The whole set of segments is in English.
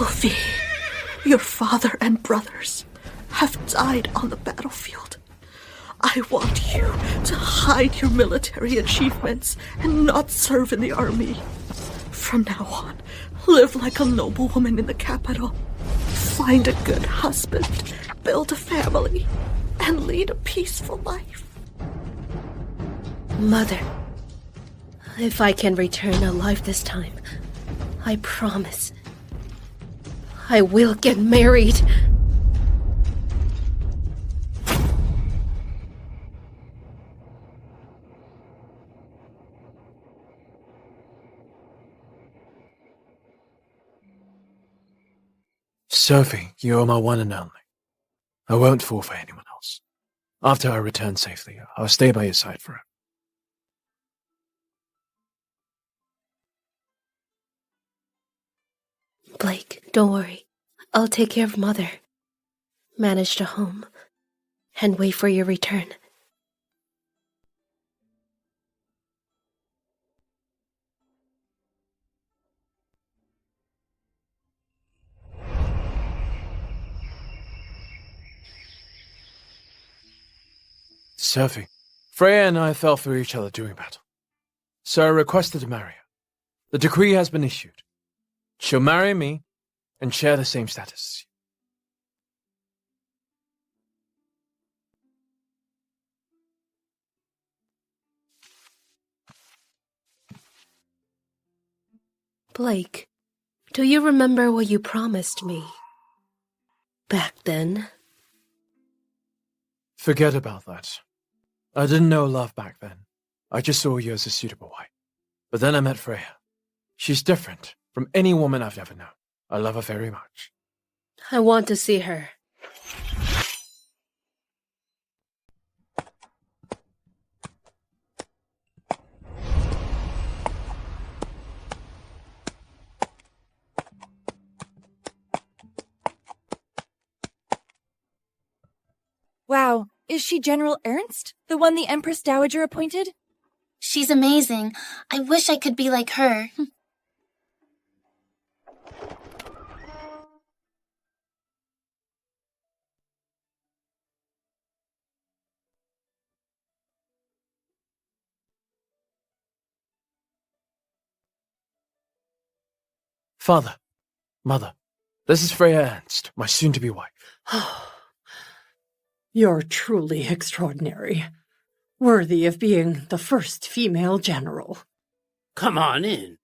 Sylvie, your father and brothers have died on the battlefield. I want you to hide your military achievements and not serve in the army. From now on, live like a noblewoman in the capital. Find a good husband, build a family, and lead a peaceful life. Mother, if I can return alive this time, I promise I will get married. Sophie, you are my one and only. I won't fall for anyone else. After I return safely, I'll stay by your side forever. Blake, don't worry. I'll take care of Mother. Manage the home. And wait for your return. Sophie, Freya and I fell for each other during battle. So I requested to marry her. The decree has been issued. She'll marry me and share the same status as you. Blake, do you remember what you promised me? Back then? Forget about that. I didn't know love back then. I just saw you as a suitable wife. But then I met Freya. She's different from any woman I've ever known. I love her very much. I want to see her. Wow, is she General Ernst? The one the Empress Dowager appointed? She's amazing. I wish I could be like her. Father, Mother, this is Freya Ernst, my soon-to-be wife. You're truly extraordinary. Worthy of being the first female general. Come on in.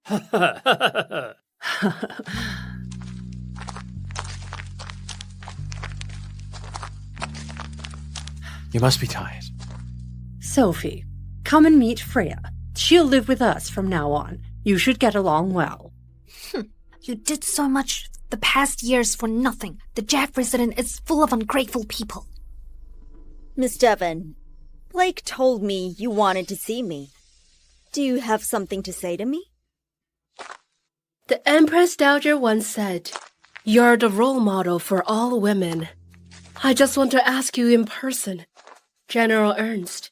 You must be tired. Sophie, come and meet Freya. She'll live with us from now on. You should get along well. You did so much the past years for nothing. The Jaff resident is full of ungrateful people. Miss Devon, Blake told me you wanted to see me. Do you have something to say to me? The Empress Dowager once said, "You're the role model for all women." I just want to ask you in person, General Ernst,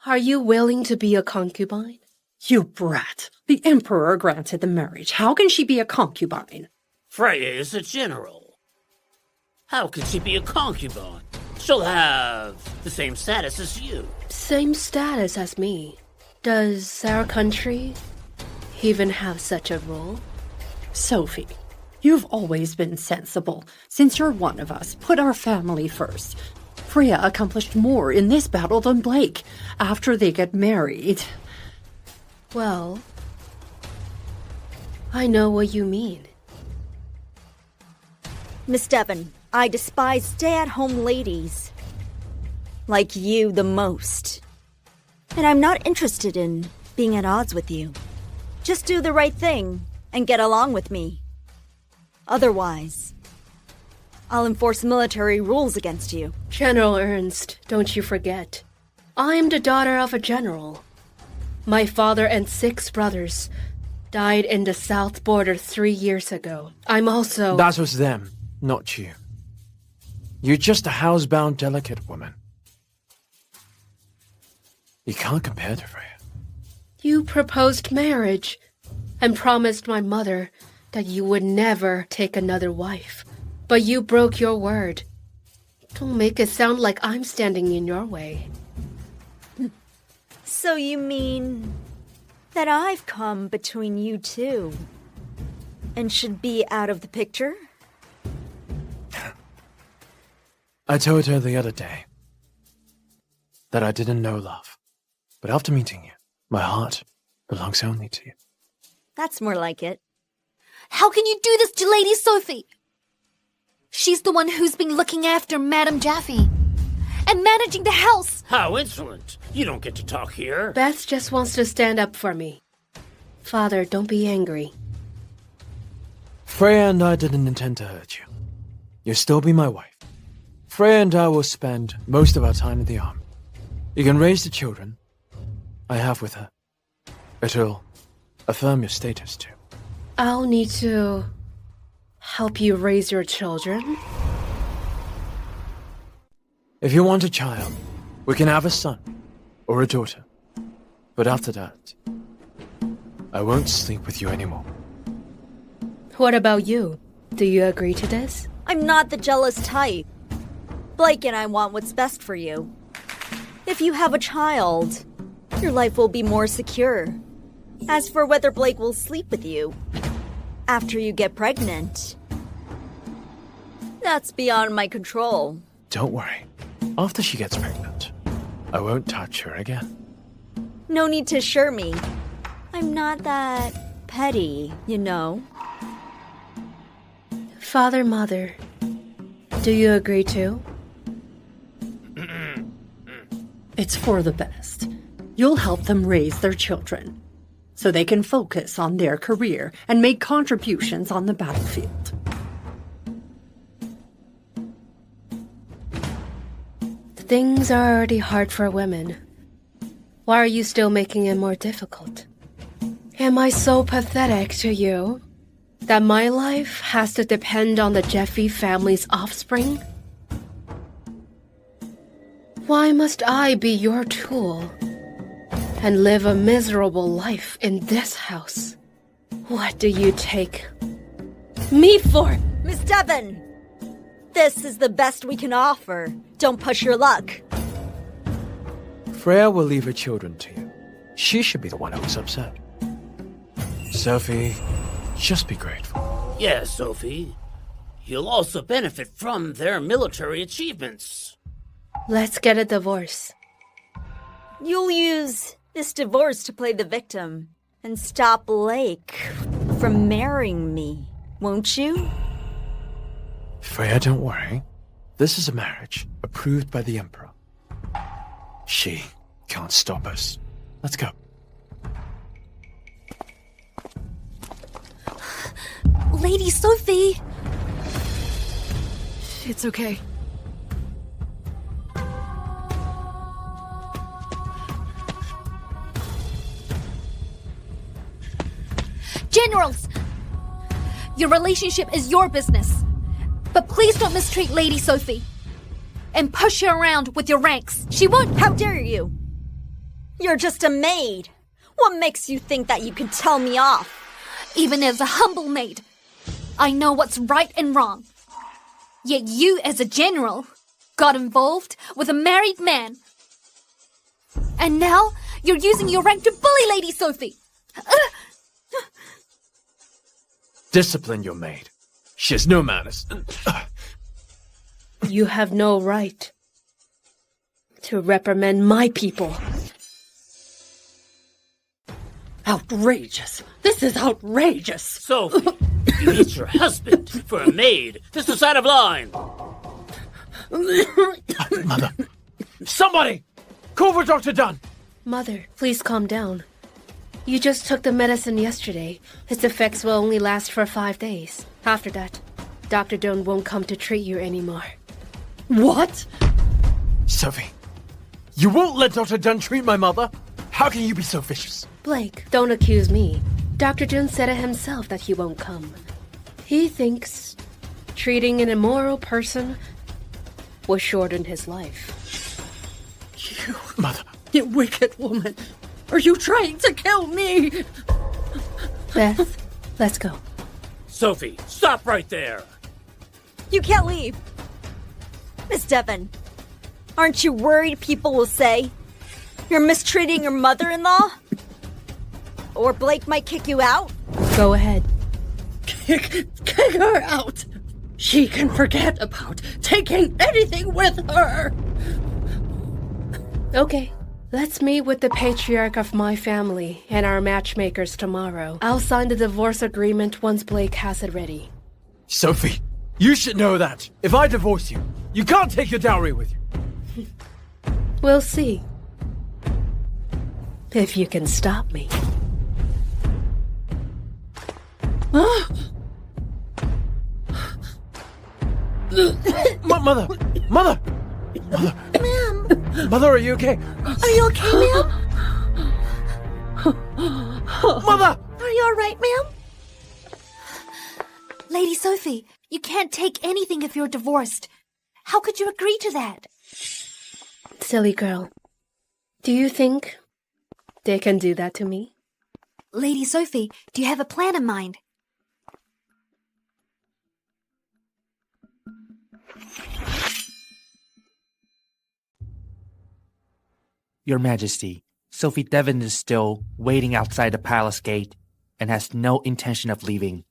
are you willing to be a concubine? You brat. The Emperor granted the marriage. How can she be a concubine? Freya is a general. How can she be a concubine? She'll have the same status as you. Same status as me. Does our country even have such a role? Sophie, you've always been sensible. Since you're one of us, put our family first. Freya accomplished more in this battle than Blake. After they get married... Well, I know what you mean. Miss Devon, I despise stay-at-home ladies. Like you the most. And I'm not interested in being at odds with you. Just do the right thing and get along with me. Otherwise, I'll enforce military rules against you. General Ernst, don't you forget. I am the daughter of a general. My father and 6 brothers died in the south border 3 years ago. I'm also... That was them, not you. You're just a housebound, delicate woman. You can't compare to Freya. You proposed marriage and promised my mother that you would never take another wife. But you broke your word. Don't make it sound like I'm standing in your way. So you mean that I've come between you two and should be out of the picture? I told her the other day that I didn't know love. But after meeting you, my heart belongs only to you. That's more like it. How can you do this to Lady Sophie? She's the one who's been looking after Madame Jaffe and managing the house. How insolent! You don't get to talk here. Beth just wants to stand up for me. Father, don't be angry. Freya and I didn't intend to hurt you. You'll still be my wife. Freya and I will spend most of our time in the army. You can raise the children I have with her. It'll affirm your status too. I'll need to help you raise your children. If you want a child, we can have a son or a daughter. But after that, I won't sleep with you anymore. What about you? Do you agree to this? I'm not the jealous type. Blake and I want what's best for you. If you have a child, your life will be more secure. As for whether Blake will sleep with you after you get pregnant, that's beyond my control. Don't worry. After she gets pregnant, I won't touch her again. No need to assure me. I'm not that petty, you know. Father, Mother, do you agree too? It's for the best. You'll help them raise their children so they can focus on their career and make contributions on the battlefield. Things are already hard for women. Why are you still making it more difficult? Am I so pathetic to you that my life has to depend on the Jaffe family's offspring? Why must I be your tool and live a miserable life in this house? What do you take me for? Miss Devon, this is the best we can offer. Don't push your luck. Freya will leave her children to you. She should be the one who's upset. Sophie, just be grateful. Yes, Sophie. You'll also benefit from their military achievements. Let's get a divorce. You'll use this divorce to play the victim and stop Blake from marrying me, won't you? Freya, don't worry. This is a marriage approved by the Emperor. She can't stop us. Let's go. Lady Sophie! It's okay. Generals! Your relationship is your business. But please don't mistreat Lady Sophie. And push her around with your ranks. She won't— How dare you? You're just a maid. What makes you think that you can tell me off? Even as a humble maid, I know what's right and wrong. Yet you, as a general, got involved with a married man. And now you're using your rank to bully Lady Sophie. Discipline your maid. She has no manners. You have no right to reprimand my people. Outrageous! This is outrageous! Sophie, you hit your husband for a maid. This is out of line. Mother. Somebody! Call for Dr. Dunn! Mother, please calm down. You just took the medicine yesterday. Its effects will only last for 5 days. After that, Dr. Dunn won't come to treat you anymore. What? Sophie, you won't let Dr. Dunn treat my mother? How can you be so vicious? Blake, don't accuse me. Dr. Dunn said it himself that he won't come. He thinks treating an immoral person will shorten his life. You, Mother. you wicked woman! Are you trying to kill me? Beth, let's go. Sophie, stop right there! You can't leave. Miss Devon, aren't you worried people will say you're mistreating your mother-in-law? Or Blake might kick you out? Go ahead. Kick her out! She can forget about taking anything with her! Okay. Let's meet with the patriarch of my family and our matchmakers tomorrow. I'll sign the divorce agreement once Blake has it ready. Sophie, you should know that. If I divorce you, you can't take your dowry with you. We'll see. If you can stop me. Mother! Mother! Ma'am, Mother, are you okay? are you okay, ma'am? Mother! Are you alright, ma'am? Lady Sophie, you can't take anything if you're divorced. How could you agree to that? Silly girl. Do you think they can do that to me? Lady Sophie, do you have a plan in mind? Your Majesty, Sophie Devon is still waiting outside the palace gate and has no intention of leaving.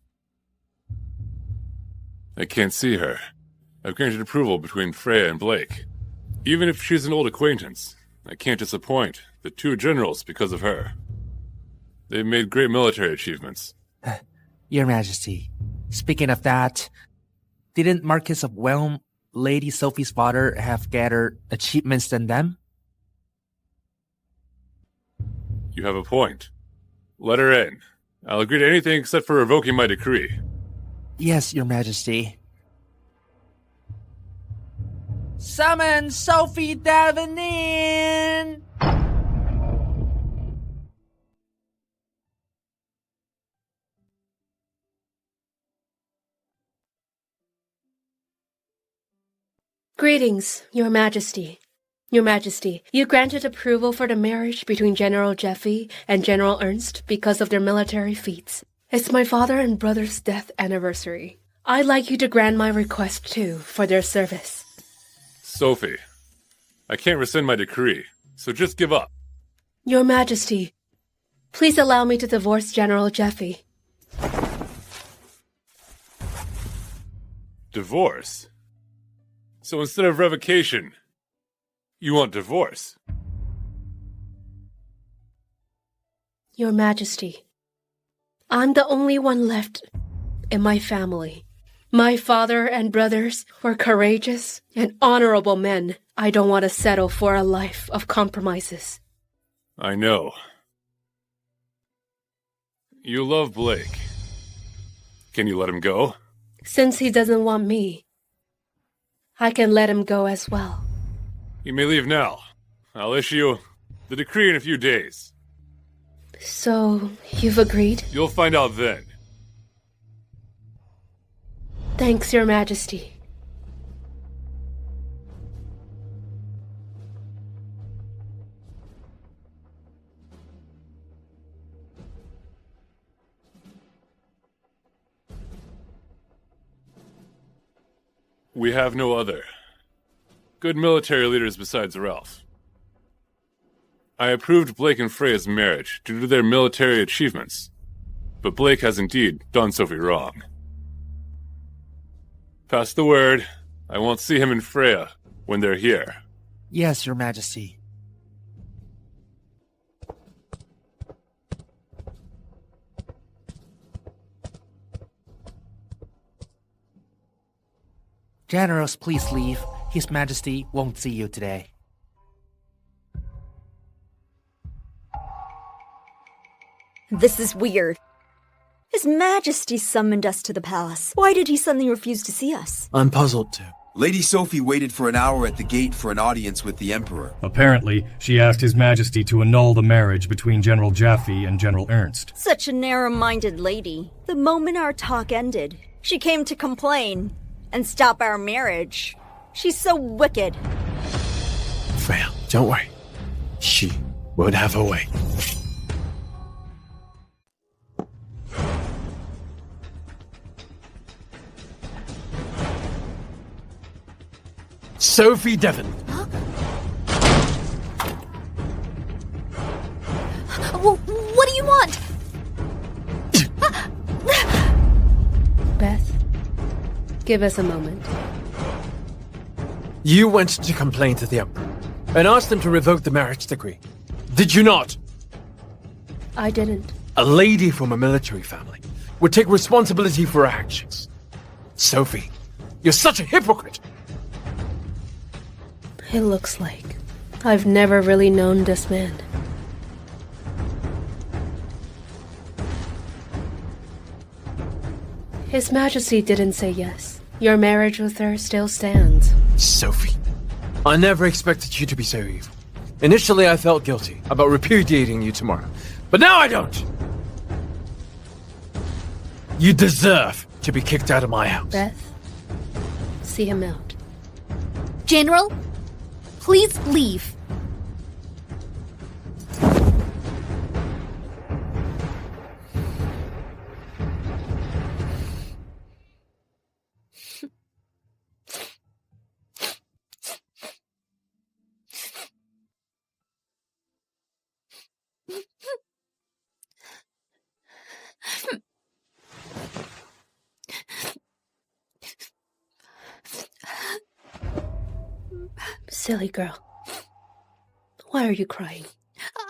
I can't see her. I've granted approval between Freya and Blake. Even if she's an old acquaintance, I can't disappoint the two generals because of her. They've made great military achievements. Your Majesty, speaking of that, didn't Marquis of Whelm, Lady Sophie's father, have gathered achievements than them? You have a point. Let her in. I'll agree to anything except for revoking my decree. Yes, Your Majesty. Summon Sophie Devon in! Greetings, Your Majesty. Your Majesty, you granted approval for the marriage between General Jeffy and General Ernst because of their military feats. It's my father and brother's death anniversary. I'd like you to grant my request, too, for their service. Sophie, I can't rescind my decree, so just give up. Your Majesty, please allow me to divorce General Jeffy. Divorce? So instead of revocation, you want divorce? Your Majesty, I'm the only one left in my family. My father and brothers were courageous and honorable men. I don't want to settle for a life of compromises. I know. You love Blake. Can you let him go? Since he doesn't want me, I can let him go as well. You may leave now. I'll issue the decree in a few days. So, you've agreed? You'll find out then. Thanks, Your Majesty. We have no other good military leaders besides Ralph. I approved Blake and Freya's marriage due to their military achievements, but Blake has indeed done Sophie wrong. Pass the word. I won't see him and Freya when they're here. Yes, Your Majesty. Generals, please leave. His Majesty won't see you today. This is weird. His Majesty summoned us to the palace. Why did he suddenly refuse to see us? I'm puzzled too. Lady Sophie waited for an hour at the gate for an audience with the Emperor. Apparently, she asked His Majesty to annul the marriage between General Jaffe and General Ernst. Such a narrow-minded lady. The moment our talk ended, she came to complain and stop our marriage. She's so wicked. Freya, don't worry. She won't have her way. Sophie Devon. What do you want? Beth, give us a moment. You went to complain to the Emperor and asked him to revoke the marriage decree. Did you not? I didn't. A lady from a military family would take responsibility for her actions. Sophie, you're such a hypocrite! It looks like I've never really known this man. His Majesty didn't say yes. Your marriage with her still stands. Sophie, I never expected you to be so evil. Initially, I felt guilty about repudiating you tomorrow, but now I don't! You deserve to be kicked out of my house. Beth, see him out. General, please leave. Silly girl. Why are you crying?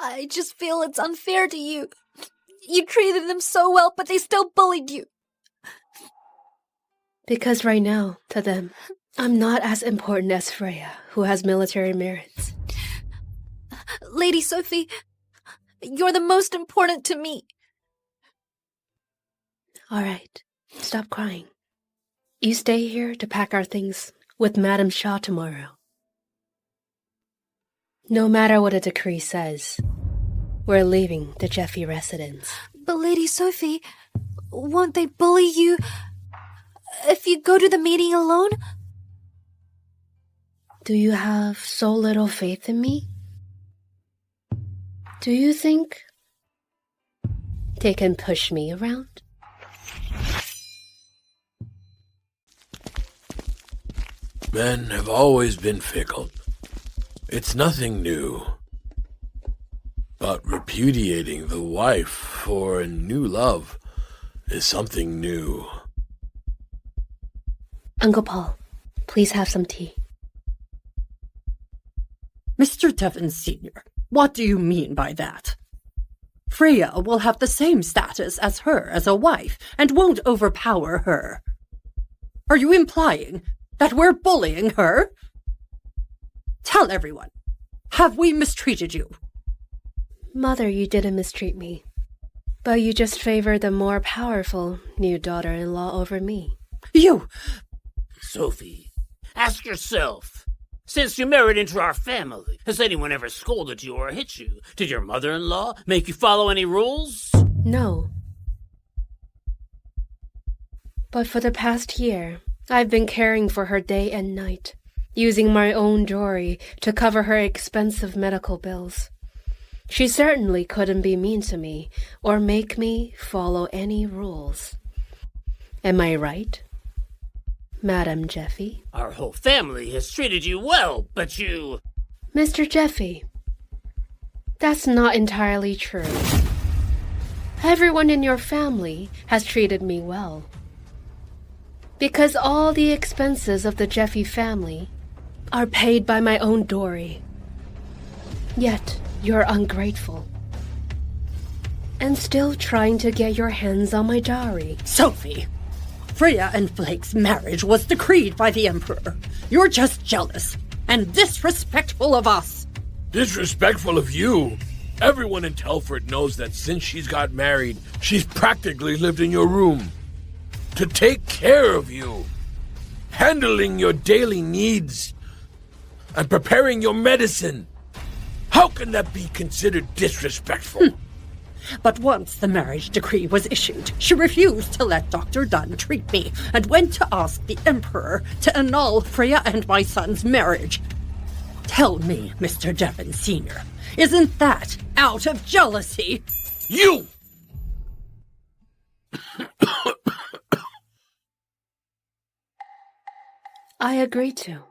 I just feel it's unfair to you. You treated them so well, but they still bullied you. Because right now, to them, I'm not as important as Freya, who has military merits. Lady Sophie, you're the most important to me. All right, stop crying. You stay here to pack our things with Madame Shaw tomorrow. No matter what a decree says, we're leaving the Jeffy residence. But Lady Sophie, won't they bully you if you go to the meeting alone? Do you have so little faith in me? Do you think they can push me around? Men have always been fickle. It's nothing new. But repudiating the wife for a new love is something new. Uncle Paul, please have some tea. Mr. Devon Sr., what do you mean by that? Freya will have the same status as her as a wife and won't overpower her. Are you implying that we're bullying her? Tell everyone. Have we mistreated you? Mother, you didn't mistreat me. But you just favored the more powerful new daughter-in-law over me. You! Sophie, ask yourself. Since you married into our family, has anyone ever scolded you or hit you? Did your mother-in-law make you follow any rules? No. But for the past year, I've been caring for her day and night, using my own jewelry to cover her expensive medical bills. She certainly couldn't be mean to me or make me follow any rules. Am I right, Madam Jeffy? Our whole family has treated you well, but you... Mr. Jeffy, that's not entirely true. Everyone in your family has treated me well. Because all the expenses of the Jeffy family are paid by my own dowry. Yet, you're ungrateful. And still trying to get your hands on my dowry. Sophie! Freya and Blake's marriage was decreed by the Emperor. You're just jealous and disrespectful of us. Disrespectful of you? Everyone in Telford knows that since she's got married, she's practically lived in your room. To take care of you, handling your daily needs, and preparing your medicine. How can that be considered disrespectful? But once the marriage decree was issued, she refused to let Dr. Dunn treat me and went to ask the Emperor to annul Freya and my son's marriage. Tell me, Mr. Devon Sr., isn't that out of jealousy? You! I agree to.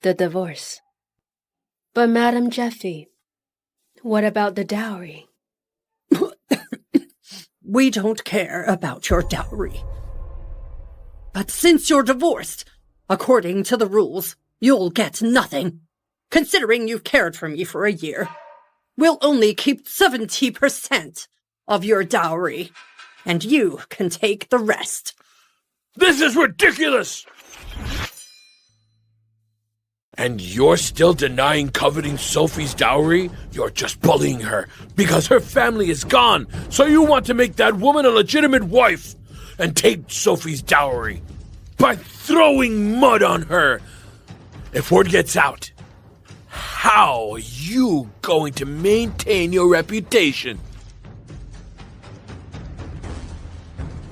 the divorce. But Madam Jeffy, what about the dowry? We don't care about your dowry. But since you're divorced, according to the rules, you'll get nothing. Considering you've cared for me for a year, we'll only keep 70% of your dowry, and you can take the rest. This is ridiculous! And you're still denying coveting Sophie's dowry? You're just bullying her because her family is gone, so you want to make that woman a legitimate wife and take Sophie's dowry by throwing mud on her. If word gets out, how are you going to maintain your reputation?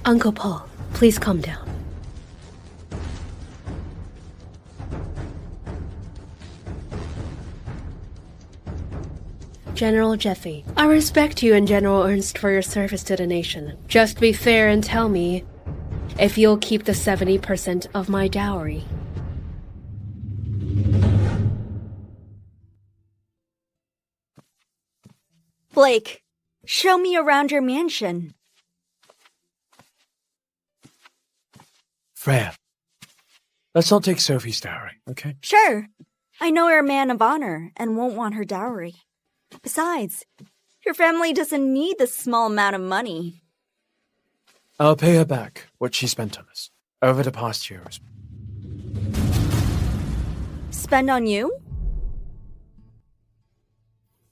Uncle Paul, please calm down. General Jeffy, I respect you and General Ernst for your service to the nation. Just be fair and tell me if you'll keep the 70% of my dowry. Blake, show me around your mansion. Freya, let's not take Sophie's dowry, okay? Sure. I know you're a man of honor and won't want her dowry. Besides, your family doesn't need this small amount of money. I'll pay her back what she spent on us over the past years. Spend on you?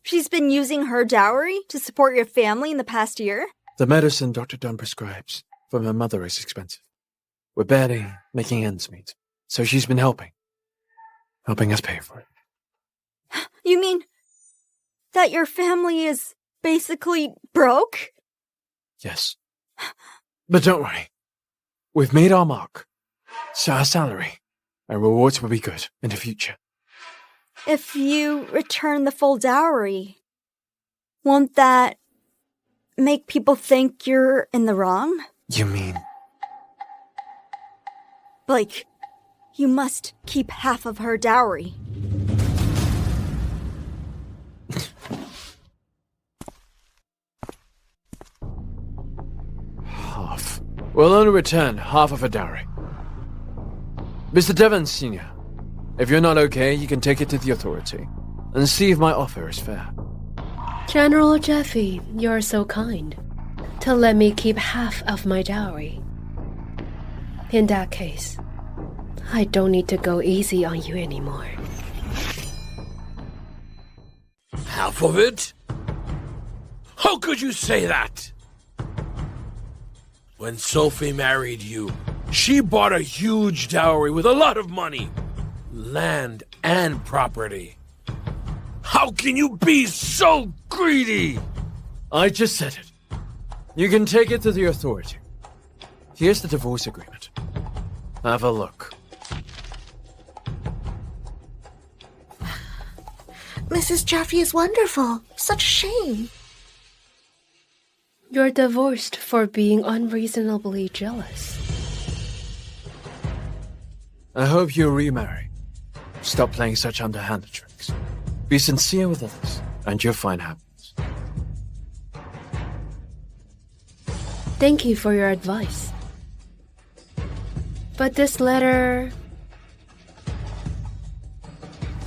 She's been using her dowry to support your family in the past year? The medicine Dr. Dunn prescribes for my mother is expensive. We're barely making ends meet, so she's been helping us pay for it. You mean that your family is basically broke? Yes. But don't worry. We've made our mark, so our salary and rewards will be good in the future. If you return the full dowry, won't that make people think you're in the wrong? You mean? Blake, you must keep half of her dowry. Half. We'll only return half of a dowry. Mr. Devon, Sr., if you're not okay, you can take it to the authority and see if my offer is fair. General Jeffy, you're so kind to let me keep half of my dowry. In that case, I don't need to go easy on you anymore. Half of it? How could you say that? When Sophie married you, she bought a huge dowry with a lot of money, land and property. How can you be so greedy? I just said it. You can take it to the authority. Here's the divorce agreement. Have a look. Mrs. Jeffy is wonderful. Such a shame. You're divorced for being unreasonably jealous. I hope you remarry. Stop playing such underhanded tricks. Be sincere with others, and you'll find happiness. Thank you for your advice. But this letter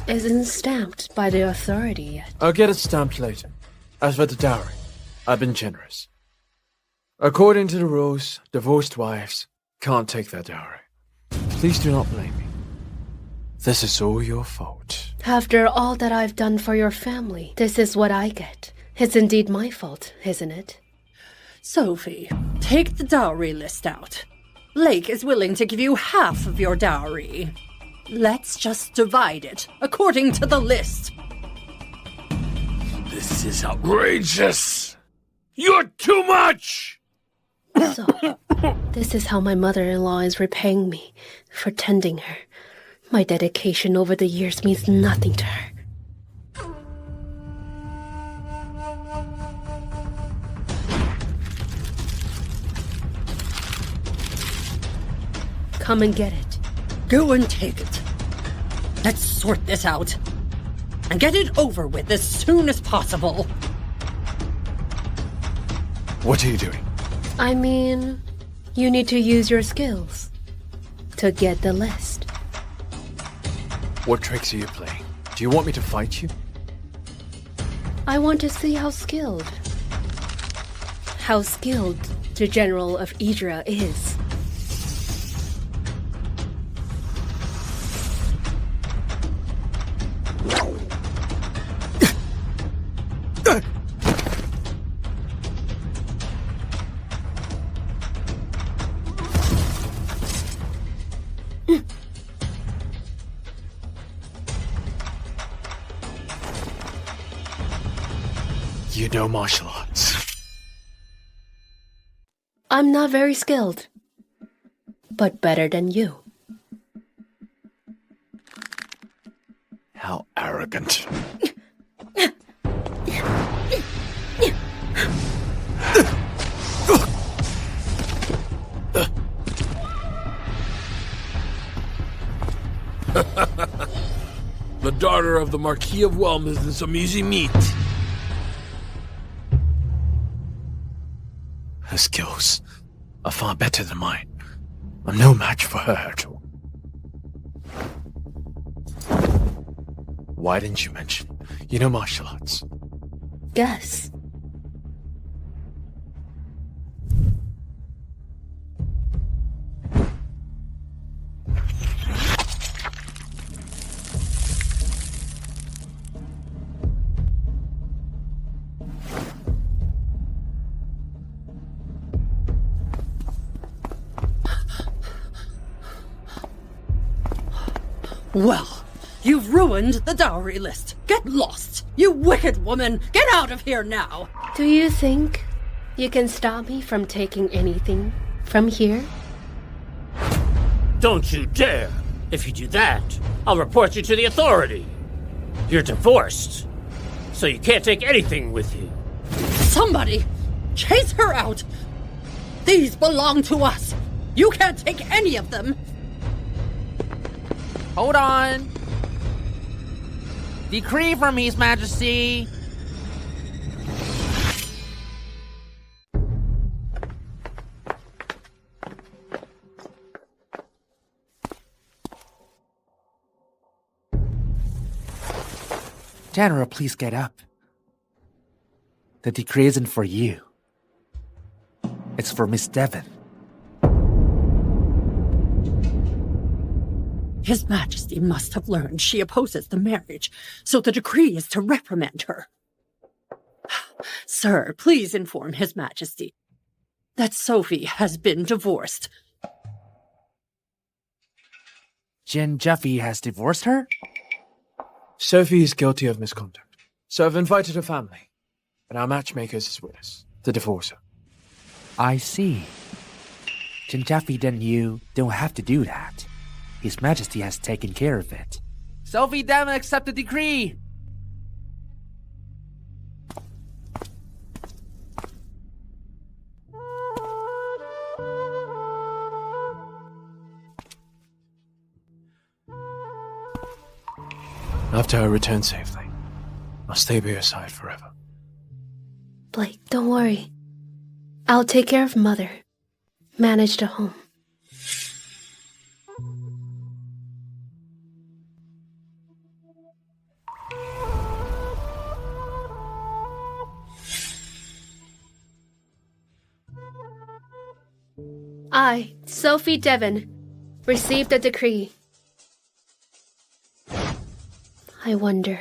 isn't stamped by the authority yet. I'll get it stamped later. As for the dowry, I've been generous. According to the rules, divorced wives can't take their dowry. Please do not blame me. This is all your fault. After all that I've done for your family, this is what I get. It's indeed my fault, isn't it? Sophie, take the dowry list out. Blake is willing to give you half of your dowry. Let's just divide it according to the list. This is outrageous! You're too much! So, this is how my mother-in-law is repaying me for tending her. My dedication over the years means nothing to her. Come and get it. Go and take it. Let's sort this out. And get it over with as soon as possible. What are you doing? I mean, you need to use your skills to get the list. What tricks are you playing? Do you want me to fight you? I want to see how skilled the General of Idra is. You know martial arts. I'm not very skilled, but better than you. How arrogant. The daughter of the Marquis of Whelm isn't some easy meat. Her skills are far better than mine. I'm no match for her at all. Why didn't you mention? You know martial arts. Guess. Well, you've ruined the dowry list. Get lost, you wicked woman! Get out of here now! Do you think you can stop me from taking anything from here? Don't you dare! If you do that, I'll report you to the authority. You're divorced, so you can't take anything with you. Somebody! Chase her out! These belong to us! You can't take any of them! Hold on. Decree from His Majesty. General, please get up. The decree isn't for you. It's for Miss Devon. His Majesty must have learned she opposes the marriage, so the decree is to reprimand her. Sir, please inform His Majesty that Sophie has been divorced. Jin Jeffy has divorced her? Sophie is guilty of misconduct, so I've invited her family, and our matchmakers as witness to divorce her. I see. Jin Jeffy, then you don't have to do that. His Majesty has taken care of it. Sophie Devon, accept the decree! After I return safely, I'll stay by your side forever. Blake, don't worry. I'll take care of Mother. Manage the home. I, Sophie Devon, received a decree. I wonder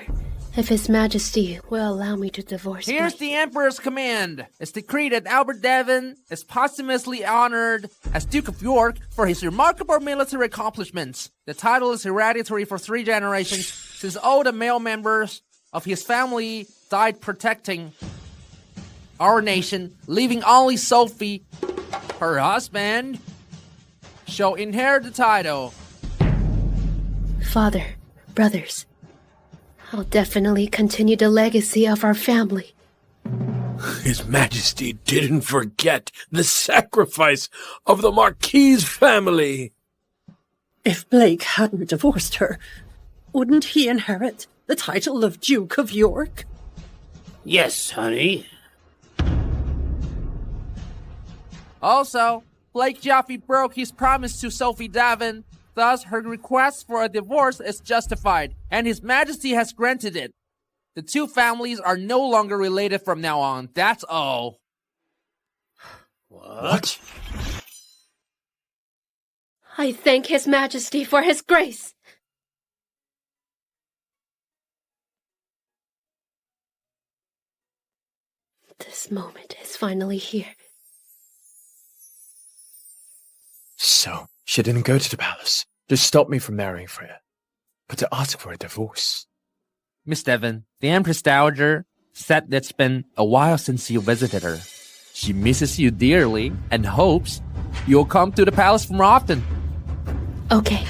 if His Majesty will allow me to divorce Here's Blake. the Emperor's command. It's decreed that Albert Devon is posthumously honored as Duke of York for his remarkable military accomplishments. The title is hereditary for 3 generations, since all the male members of his family died protecting our nation, leaving only Sophie, her husband, shall inherit the title. Father, brothers, I'll definitely continue the legacy of our family. His Majesty didn't forget the sacrifice of the Marquis' family. If Blake hadn't divorced her, wouldn't he inherit the title of Duke of York? Yes, honey. Also, Blake Jaffe broke his promise to Sophie Davin, thus her request for a divorce is justified, and His Majesty has granted it. The two families are no longer related from now on, that's all. What? I thank His Majesty for his grace. This moment is finally here. So, she didn't go to the palace to stop me from marrying Freya, but to ask for a divorce. Miss Devon, the Empress Dowager said it's been a while since you visited her. She misses you dearly and hopes you'll come to the palace more often. Okay.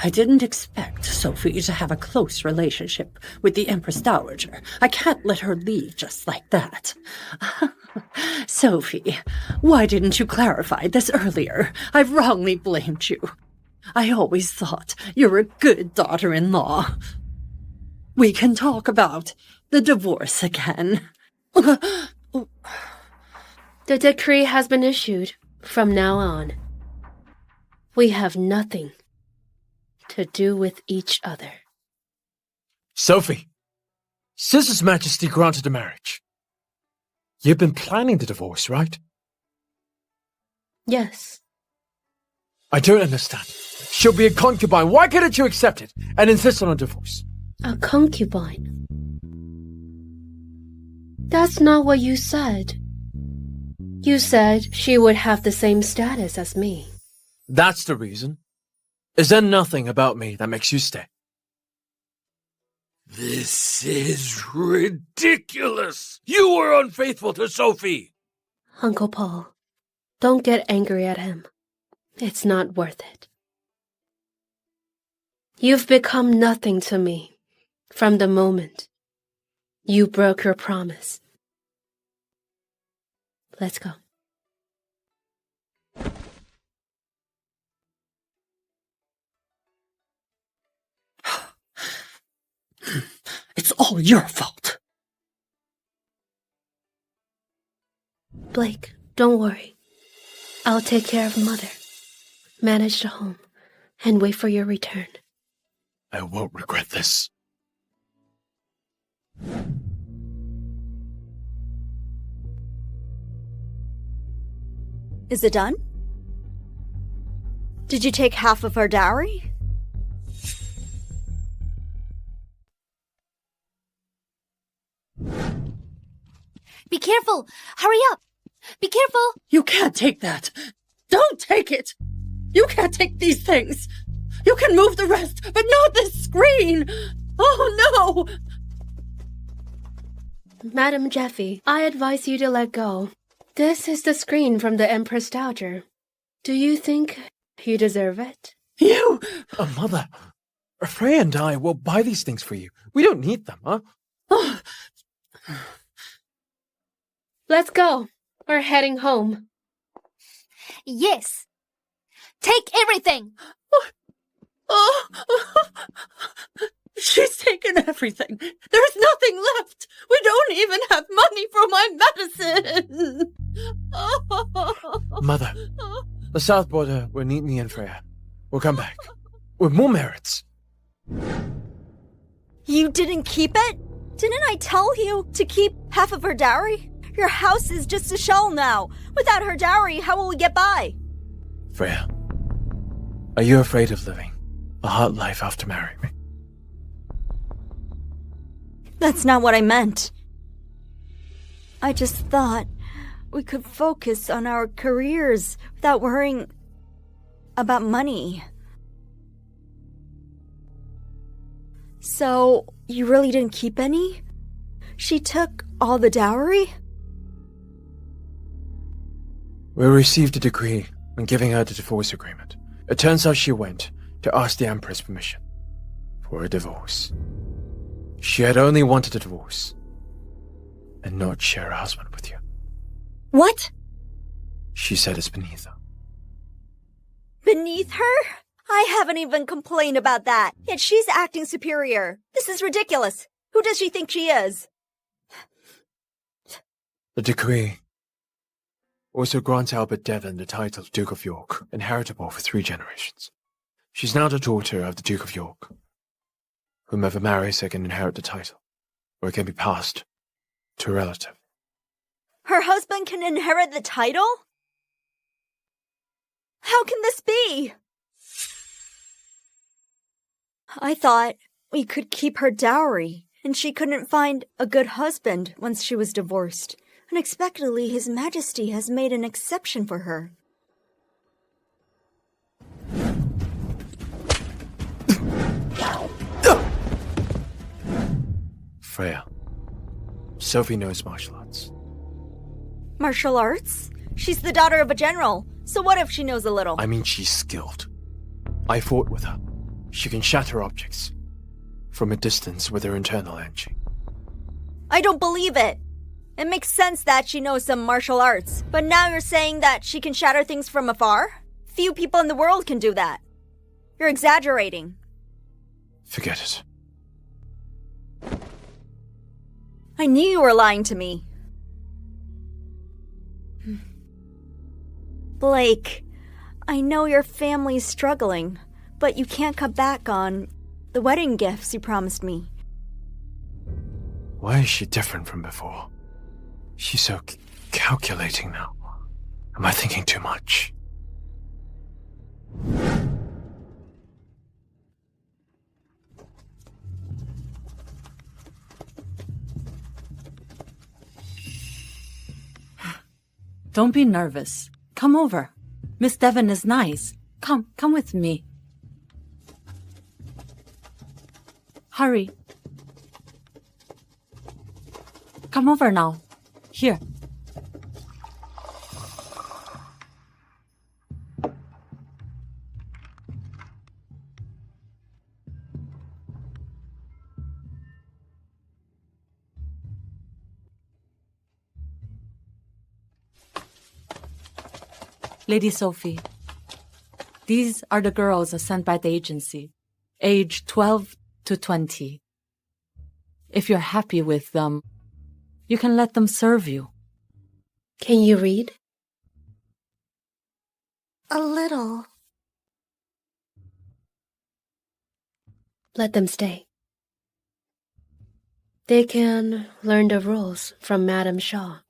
I didn't expect Sophie to have a close relationship with the Empress Dowager. I can't let her leave just like that. Sophie, why didn't you clarify this earlier? I've wrongly blamed you. I always thought you were a good daughter-in-law. We can talk about the divorce again. The decree has been issued. From now on, we have nothing to do with each other. Sophie, since His Majesty granted the marriage, you've been planning the divorce, right? Yes. I don't understand. She'll be a concubine. Why couldn't you accept it and insist on a divorce? A concubine? That's not what you said. You said she would have the same status as me. That's the reason. Is there nothing about me that makes you stay? This is ridiculous! You were unfaithful to Sophie! Uncle Paul, don't get angry at him. It's not worth it. You've become nothing to me from the moment you broke your promise. Let's go. It's all your fault. Blake, don't worry. I'll take care of Mother, manage the home, and wait for your return. I won't regret this. Is it done? Did you take half of our dowry? Be careful! Hurry up! Be careful! You can't take that. Don't take it. You can't take these things. You can move the rest, but not this screen. Oh, no! Madam Jaffe, I advise you to let go. This is the screen from the Empress Dowager. Do you think you deserve it? You! Mother, Freya and I will buy these things for you. We don't need them, huh? Oh. Let's go. We're heading home. Yes. Take everything! Oh. She's taken everything. There's nothing left. We don't even have money for my medicine. Mother, the South Border will need me and Freya. We'll come back with more merits. You didn't keep it? Didn't I tell you to keep half of her dowry? Your house is just a shell now. Without her dowry, how will we get by? Freya, are you afraid of living a hard life after marrying me? That's not what I meant. I just thought we could focus on our careers without worrying about money. So, you really didn't keep any? She took all the dowry? We received a decree on giving her the divorce agreement. It turns out she went to ask the Empress permission for a divorce. She had only wanted a divorce and not share a husband with you. What? She said it's beneath her. Beneath her? I haven't even complained about that, yet she's acting superior. This is ridiculous. Who does she think she is? The decree also grants Albert Devon the title of Duke of York, inheritable for 3 generations. She's now the daughter of the Duke of York. Whomever marries her can inherit the title, or it can be passed to a relative. Her husband can inherit the title? How can this be? I thought we could keep her dowry, and she couldn't find a good husband once she was divorced. Unexpectedly, His Majesty has made an exception for her. Freya, Sophie knows martial arts. Martial arts? She's the daughter of a general, so what if she knows a little? I mean, she's skilled. I fought with her. She can shatter objects from a distance with her internal energy. I don't believe it. It makes sense that she knows some martial arts, but now you're saying that she can shatter things from afar? Few people in the world can do that. You're exaggerating. Forget it. I knew you were lying to me. Blake, I know your family's struggling, but you can't cut back on the wedding gifts you promised me. Why is she different from before? She's so calculating now. Am I thinking too much? Don't be nervous. Come over. Miss Devon is nice. Come with me. Hurry. Come over now. Here. Lady Sophie, these are the girls sent by the agency, age 12 to 20. If you're happy with them, you can let them serve you. Can you read? A little. Let them stay. They can learn the rules from Madame Shaw.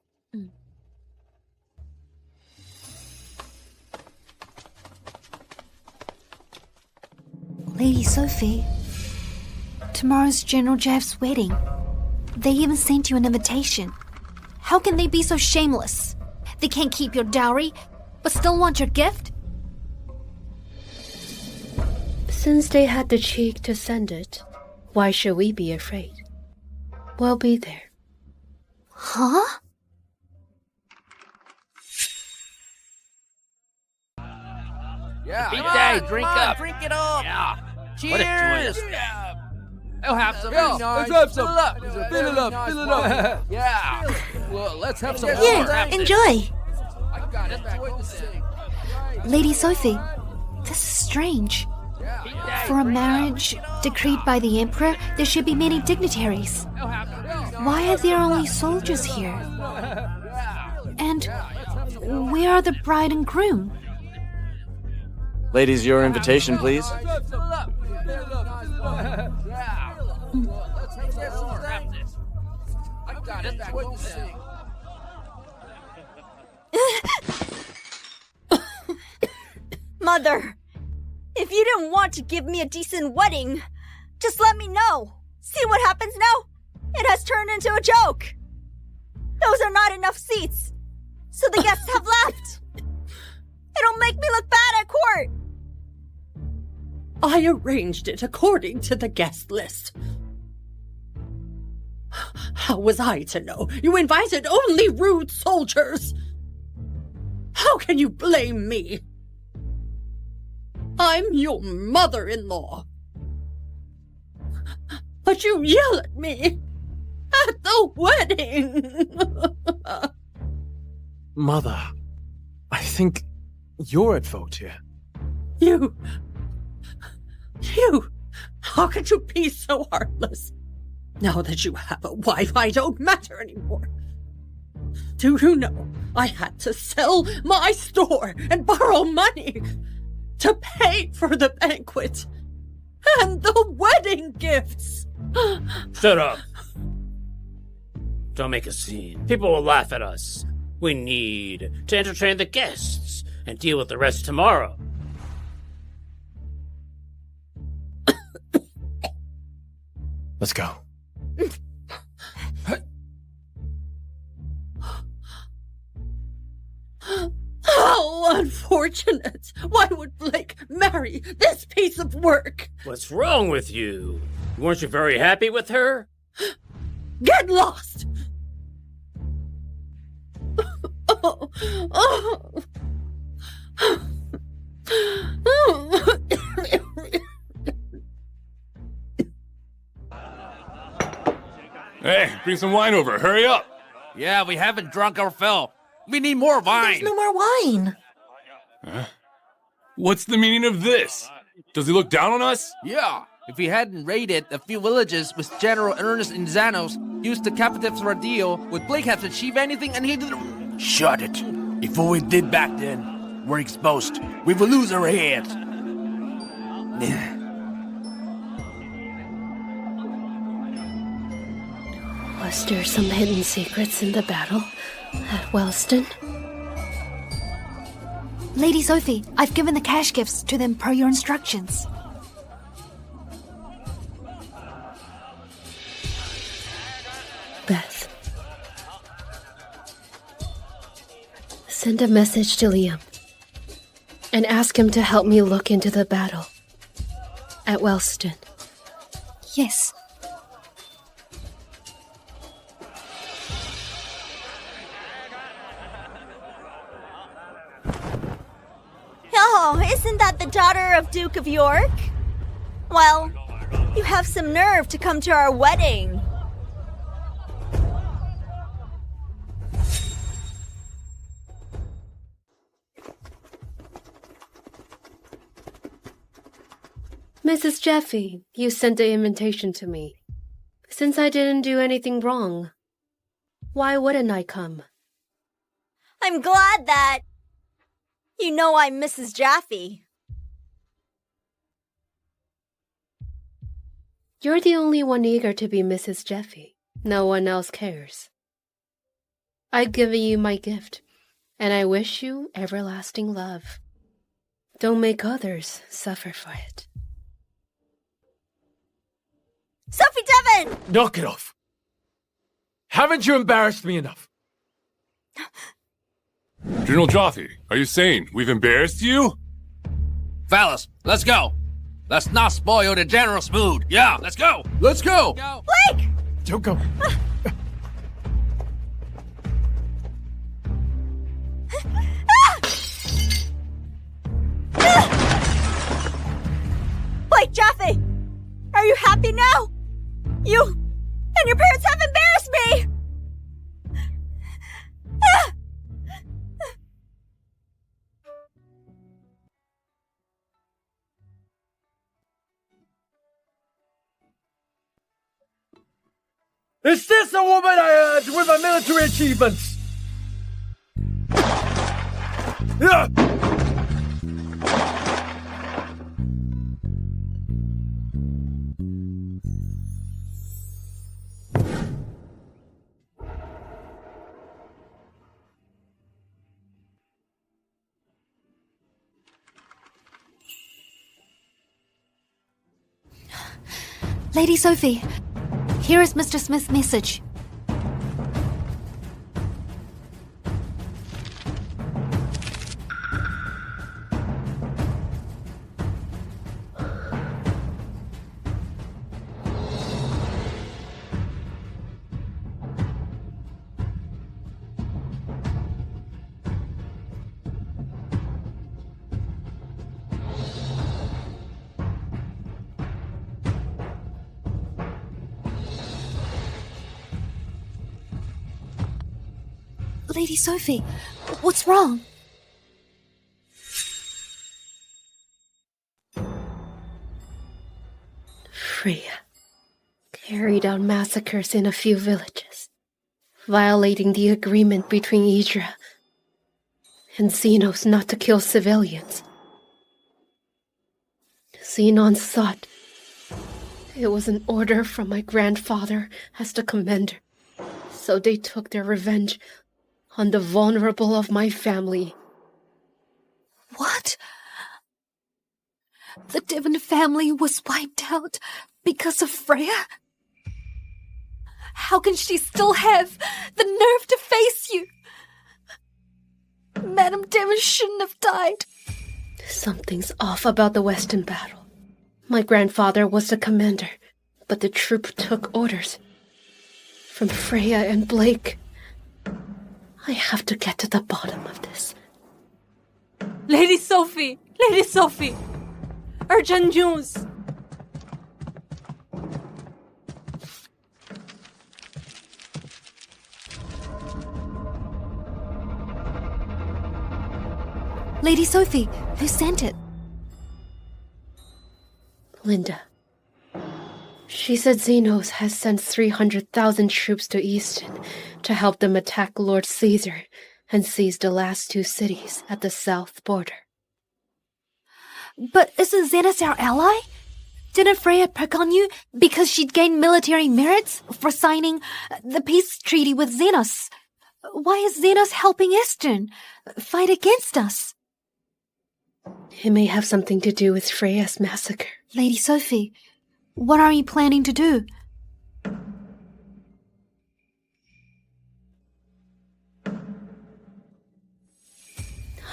Lady Sophie, tomorrow's General Jeff's wedding. They even sent you an invitation. How can they be so shameless? They can't keep your dowry, but still want your gift? Since they had the cheek to send it, why should we be afraid? We'll be there. Huh? Yeah. Big day, drink up. Drink it up. Yeah. Cheers. What a joyous I'll have some. Yeah, Nice. let's have some. Fill it up. Fill it up, Nice fill it one. up. Yeah. Well, let's have some more. Yeah, enjoy. I got it. Enjoy this thing. Lady Sophie, this is strange. For a marriage decreed by the Emperor, there should be many dignitaries. Why are there only soldiers here? And where are the bride and groom? Ladies, your invitation, please. Mother, if you didn't want to give me a decent wedding, just let me know. See what happens now? It has turned into a joke. Those are not enough seats, so the guests have left. It'll make me look bad at court. I arranged it according to the guest list. How was I to know? You invited only rude soldiers. How can you blame me? I'm your mother-in-law. But you yell at me at the wedding. Mother, I think you're at fault here. You! How could you be so heartless? Now that you have a wife, I don't matter anymore. Do you know, I had to sell my store and borrow money to pay for the banquet and the wedding gifts. Shut up. Don't make a scene. People will laugh at us. We need to entertain the guests and deal with the rest tomorrow. Let's go. How unfortunate! Why would Blake marry this piece of work? What's wrong with you? Weren't you very happy with her? Get lost! Hey, bring some wine over. Hurry up. Yeah, we haven't drunk our fill. We need more wine. There's no more wine. What's the meaning of this? Does he look down on us? Yeah. If he hadn't raided a few villages with General Ernest and Xanos, used the captives for a deal, would Blake have to achieve anything and he didn't... Shut it. If what we did back then were exposed, we will lose our head. Was there some hidden secrets in the battle at Wellston? Lady Sophie, I've given the cash gifts to them per your instructions. Beth. Send a message to Liam and ask him to help me look into the battle at Wellston. Yes. Oh, isn't that the daughter of Duke of York? Well, you have some nerve to come to our wedding. Mrs. Jeffy, you sent the invitation to me. Since I didn't do anything wrong, why wouldn't I come? I'm glad that you know I'm Mrs. Jaffe. You're the only one eager to be Mrs. Jeffy. No one else cares. I've given you my gift, and I wish you everlasting love. Don't make others suffer for it. Sophie Devon! Knock it off. Haven't you embarrassed me enough? General Jaffe, are you saying we've embarrassed you? Fellas, let's go. Let's not spoil the general's mood. Yeah, let's go. Let's go. Blake! Don't go. Blake Jaffe! Are you happy now? You and your parents have embarrassed me! Is this a woman I had with my military achievements? Yeah. Lady Sophie, here is Mr. Smith's message. Lady Sophie, what's wrong? Freya carried out massacres in a few villages, violating the agreement between Idra and Xenos not to kill civilians. Xenon thought it was an order from my grandfather as the commander, so they took their revenge on the vulnerable of my family. What? The Devon family was wiped out because of Freya? How can she still have the nerve to face you? Madame Devon shouldn't have died. Something's off about the Western battle. My grandfather was the commander, but the troop took orders from Freya and Blake. I have to get to the bottom of this. Lady Sophie! Lady Sophie! Urgent news! Lady Sophie, who sent it? Linda. She said Xenos has sent 300,000 troops to Easton to help them attack Lord Caesar and seize the last 2 cities at the south border. But isn't Xenos our ally? Didn't Freya pick on you because she'd gained military merits for signing the peace treaty with Xenos? Why is Xenos helping Eastern fight against us? It may have something to do with Freya's massacre. Lady Sophie, what are you planning to do?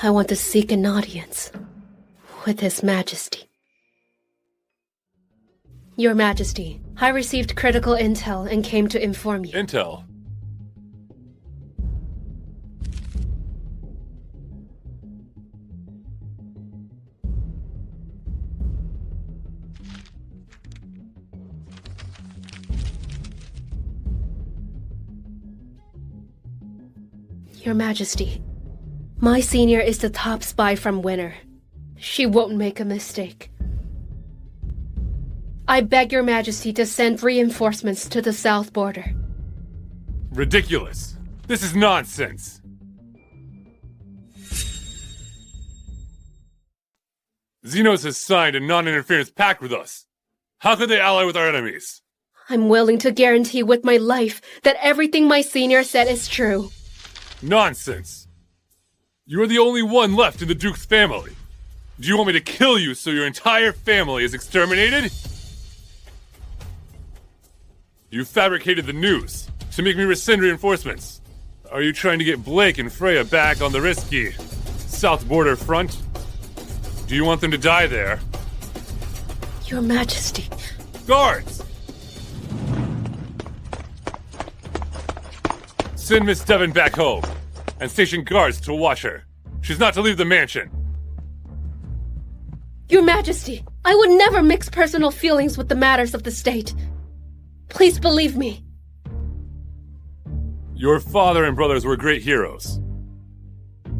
I want to seek an audience with His Majesty. Your Majesty, I received critical intel and came to inform you. Intel? Your Majesty, my senior is the top spy from Winter. She won't make a mistake. I beg Your Majesty to send reinforcements to the south border. Ridiculous. This is nonsense. Xenos has signed a non-interference pact with us. How could they ally with our enemies? I'm willing to guarantee with my life that everything my senior said is true. Nonsense. You are the only one left in the Duke's family. Do you want me to kill you so your entire family is exterminated? You fabricated the news to make me rescind reinforcements. Are you trying to get Blake and Freya back on the risky south border front? Do you want them to die there? Your Majesty. Guards! Send Miss Devon back home, and station guards to watch her. She's not to leave the mansion. Your Majesty, I would never mix personal feelings with the matters of the state. Please believe me. Your father and brothers were great heroes.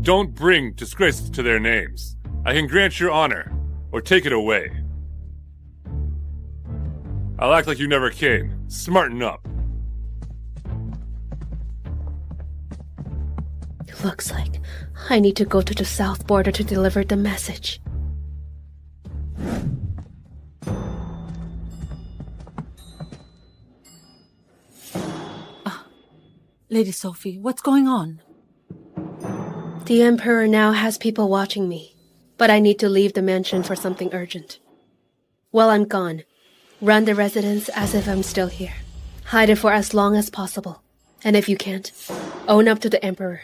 Don't bring disgrace to their names. I can grant your honor, or take it away. I'll act like you never came. Smarten up. Looks like I need to go to the south border to deliver the message. Lady Sophie, what's going on? The Emperor now has people watching me, but I need to leave the mansion for something urgent. While I'm gone, run the residence as if I'm still here. Hide it for as long as possible. And if you can't, own up to the Emperor.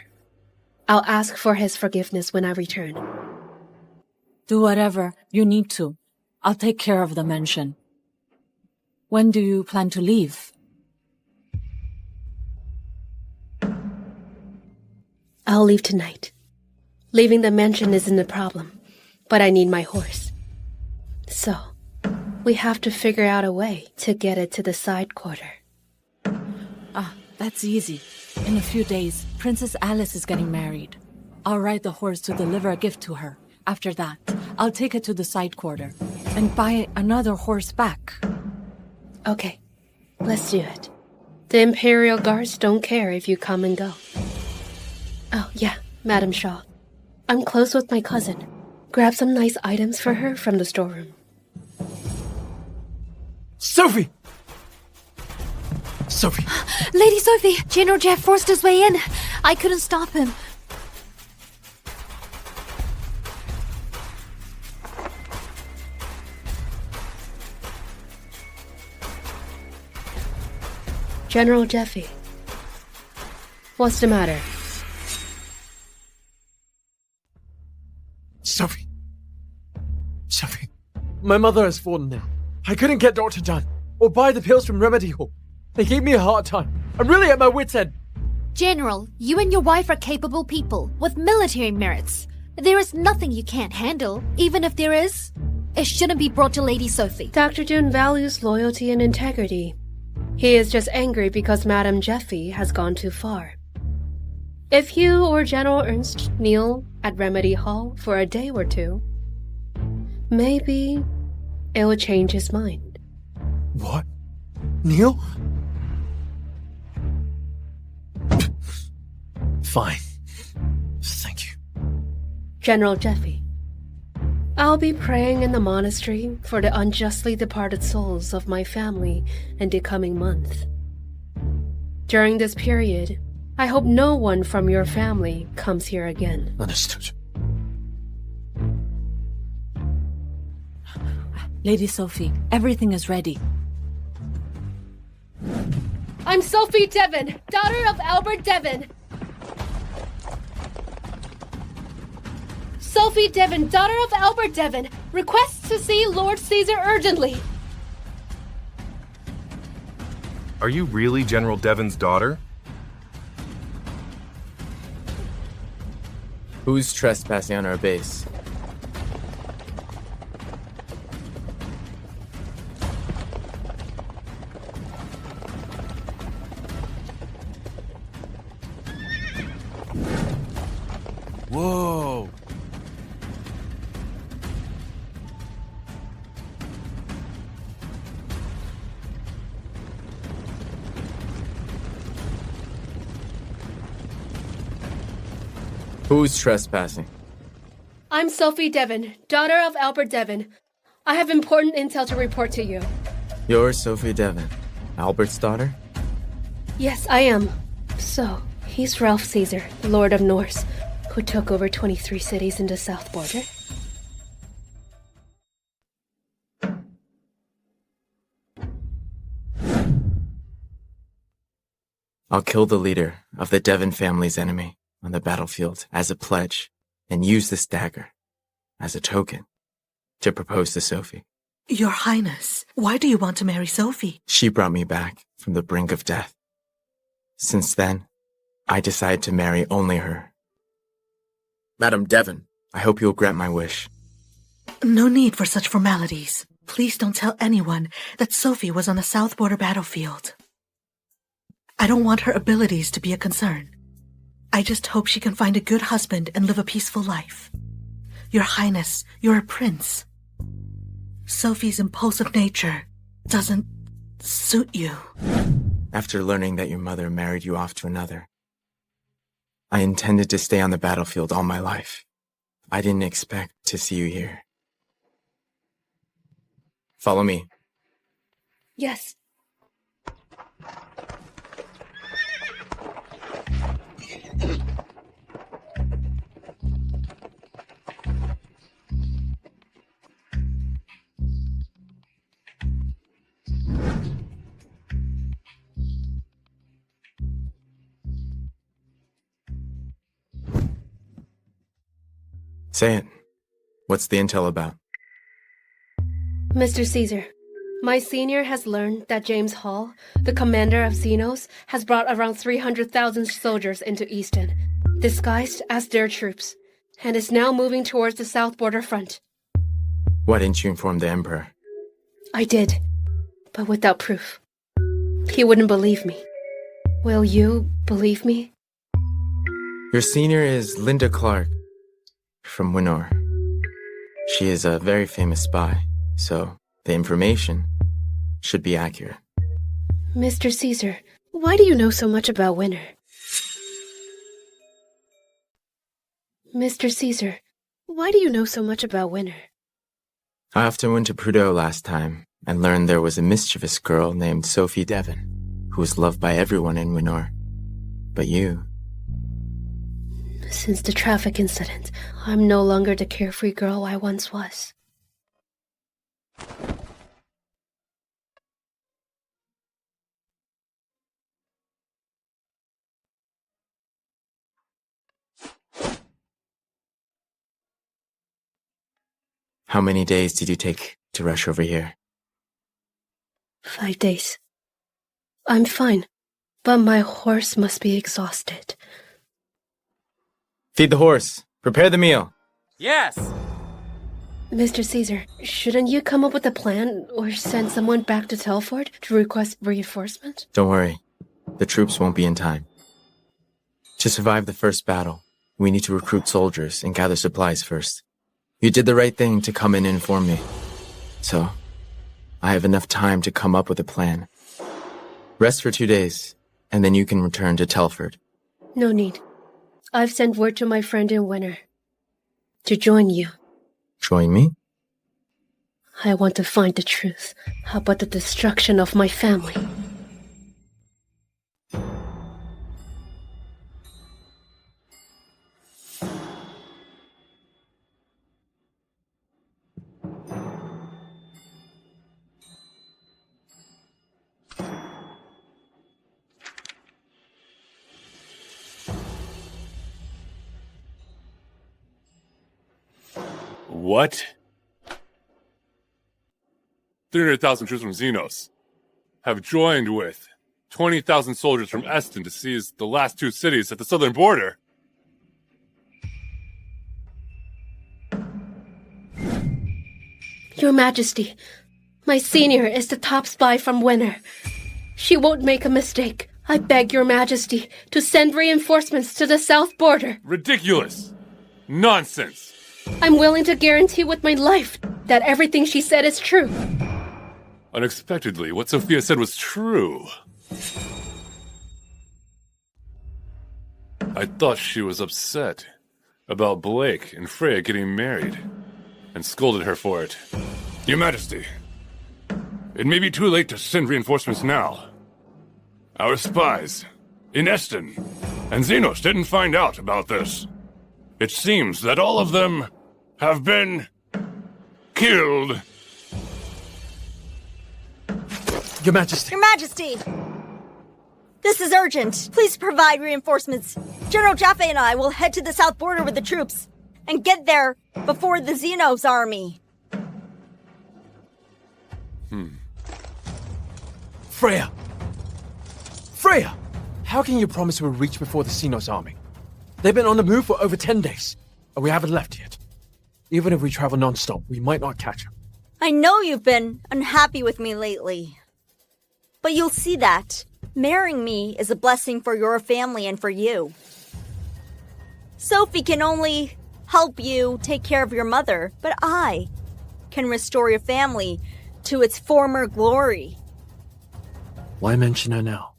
I'll ask for his forgiveness when I return. Do whatever you need to. I'll take care of the mansion. When do you plan to leave? I'll leave tonight. Leaving the mansion isn't a problem, but I need my horse. So, we have to figure out a way to get it to the side quarter. That's easy. In a few days, Princess Alice is getting married. I'll ride the horse to deliver a gift to her. After that, I'll take it to the side quarter and buy another horse back. Okay, let's do it. The Imperial Guards don't care if you come and go. Oh, yeah, Madam Shaw. I'm close with my cousin. Grab some nice items for her from the storeroom. Sophie! Sophie! Lady Sophie, General Jeff forced his way in. I couldn't stop him. General Jeffy. What's the matter? Sophie. Sophie. My mother has fallen now. I couldn't get Dr. Dunn or buy the pills from Remedy Hall. They gave me a hard time. I'm really at my wit's end. General, you and your wife are capable people with military merits. There is nothing you can't handle, even if there is. It shouldn't be brought to Lady Sophie. Dr. Dunn values loyalty and integrity. He is just angry because Madame Jeffy has gone too far. If you or General Ernst kneel at Remedy Hall for a day or two, maybe it will change his mind. What? Neil? Fine. Thank you. General Jeffy, I'll be praying in the monastery for the unjustly departed souls of my family in the coming month. During this period, I hope no one from your family comes here again. Understood. Lady Sophie, everything is ready. I'm Sophie Devon, daughter of Albert Devon. Sophie Devon, daughter of Albert Devon, requests to see Lord Caesar urgently. Are you really General Devon's daughter? Who's trespassing on our base? Whoa! Who's trespassing? I'm Sophie Devon, daughter of Albert Devon. I have important intel to report to you. You're Sophie Devon, Albert's daughter? Yes, I am. So, he's Ralph Caesar, Lord of Norse, who took over 23 cities in the south border. I'll kill the leader of the Devon family's enemy on the battlefield as a pledge and use this dagger as a token to propose to Sophie. Your Highness, why do you want to marry Sophie? She brought me back from the brink of death. Since then, I decided to marry only her. Madam Devon, I hope you'll grant my wish. No need for such formalities. Please don't tell anyone that Sophie was on the south border battlefield. I don't want her abilities to be a concern. I just hope she can find a good husband and live a peaceful life. Your Highness, you're a prince. Sophie's impulsive nature doesn't suit you. After learning that your mother married you off to another, I intended to stay on the battlefield all my life. I didn't expect to see you here. Follow me. Yes. Say it. What's the intel about? Mr. Caesar, my senior has learned that James Hall, the commander of Xenos, has brought around 300,000 soldiers into Easton, disguised as their troops, and is now moving towards the south border front. Why didn't you inform the Emperor? I did, but without proof. He wouldn't believe me. Will you believe me? Your senior is Linda Clark from Winor. She is a very famous spy, so the information should be accurate. Mr. Caesar, why do you know so much about winter? Mr. Caesar, why do you know so much about winter? I often went to Prudhoe last time and learned there was a mischievous girl named Sophie Devon, who was loved by everyone in Winor. But you... Since the traffic incident, I'm no longer the carefree girl I once was. How many days did you take to rush over here? 5 days. I'm fine, but my horse must be exhausted. Feed the horse. Prepare the meal. Yes! Mr. Caesar, shouldn't you come up with a plan or send someone back to Telford to request reinforcement? Don't worry. The troops won't be in time. To survive the first battle, we need to recruit soldiers and gather supplies first. You did the right thing to come in and inform me. So, I have enough time to come up with a plan. Rest for 2 days, and then you can return to Telford. No need. I've sent word to my friend in winter to join you. Join me? I want to find the truth about the destruction of my family. What? 300,000 troops from Xenos have joined with 20,000 soldiers from Eston to seize the last 2 cities at the southern border. Your Majesty, my senior is the top spy from Winter. She won't make a mistake. I beg your Majesty to send reinforcements to the south border. Ridiculous! Nonsense! I'm willing to guarantee with my life that everything she said is true. Unexpectedly, what Sophia said was true. I thought she was upset about Blake and Freya getting married, and scolded her for it. Your Majesty, it may be too late to send reinforcements now. Our spies in Eston and Xenos didn't find out about this. It seems that all of them have been killed. Your Majesty. Your Majesty! This is urgent. Please provide reinforcements. General Jaffe and I will head to the south border with the troops and get there before the Xenos army. Freya! Freya! How can you promise we'll reach before the Xenos army? They've been on the move for over 10 days, and we haven't left yet. Even if we travel non-stop, we might not catch them. I know you've been unhappy with me lately. But you'll see that marrying me is a blessing for your family and for you. Sophie can only help you take care of your mother, but I can restore your family to its former glory. Why mention her now?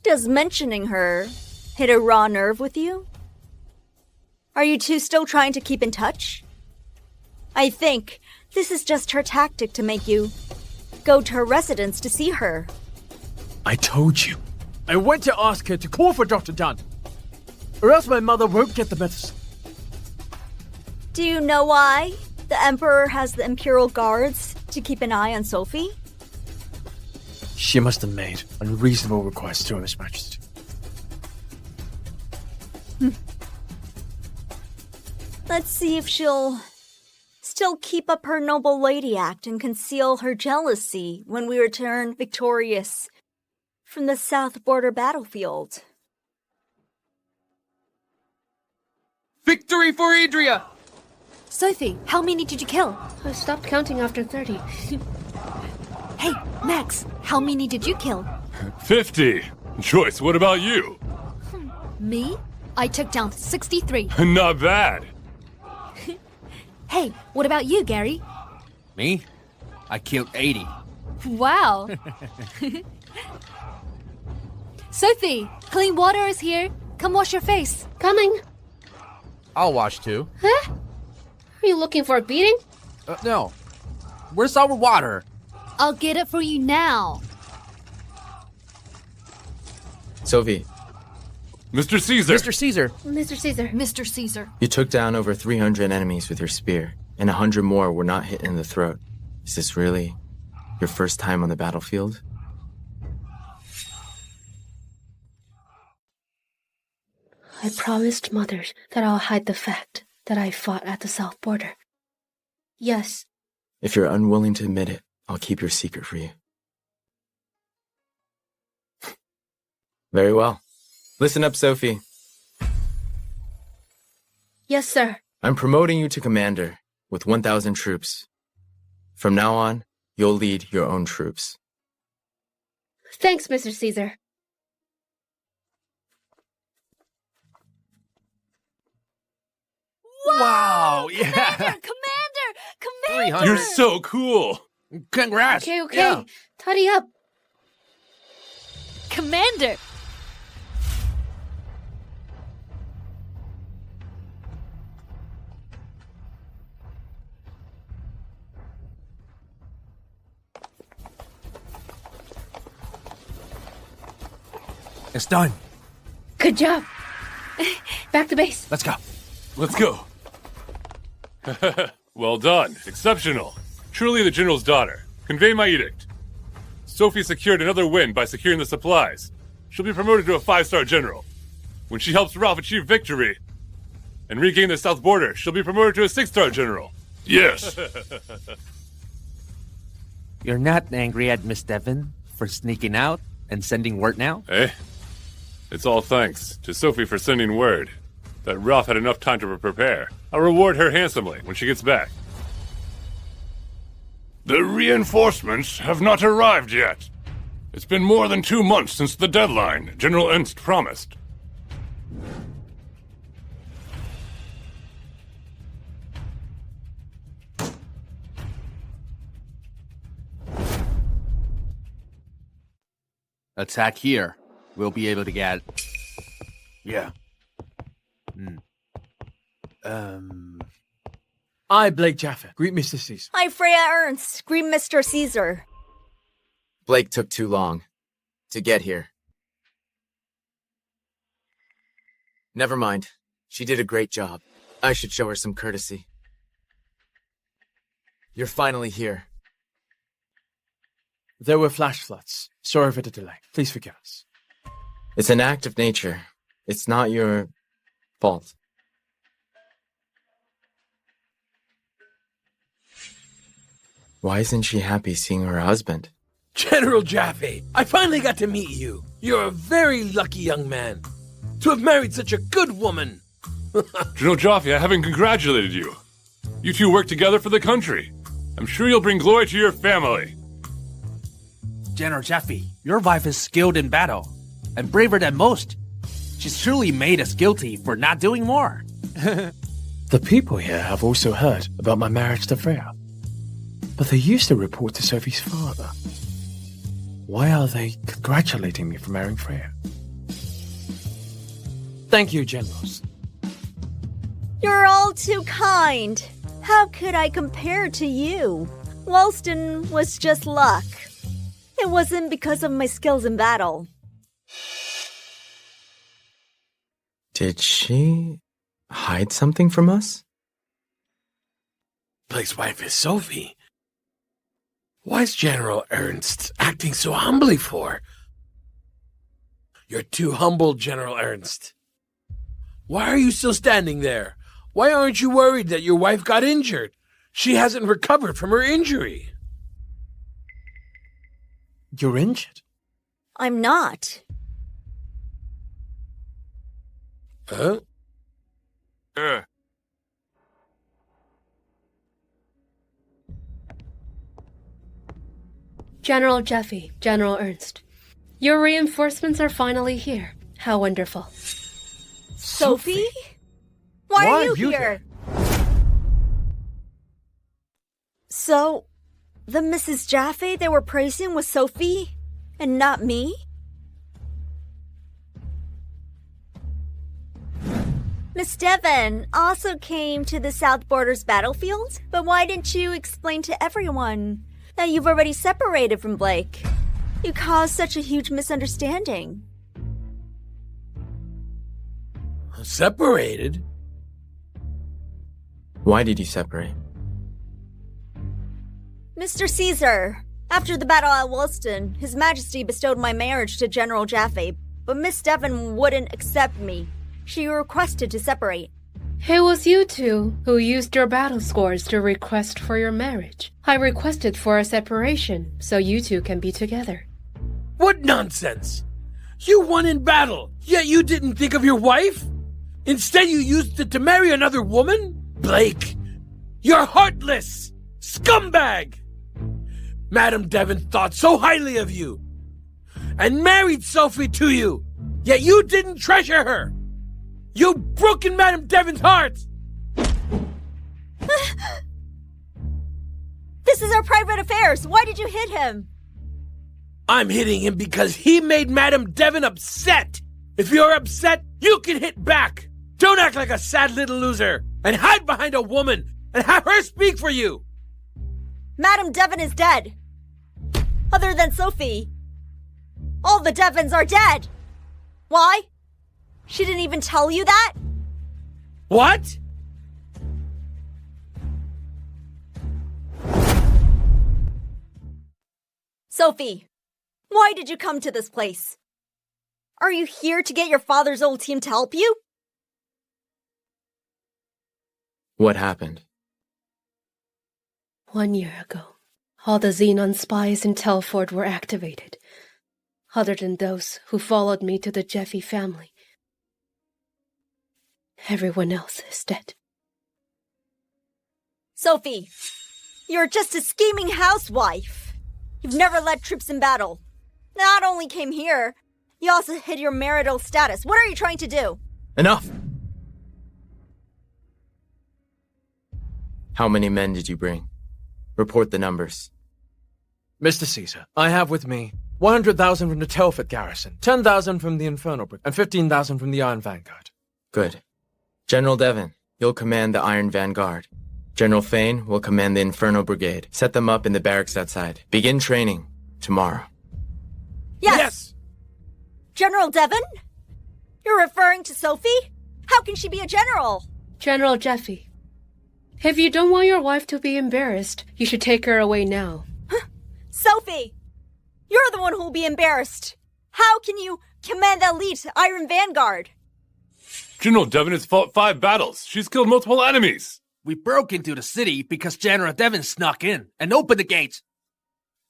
Does mentioning her hit a raw nerve with you? Are you two still trying to keep in touch? I think this is just her tactic to make you go to her residence to see her. I told you. I went to ask her to call for Dr. Dunn, or else my mother won't get the medicine. Do you know why the Emperor has the Imperial Guards to keep an eye on Sophie? She must have made unreasonable requests to His Majesty. Let's see if she'll still keep up her noble lady act and conceal her jealousy when we return victorious from the south border battlefield. Victory for Adria! Sophie, how many did you kill? I stopped counting after 30. Hey, Max, how many did you kill? 50. Joyce, what about you? Me? I took down 63. Not bad. Hey, what about you, Gary? Me? I killed 80. Wow. Sophie, clean water is here. Come wash your face. Coming. I'll wash too. Huh? Are you looking for a beating? No. Where's our water? I'll get it for you now. Sophie, Mr. Caesar! Mr. Caesar! Mr. Caesar. Mr. Caesar. you took down over 300 enemies with your spear, and 100 more were not hit in the throat. Is this really your first time on the battlefield? I promised Mother that I'll hide the fact that I fought at the south border. Yes. If you're unwilling to admit it, I'll keep your secret for you. Very well. Listen up, Sophie. Yes, sir. I'm promoting you to commander with 1,000 troops. From now on, you'll lead your own troops. Thanks, Mr. Caesar. Wow! Yeah! Commander! You're so cool! Congrats! Okay. Yeah. Tidy up. Commander! It's done. Good job. Back to base. Let's go. Let's go. Well done. Exceptional. Truly the general's daughter. Convey my edict. Sophie secured another win by securing the supplies. She'll be promoted to a 5-star general. When she helps Ralph achieve victory and regain the south border, she'll be promoted to a 6-star general. Yes. You're not angry at Miss Devon for sneaking out and sending word now? Eh? It's all thanks to Sophie for sending word that Ralph had enough time to prepare. I'll reward her handsomely when she gets back. The reinforcements have not arrived yet. It's been more than 2 months since the deadline General Ernst promised. Attack here. We'll be able to get... Yeah. I, Blake Jaffa, greet Mr. Caesar. Hi, Freya Ernst. Greet Mr. Caesar. Blake took too long to get here. Never mind. She did a great job. I should show her some courtesy. You're finally here. There were flash floods. Sorry for the delay. Please forgive us. It's an act of nature. It's not your fault. Why isn't she happy seeing her husband? General Jaffe, I finally got to meet you. You're a very lucky young man to have married such a good woman. General Jaffe, I haven't congratulated you. You two work together for the country. I'm sure you'll bring glory to your family. General Jaffe, your wife is skilled in battle and braver than most. She's truly made us guilty for not doing more. The people here have also heard about my marriage to Freya. But they used to report to Sophie's father. Why are they congratulating me for marrying Freya? Thank you, generals. You're all too kind. How could I compare to you? Walston was just luck. It wasn't because of my skills in battle. Did she hide something from us? Blake's wife is Sophie. Why's General Ernst acting so humbly for? You're too humble, General Ernst. Why are you still standing there? Why aren't you worried that your wife got injured? She hasn't recovered from her injury. You're injured? I'm not. Huh? General Jaffe, General Ernst. Your reinforcements are finally here. How wonderful. Sophie? Why are you here? So, the Mrs. Jaffe they were praising was Sophie, and not me? Miss Devon also came to the South Borders battlefield, but why didn't you explain to everyone that you've already separated from Blake? You caused such a huge misunderstanding. Separated? Why did you separate? Mr. Caesar, after the battle at Woolston, His Majesty bestowed my marriage to General Jaffe, but Miss Devon wouldn't accept me. She requested to separate. It was you two who used your battle scores to request for your marriage. I requested for a separation, so you two can be together. What nonsense! You won in battle, yet you didn't think of your wife? Instead, you used it to marry another woman? Blake, you're heartless! Scumbag! Madame Devon thought so highly of you, and married Sophie to you, yet you didn't treasure her! You've broken Madame Devon's heart! This is our private affairs. Why did you hit him? I'm hitting him because he made Madame Devon upset. If you're upset, you can hit back. Don't act like a sad little loser and hide behind a woman and have her speak for you. Madame Devon is dead. Other than Sophie. All the Devons are dead. Why? She didn't even tell you that? What? Sophie, why did you come to this place? Are you here to get your father's old team to help you? What happened? 1 year ago, all the Xenon spies in Telford were activated, other than those who followed me to the Jaffe family. Everyone else is dead. Sophie, you're just a scheming housewife. You've never led troops in battle. Not only came here, you also hid your marital status. What are you trying to do? Enough! How many men did you bring? Report the numbers. Mr. Caesar, I have with me 100,000 from the Telford garrison, 10,000 from the Infernal Brigade, and 15,000 from the Iron Vanguard. Good. General Devon, you'll command the Iron Vanguard. General Fane will command the Infernal Brigade. Set them up in the barracks outside. Begin training tomorrow. Yes! General Devon? You're referring to Sophie? How can she be a general? General Jaffe, if you don't want your wife to be embarrassed, you should take her away now. Sophie! You're the one who'll be embarrassed. How can you command the elite Iron Vanguard? General Devon has fought 5 battles. She's killed multiple enemies. We broke into the city because General Devon snuck in and opened the gates.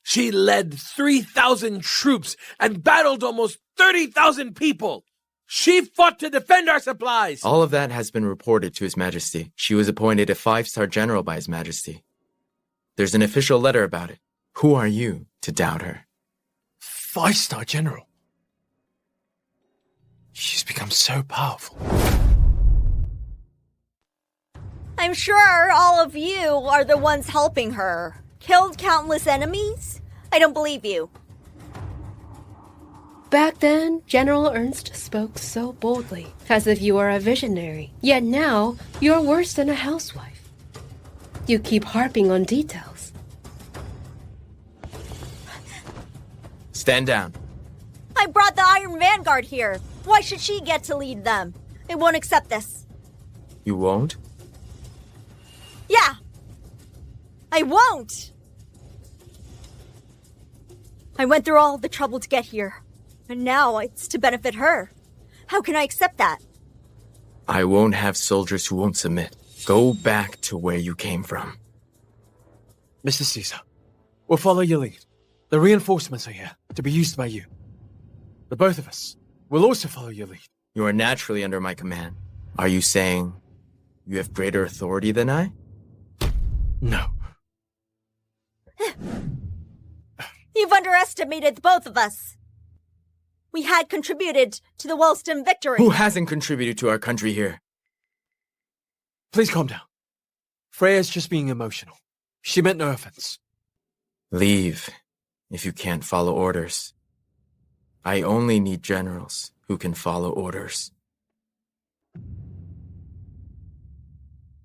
She led 3,000 troops and battled almost 30,000 people. She fought to defend our supplies. All of that has been reported to His Majesty. She was appointed a 5-star general by His Majesty. There's an official letter about it. Who are you to doubt her? 5-star general. She's become so powerful. I'm sure all of you are the ones helping her. Killed countless enemies? I don't believe you. Back then, General Ernst spoke so boldly, as if you were a visionary. Yet now, you're worse than a housewife. You keep harping on details. Stand down. I brought the Iron Vanguard here. Why should she get to lead them? I won't accept this. You won't? Yeah. I won't. I went through all the trouble to get here. And now it's to benefit her. How can I accept that? I won't have soldiers who won't submit. Go back to where you came from. Mr. Caesar, we'll follow your lead. The reinforcements are here, to be used by you. The both of us will also follow your lead. You are naturally under my command. Are you saying you have greater authority than I? No. You've underestimated the both of us. We had contributed to the Woolston victory. Who hasn't contributed to our country here? Please calm down. Freya's just being emotional. She meant no offense. Leave if you can't follow orders. I only need generals who can follow orders.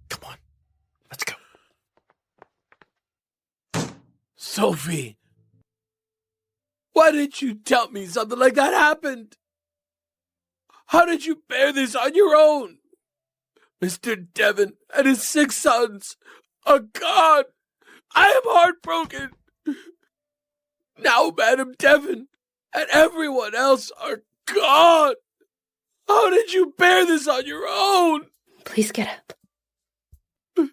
Come on, let's go. Sophie! Why didn't you tell me something like that happened? How did you bear this on your own? Mr. Devon and his 6 sons are gone. I am heartbroken. Now Madam Devon and everyone else are gone. How did you bear this on your own? Please get up.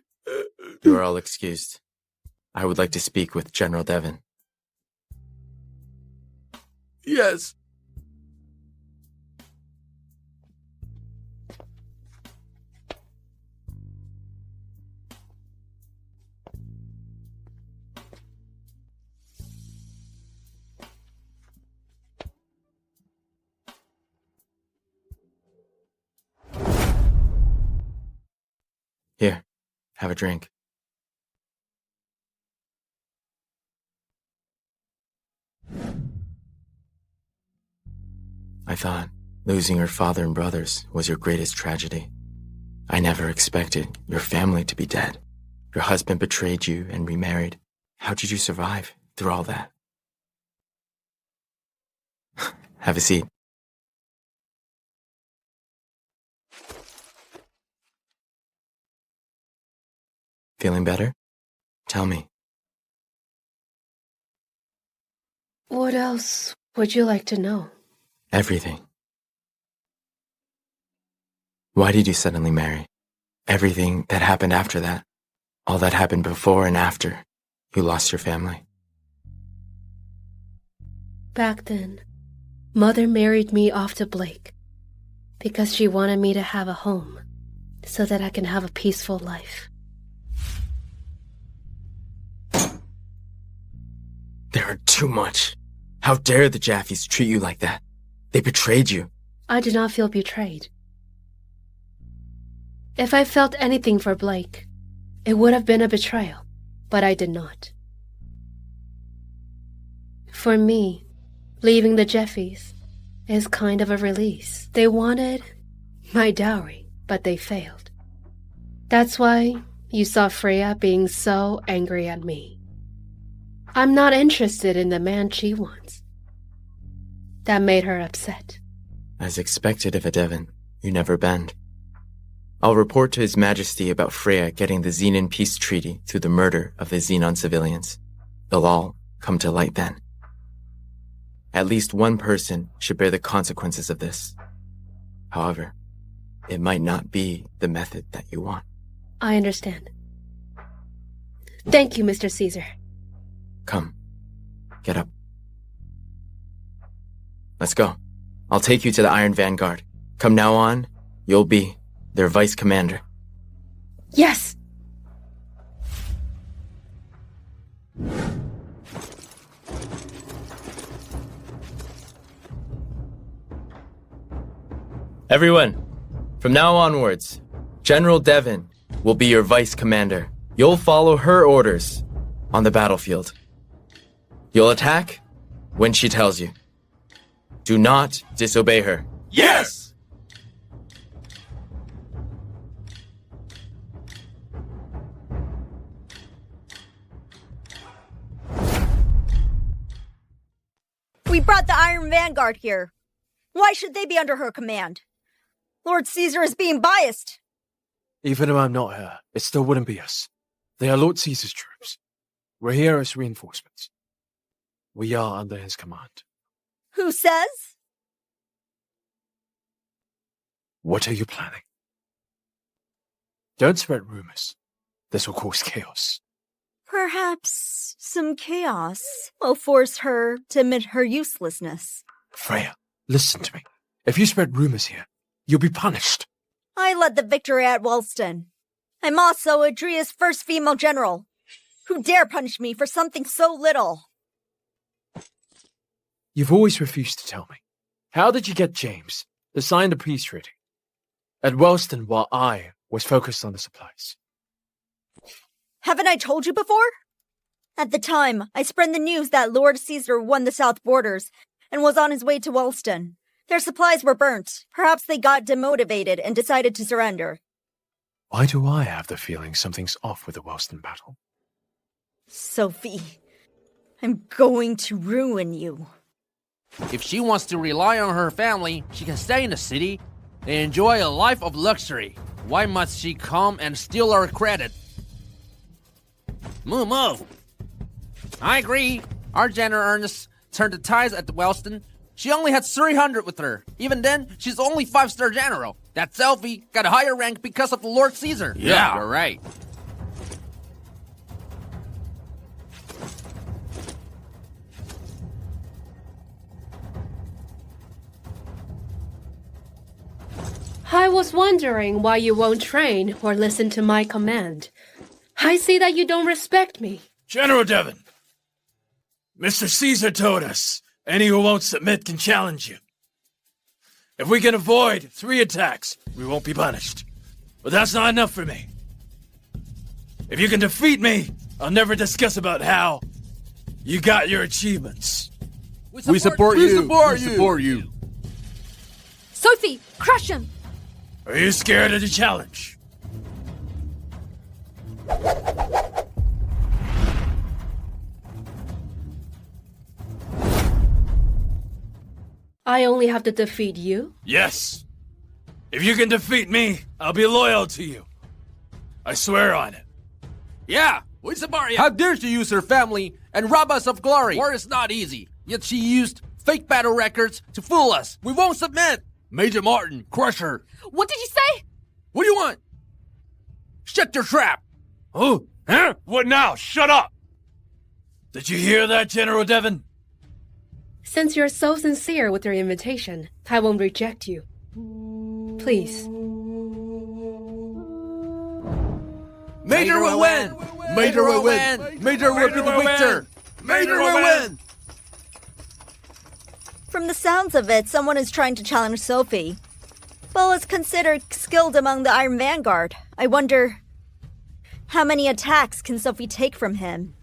You are all excused. I would like to speak with General Devon. Yes. Here, have a drink. I thought losing your father and brothers was your greatest tragedy. I never expected your family to be dead. Your husband betrayed you and remarried. How did you survive through all that? Have a seat. Feeling better? Tell me. What else would you like to know? Everything. Why did you suddenly marry? Everything that happened after that. All that happened before and after you lost your family. Back then, Mother married me off to Blake because she wanted me to have a home so that I can have a peaceful life. There are too much. How dare the Jaffeys treat you like that? They betrayed you. I did not feel betrayed. If I felt anything for Blake, it would have been a betrayal, but I did not. For me, leaving the Jaffeys is kind of a release. They wanted my dowry, but they failed. That's why you saw Freya being so angry at me. I'm not interested in the man she wants. That made her upset. As expected of a Devon, you never bend. I'll report to His Majesty about Freya getting the Xenon peace treaty through the murder of the Xenon civilians. They'll all come to light then. At least one person should bear the consequences of this. However, it might not be the method that you want. I understand. Thank you, Mr. Caesar. Come, get up. Let's go. I'll take you to the Iron Vanguard. From now on, you'll be their vice commander. Yes! Everyone, from now onwards, General Devon will be your vice commander. You'll follow her orders on the battlefield. You'll attack when she tells you. Do not disobey her. Yes! We brought the Iron Vanguard here. Why should they be under her command? Lord Caesar is being biased. Even if I'm not her, it still wouldn't be us. They are Lord Caesar's troops. We're here as reinforcements. We are under his command. Who says? What are you planning? Don't spread rumors. This will cause chaos. Perhaps some chaos will force her to admit her uselessness. Freya, listen to me. If you spread rumors here, you'll be punished. I led the victory at Wellston. I'm also Adria's first female general. Who dare punish me for something so little? You've always refused to tell me. How did you get James to sign the peace treaty at Wellston while I was focused on the supplies? Haven't I told you before? At the time, I spread the news that Lord Caesar won the South Borders and was on his way to Wellston. Their supplies were burnt. Perhaps they got demotivated and decided to surrender. Why do I have the feeling something's off with the Wellston battle? Sophie, I'm going to ruin you. If she wants to rely on her family, she can stay in the city and enjoy a life of luxury. Why must she come and steal our credit? Move. I agree. Our General Ernest turned the tides at the Wellston. She only had 300 with her. Even then, she's only 5-star general. That Sophie got a higher rank because of the Lord Caesar. Yeah. You're right. I was wondering why you won't train or listen to my command. I see that you don't respect me. General Devon, Mr. Caesar told us any who won't submit can challenge you. If we can avoid 3 attacks, we won't be punished. But that's not enough for me. If you can defeat me, I'll never discuss about how you got your achievements. We support you. Sophie, crush him! Are you scared of the challenge? I only have to defeat you? Yes. If you can defeat me, I'll be loyal to you. I swear on it. Yeah, we support you. How dare she use her family and rob us of glory? War is not easy. Yet she used fake battle records to fool us. We won't submit. Major Martin, crush her. What did you say? What do you want? Shut your trap. Oh, huh? What now? Shut up! Did you hear that, General Devon? Since you're so sincere with your invitation, I won't reject you. Please. Major will win! Major will win! Major will be the victor! Major will win! From the sounds of it, someone is trying to challenge Sophie. Bill is considered skilled among the Iron Vanguard. I wonder, how many attacks can Sophie take from him?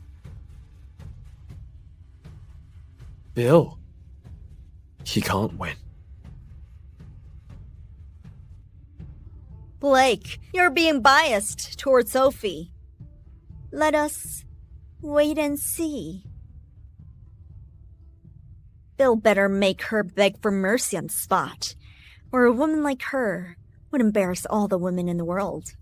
Bill. He can't win. Blake, you're being biased toward Sophie. Let us wait and see. Bill better make her beg for mercy on the spot, or a woman like her would embarrass all the women in the world.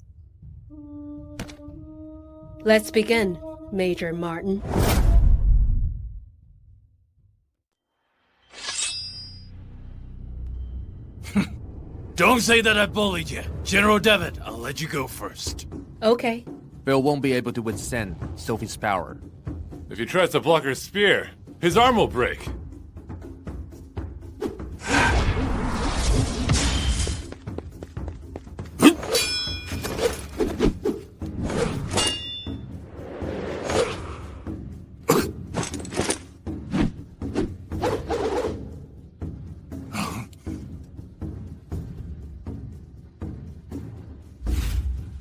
Let's begin, Major Martin. Don't say that I bullied you. General Devon, I'll let you go first. Okay. Bill won't be able to withstand Sophie's power. If he tries to block her spear, his arm will break.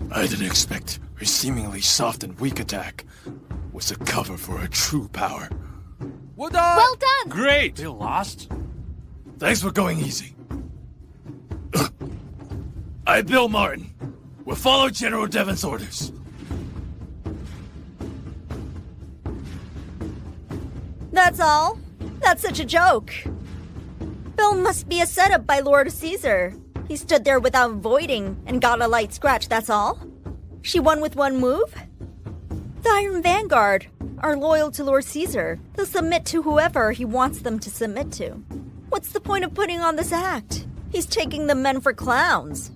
I didn't expect her seemingly soft and weak attack was a cover for her true power. Well done! Well done! Great! Bill lost? Thanks for going easy. I, Bill Martin, will follow General Devon's orders. That's all? That's such a joke. Bill must be a setup by Lord Caesar. He stood there without voiding and got a light scratch, that's all? She won with one move? The Iron Vanguard are loyal to Lord Caesar. They'll submit to whoever he wants them to submit to. What's the point of putting on this act? He's taking the men for clowns.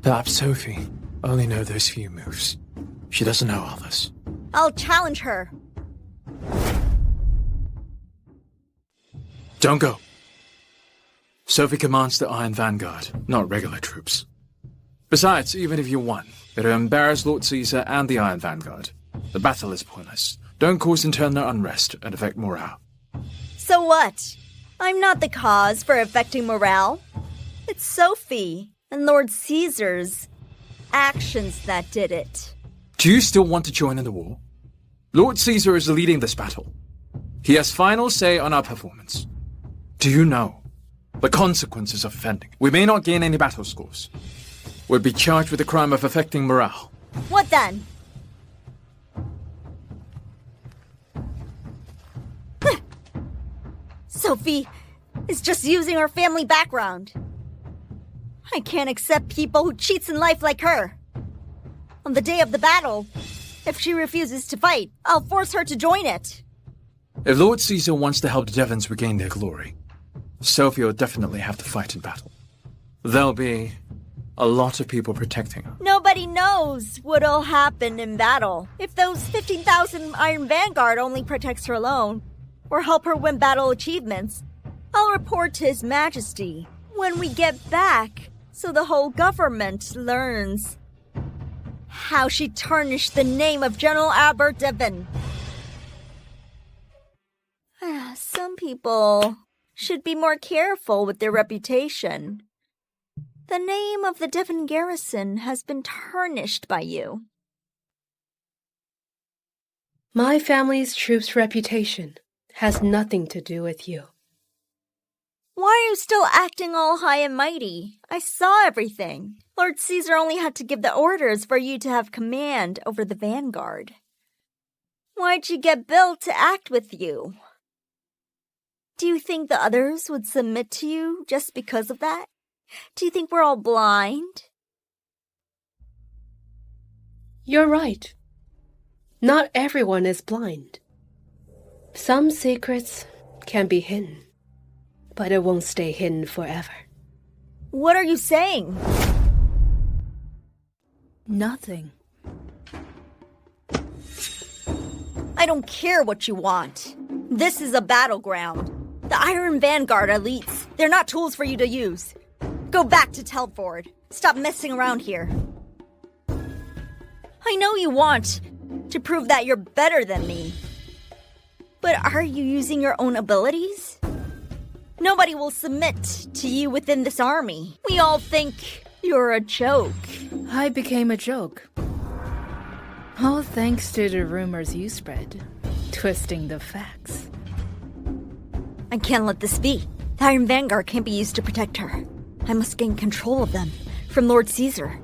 Perhaps Sophie only knows those few moves. She doesn't know others. I'll challenge her. Don't go. Sophie commands the Iron Vanguard, not regular troops. Besides, even if you won, it'll embarrass Lord Caesar and the Iron Vanguard. The battle is pointless. Don't cause internal unrest and affect morale. So what? I'm not the cause for affecting morale. It's Sophie and Lord Caesar's actions that did it. Do you still want to join in the war? Lord Caesar is leading this battle. He has final say on our performance. Do you know the consequences of offending? We may not gain any battle scores. We'll be charged with the crime of affecting morale. What then? Sophie is just using her family background. I can't accept people who cheats in life like her. On the day of the battle, if she refuses to fight, I'll force her to join it. If Lord Caesar wants to help the Devons regain their glory, Sophie will definitely have to fight in battle. There'll be a lot of people protecting her. Nobody knows what'll happen in battle. If those 15,000 Iron Vanguard only protects her alone, or help her win battle achievements, I'll report to His Majesty when we get back, so the whole government learns how she tarnished the name of General Albert Devon. Some people should be more careful with their reputation. The name of the Devon garrison has been tarnished by you. My family's troops' reputation has nothing to do with you. Why are you still acting all high and mighty? I saw everything. Lord Caesar only had to give the orders for you to have command over the vanguard. Why'd you get Bill to act with you? Do you think the others would submit to you just because of that? Do you think we're all blind? You're right. Not everyone is blind. Some secrets can be hidden, but it won't stay hidden forever. What are you saying? Nothing. I don't care what you want. This is a battleground. The Iron Vanguard elites, they're not tools for you to use. Go back to Telford. Stop messing around here. I know you want to prove that you're better than me. But are you using your own abilities? Nobody will submit to you within this army. We all think you're a joke. I became a joke. All thanks to the rumors you spread, twisting the facts. I can't let this be. The Iron Vanguard can't be used to protect her. I must gain control of them from Lord Caesar.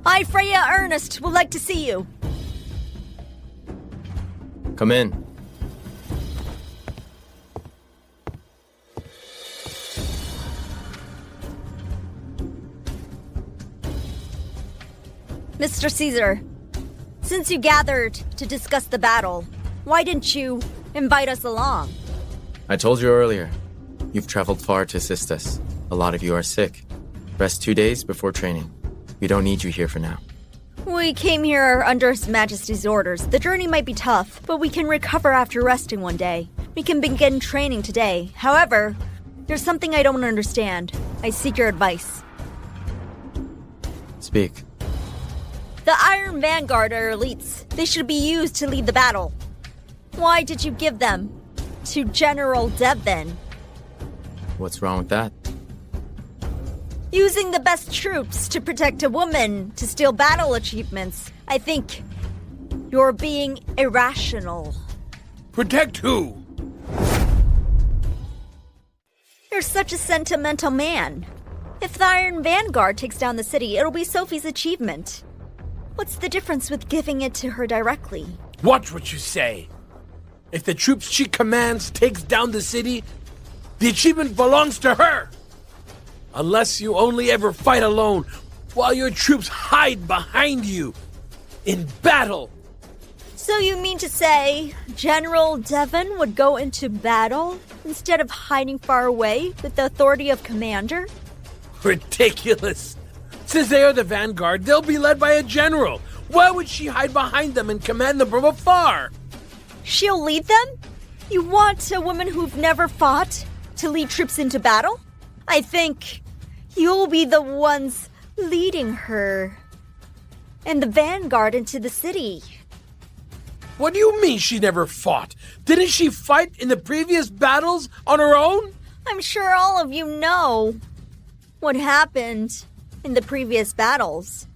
I, Freya Ernest, would like to see you. Come in. Mr. Caesar, since you gathered to discuss the battle, why didn't you invite us along? I told you earlier. You've traveled far to assist us. A lot of you are sick. Rest 2 days before training. We don't need you here for now. We came here under His Majesty's orders. The journey might be tough, but we can recover after resting one day. We can begin training today. However, there's something I don't understand. I seek your advice. Speak. The Iron Vanguard are elites. They should be used to lead the battle. Why did you give them to General Devon? What's wrong with that? Using the best troops to protect a woman to steal battle achievements. I think you're being irrational. Protect who? You're such a sentimental man. If the Iron Vanguard takes down the city, it'll be Sophie's achievement. What's the difference with giving it to her directly? Watch what you say. If the troops she commands takes down the city, the achievement belongs to her. Unless you only ever fight alone, while your troops hide behind you in battle. So you mean to say General Devon would go into battle instead of hiding far away with the authority of commander? Ridiculous. Since they are the vanguard, they'll be led by a general. Why would she hide behind them and command them from afar? She'll lead them? You want a woman who've never fought to lead troops into battle? I think you'll be the ones leading her and the vanguard into the city. What do you mean she never fought? Didn't she fight in the previous battles on her own? I'm sure all of you know what happened in the previous battles.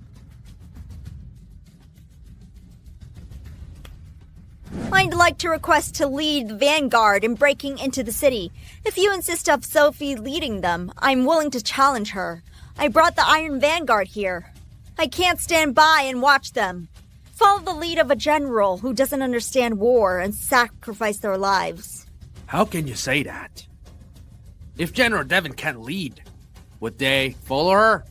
I'd like to request to lead the vanguard in breaking into the city. If you insist of Sophie leading them, I'm willing to challenge her. I brought the Iron Vanguard here. I can't stand by and watch them. Follow the lead of a general who doesn't understand war and sacrifice their lives. How can you say that? If General Devon can't lead, would they follow her?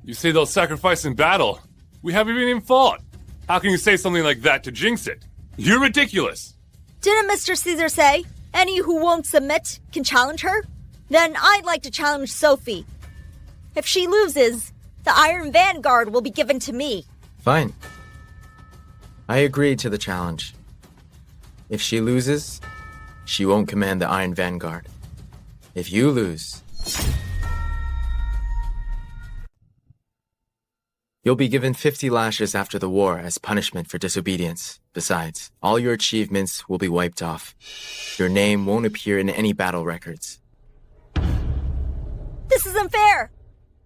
You say they'll sacrifice in battle. We haven't even fought. How can you say something like that to jinx it? You're ridiculous. Didn't Mr. Caesar say any who won't submit can challenge her? Then I'd like to challenge Sophie. If she loses, the Iron Vanguard will be given to me. Fine. I agree to the challenge. If she loses, she won't command the Iron Vanguard. If you lose, you'll be given 50 lashes after the war as punishment for disobedience. Besides, all your achievements will be wiped off. Your name won't appear in any battle records. This isn't fair.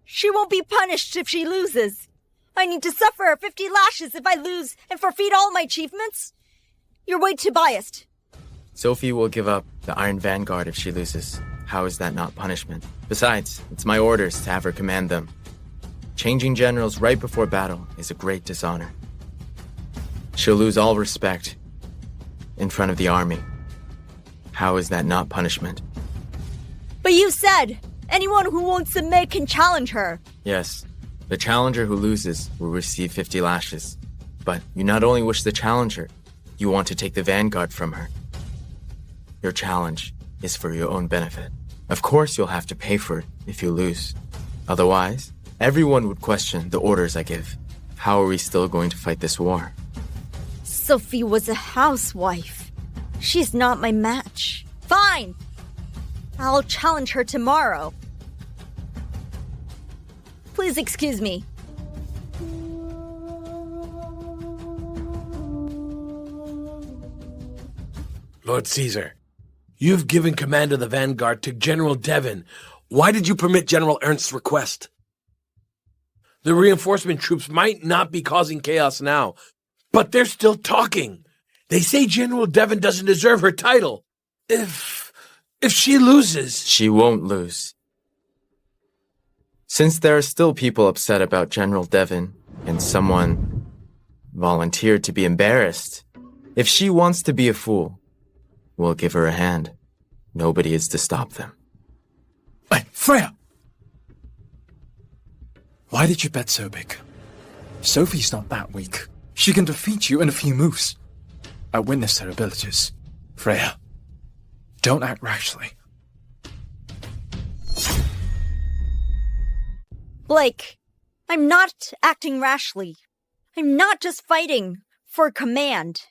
She won't be punished if she loses. I need to suffer 50 lashes if I lose and forfeit all my achievements? You're way too biased. Sophie will give up the Iron Vanguard if she loses. How is that not punishment? Besides, it's my orders to have her command them. Changing generals right before battle is a great dishonor. She'll lose all respect in front of the army. How is that not punishment? But you said anyone who won't submit can challenge her. Yes, the challenger who loses will receive 50 lashes. But you not only wish the challenger, you want to take the vanguard from her. Your challenge is for your own benefit. Of course you'll have to pay for it if you lose. Otherwise, everyone would question the orders I give. How are we still going to fight this war? Sophie was a housewife. She's not my match. Fine! I'll challenge her tomorrow. Please excuse me. Lord Caesar, you've given command of the vanguard to General Devon. Why did you permit General Ernst's request? The reinforcement troops might not be causing chaos now, but they're still talking. They say General Devon doesn't deserve her title. If she loses... She won't lose. Since there are still people upset about General Devon, and someone volunteered to be embarrassed, if she wants to be a fool, we'll give her a hand. Nobody is to stop them. Hey, Freya! Why did you bet so big? Sophie's not that weak. She can defeat you in a few moves. I witnessed her abilities. Freya, don't act rashly. Blake, I'm not acting rashly. I'm not just fighting for command.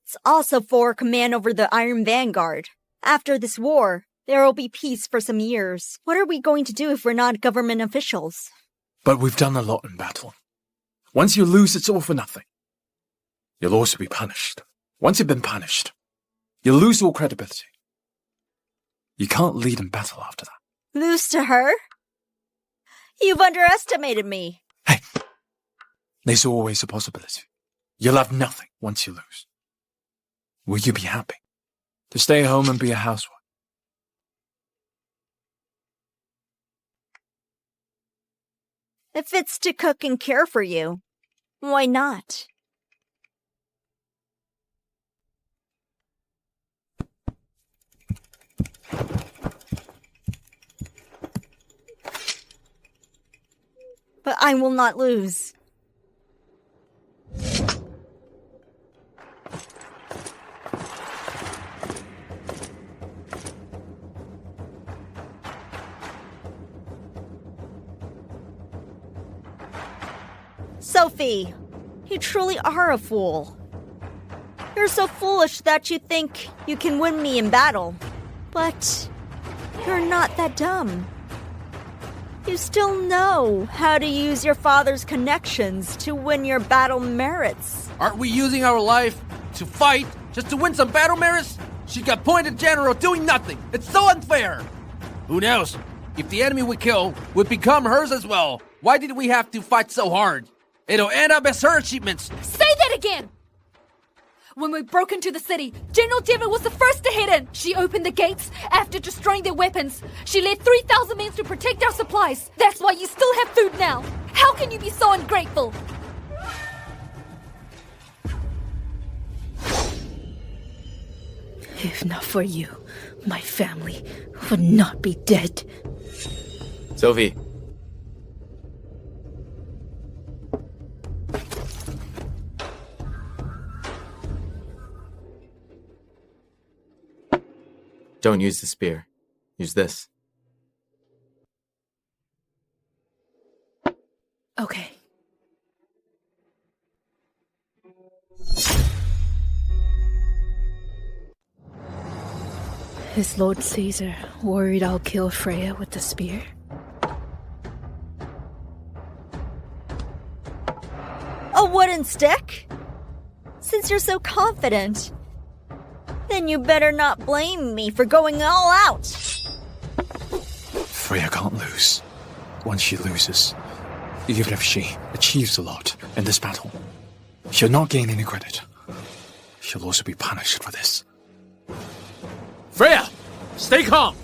It's also for command over the Iron Vanguard. After this war, there will be peace for some years. What are we going to do if we're not government officials? But we've done a lot in battle. Once you lose, it's all for nothing. You'll also be punished. Once you've been punished, you'll lose all credibility. You can't lead in battle after that. Lose to her? You've underestimated me. Hey, there's always a possibility. You'll have nothing once you lose. Will you be happy to stay home and be a housewife? If it's to cook and care for you, why not? But I will not lose. Sophie, you truly are a fool. You're so foolish that you think you can win me in battle. But you're not that dumb. You still know how to use your father's connections to win your battle merits. Aren't we using our life To fight? Just to win some battle merits? She got pointed general doing nothing. It's so unfair. Who knows? If the enemy we kill would become hers as well, why did we have to fight so hard? It'll end up as her achievements. Say that again! When we broke into the city, General Devon was the first to head in. She opened the gates after destroying their weapons. She led 3,000 men to protect our supplies. That's why you still have food now. How can you be so ungrateful? If not for you, my family would not be dead. Sophie. Don't use the spear. Use this. Okay. Is Lord Caesar worried I'll kill Freya with the spear? A wooden stick? Since you're so confident, then you better not blame me for going all out. Freya can't lose. Once she loses, even if she achieves a lot in this battle, she'll not gain any credit. She'll also be punished for this. Freya, stay calm.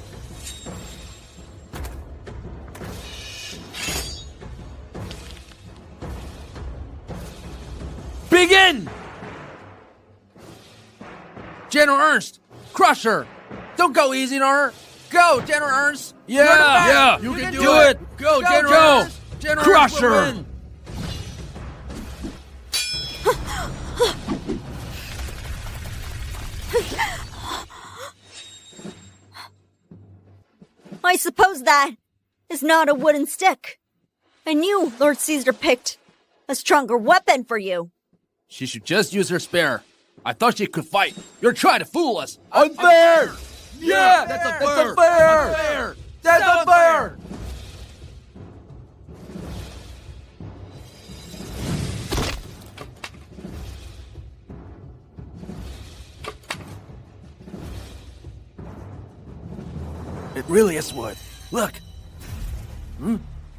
Begin! General Ernst, crush her! Don't go easy on her! Go, General Ernst! Yeah, You can do it. Go, General Go. Ernst! General Crush Ernst will her. win. I suppose that is not a wooden stick. I knew Lord Caesar picked a stronger weapon for you. She should just use her spear. I thought she could fight. You're trying to fool us. Unfair! Yeah, that's unfair! Unfair! That's unfair! It really is wood. Look.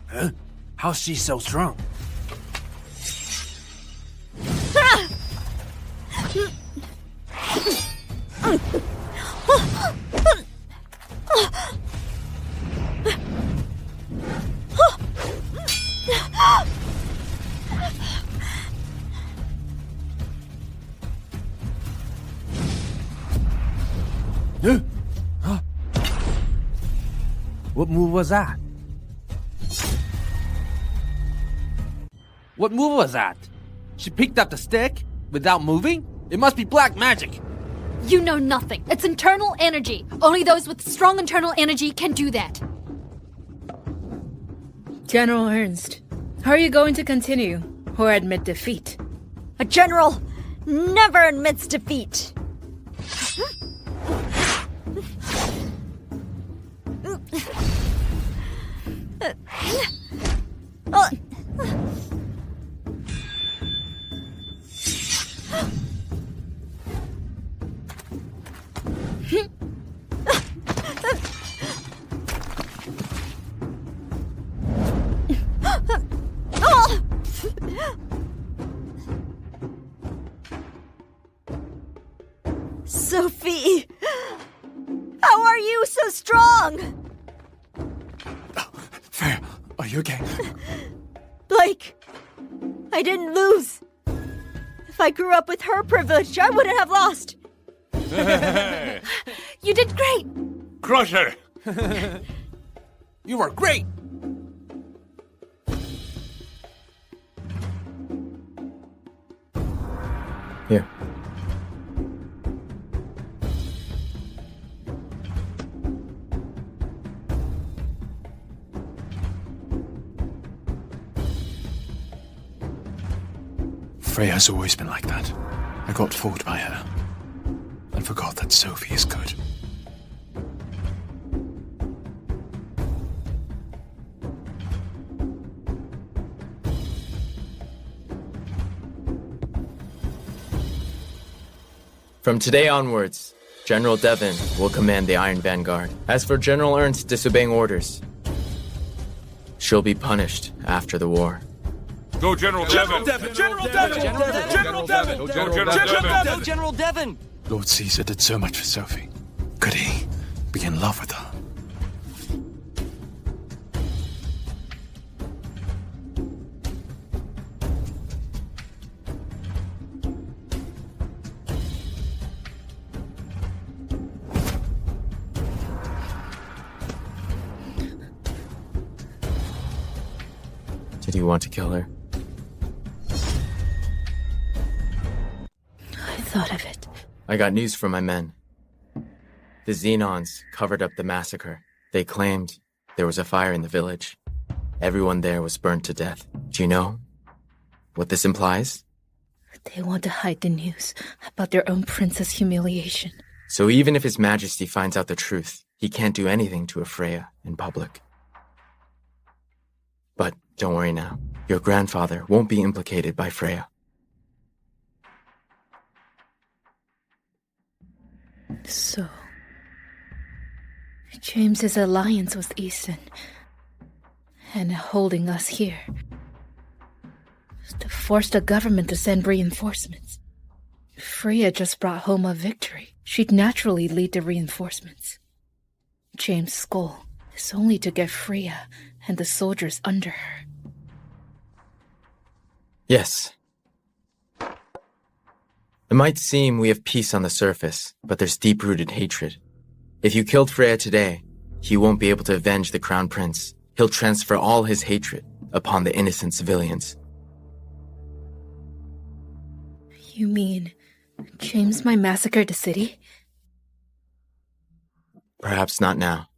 Huh? How's she so strong? What move was that? What move was that? She picked up the stick without moving? It must be black magic. You know nothing. It's internal energy. Only those with strong internal energy can do that. General Ernst, how are you going to continue or admit defeat? A general never admits defeat. Sophie, how are you so strong? Freya, are you okay? Blake, I didn't lose. If I grew up with her privilege, I wouldn't have lost. You did great. Crush her! You were great. Here. Freya's always been like that. I got fooled by her and forgot that Sophie is good. From today onwards, General Devon will command the Iron Vanguard. As for General Ernst disobeying orders, she'll be punished after the war. Go, General Devon! General Devon! General Devon! General Devon! Lord Caesar did so much for Sophie. Could he be in love with her? Did you want to kill her? I thought of it. I got news from my men. The Xenons covered up the massacre. They claimed there was a fire in the village. Everyone there was burned to death. Do you know what this implies? They want to hide the news about their own prince's humiliation. So even if His Majesty finds out the truth, he can't do anything to Freya in public. But don't worry now. Your grandfather won't be implicated by Freya. So, James's alliance with Easton and holding us here to force the government to send reinforcements. Freya just brought home a victory. She'd naturally lead the reinforcements. James' goal is only to get Freya and the soldiers under her. Yes. It might seem we have peace on the surface, but there's deep-rooted hatred. If you killed Freya today, he won't be able to avenge the Crown Prince. He'll transfer all his hatred upon the innocent civilians. You mean James might massacre the city? Perhaps not now.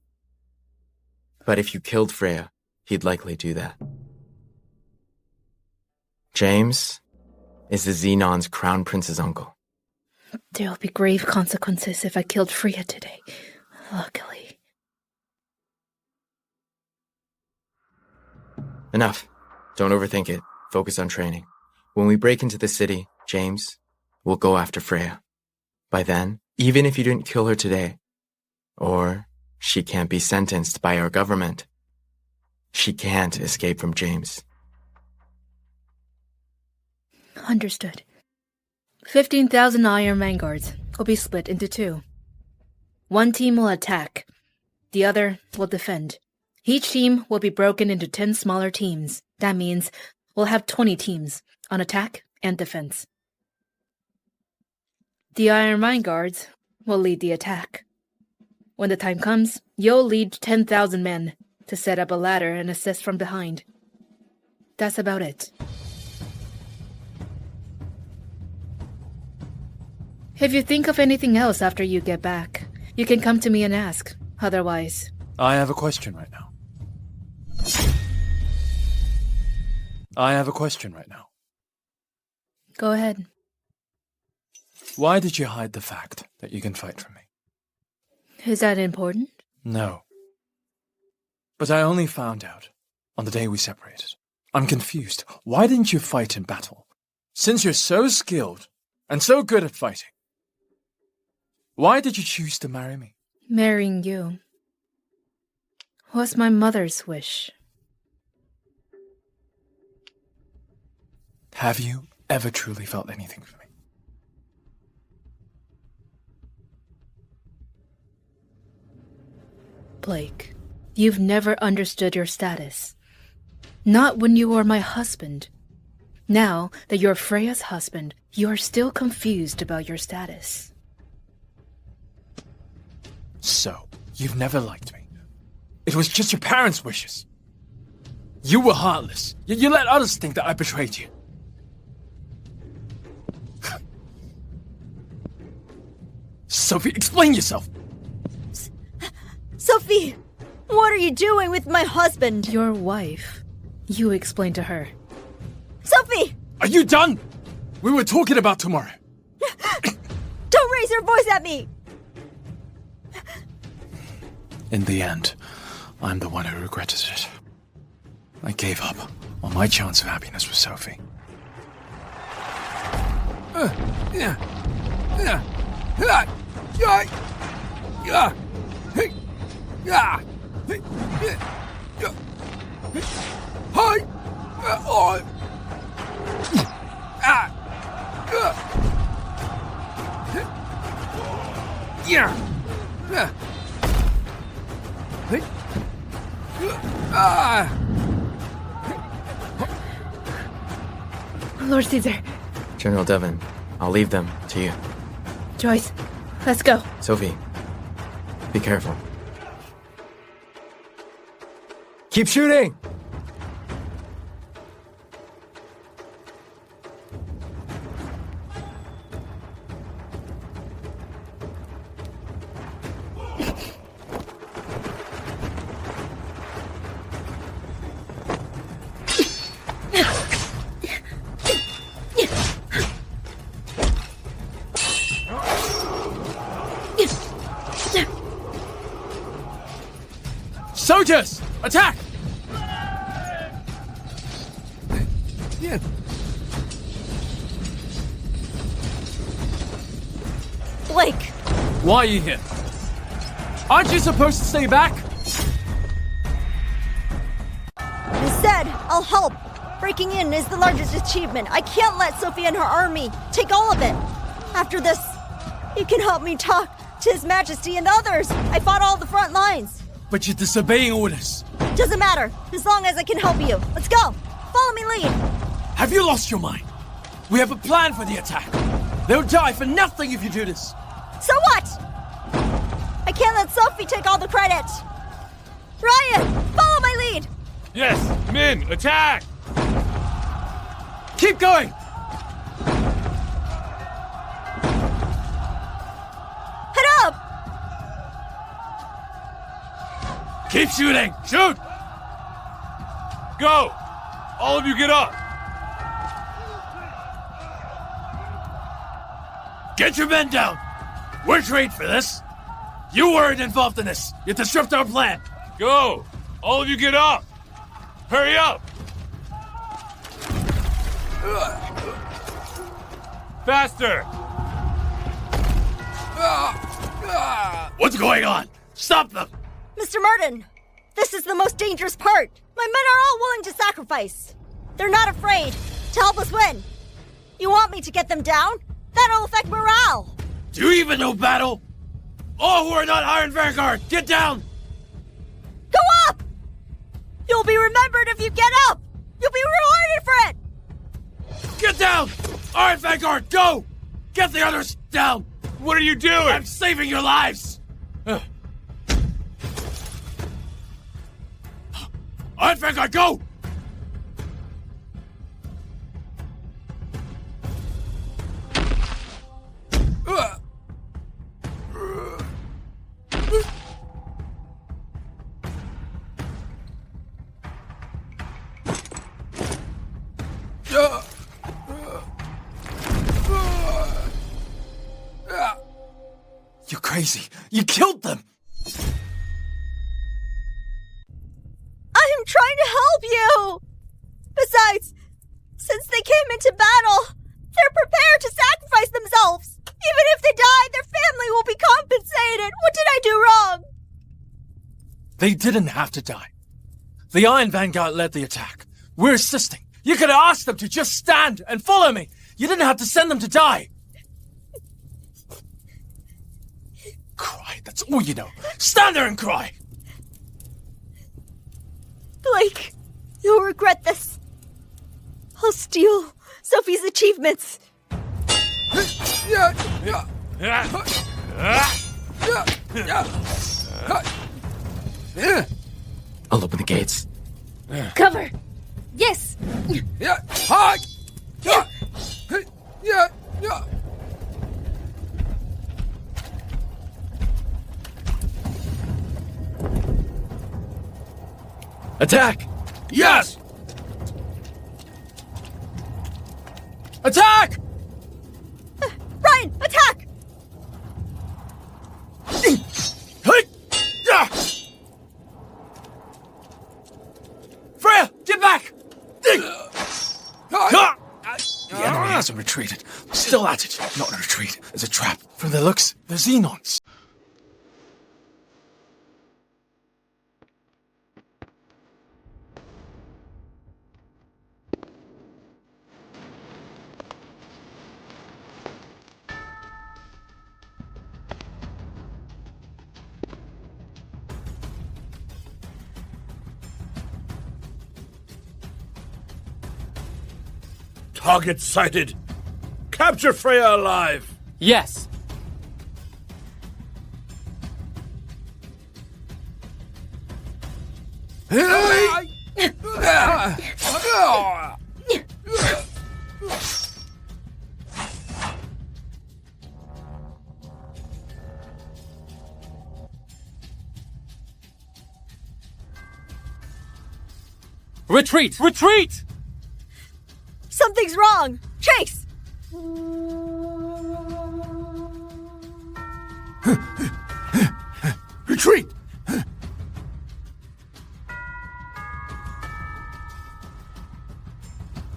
But if you killed Freya, he'd likely do that. James is the Xenon's Crown Prince's uncle. There'll be grave consequences if I killed Freya today. Luckily. Enough. Don't overthink it. Focus on training. When we break into the city, James will go after Freya. By then, even if you didn't kill her today, or she can't be sentenced by our government, she can't escape from James. Understood. 15,000 Iron Vanguards will be split into two. One team will attack. The other will defend. Each team will be broken into 10 smaller teams. That means we'll have 20 teams on attack and defense. The Iron Vanguards will lead the attack. When the time comes, you'll lead 10,000 men to set up a ladder and assist from behind. That's about it. If you think of anything else after you get back, you can come to me and ask. Otherwise... I have a question right now. Go ahead. Why did you hide the fact that you can fight for me? Is that important? No. But I only found out on the day we separated. I'm confused. Why didn't you fight in battle? Since you're so skilled and so good at fighting, why did you choose to marry me? Marrying you was my mother's wish. Have you ever truly felt anything for me? Blake, you've never understood your status. Not when you were my husband. Now that you're Freya's husband, you're still confused about your status. So, you've never liked me. It was just your parents' wishes. You were heartless. You let others think that I betrayed you. Sophie, explain yourself! Sophie! What are you doing with my husband? Your wife. You explain to her. Sophie! Are you done? We were talking about tomorrow. Don't raise your voice at me! In the end, I'm the one who regretted it. I gave up on my chance of happiness with Sophie. Lord Caesar. General Devon, I'll leave them to you. Joyce, let's go. Sophie, be careful. Keep shooting! Soldiers! Attack! Blake! Why are you here? Aren't you supposed to stay back? Instead, I'll help. Breaking in is the largest achievement. I can't let Sophie and her army take all of it. After this, you can help me talk to His Majesty and the others. I fought all the front lines. But you're disobeying orders. Doesn't matter, as long as I can help you. Let's go. Follow me, lead. Have you lost your mind? We have a plan for the attack. They'll die for nothing if you do this. So what? I can't let Sophie take all the credit. Ryan, follow my lead. Yes, men, attack! Keep going! Head up! Keep shooting! Shoot! Go! All of you get up! Get your men down! We're trained for this! You weren't involved in this! You disrupt our plan! Go! All of you get up! Hurry up! Faster! What's going on? Stop them! Mr. Merton, this is the most dangerous part. My men are all willing to sacrifice. They're not afraid to help us win. You want me to get them down? That'll affect morale. Do you even know battle? All who are not Iron Vanguard, get down! Go up! You'll be remembered if you get up! You'll be rewarded for it! Get down! Iron Vanguard, go! Get the others down! What are you doing? I'm saving your lives! Iron Vanguard, go! You're crazy. You killed them. I am trying to help you. Besides, since they came into battle, they're prepared to sacrifice themselves. Even if they die, their family will be compensated. What did I do wrong? They didn't have to die. The Iron Vanguard led the attack. We're assisting. You could have asked them to just stand and follow me. You didn't have to send them to die. Cry, that's all you know. Stand there and cry. Blake, you'll regret this. I'll steal Sophie's achievements. I'll open the gates. Cover! Yes! Attack! Yes! Attack! Ryan, attack! Freya, get back! The enemy has hasn't retreated. Still at it. Not a retreat. It's a trap. From their looks, they're Xenons. Target sighted. Capture Freya alive. Yes. Retreat! Retreat! Something's wrong! Chase! Retreat!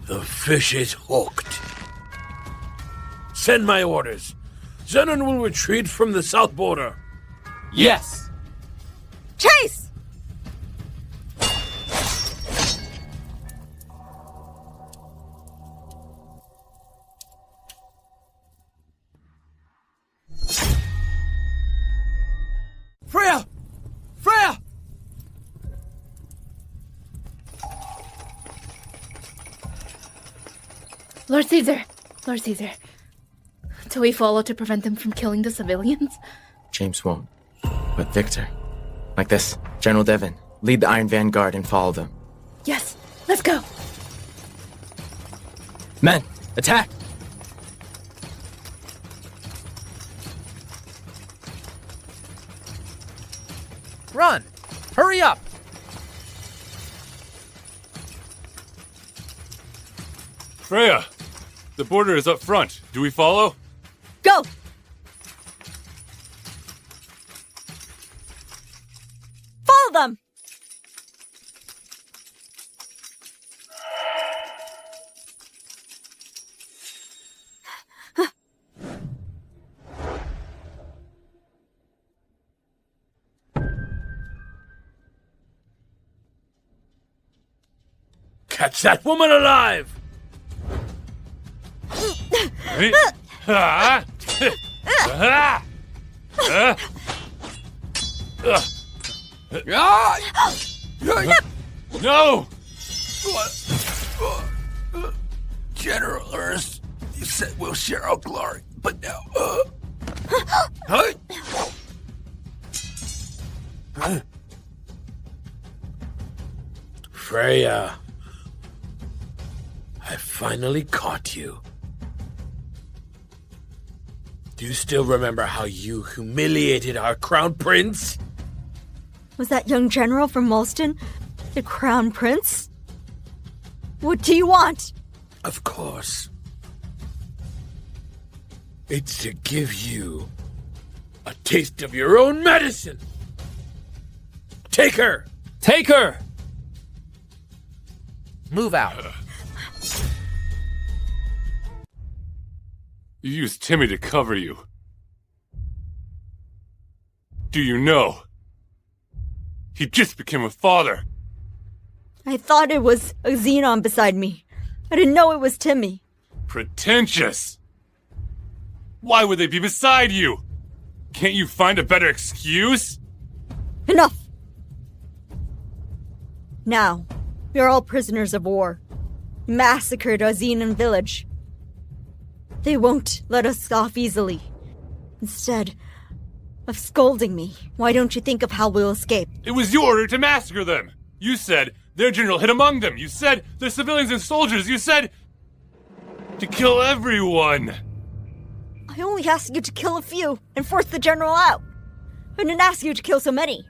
The fish is hooked. Send my orders. Zenon will retreat from the south border. Yes! Chase! Freya! Freya! Lord Caesar! Lord Caesar. Do we follow to prevent them from killing the civilians? James won't. But Victor. Like this. General Devon, lead the Iron Vanguard and follow them. Yes, let's go! Men, attack! Run! Hurry up! Freya, the border is up front. Do we follow? Go! Follow them! Catch that woman alive! No! General Ernst, you said we'll share our glory, but now, Freya, I finally caught you. Do you still remember how you humiliated our crown prince? Was that young general from Molston the crown prince? What do you want? Of course. It's to give you a taste of your own medicine. Take her! Take her! Move out. You used Timmy to cover you. Do you know? He just became a father. I thought it was a Xenon beside me. I didn't know it was Timmy. Pretentious! Why would they be beside you? Can't you find a better excuse? Enough! Now, we are all prisoners of war. We massacred our Xenon village. They won't let us off easily. Instead of scolding me, why don't you think of how we'll escape? It was your order to massacre them! You said their general hid among them! You said they're civilians and soldiers! You said to kill everyone! I only asked you to kill a few and force the general out. I didn't ask you to kill so many.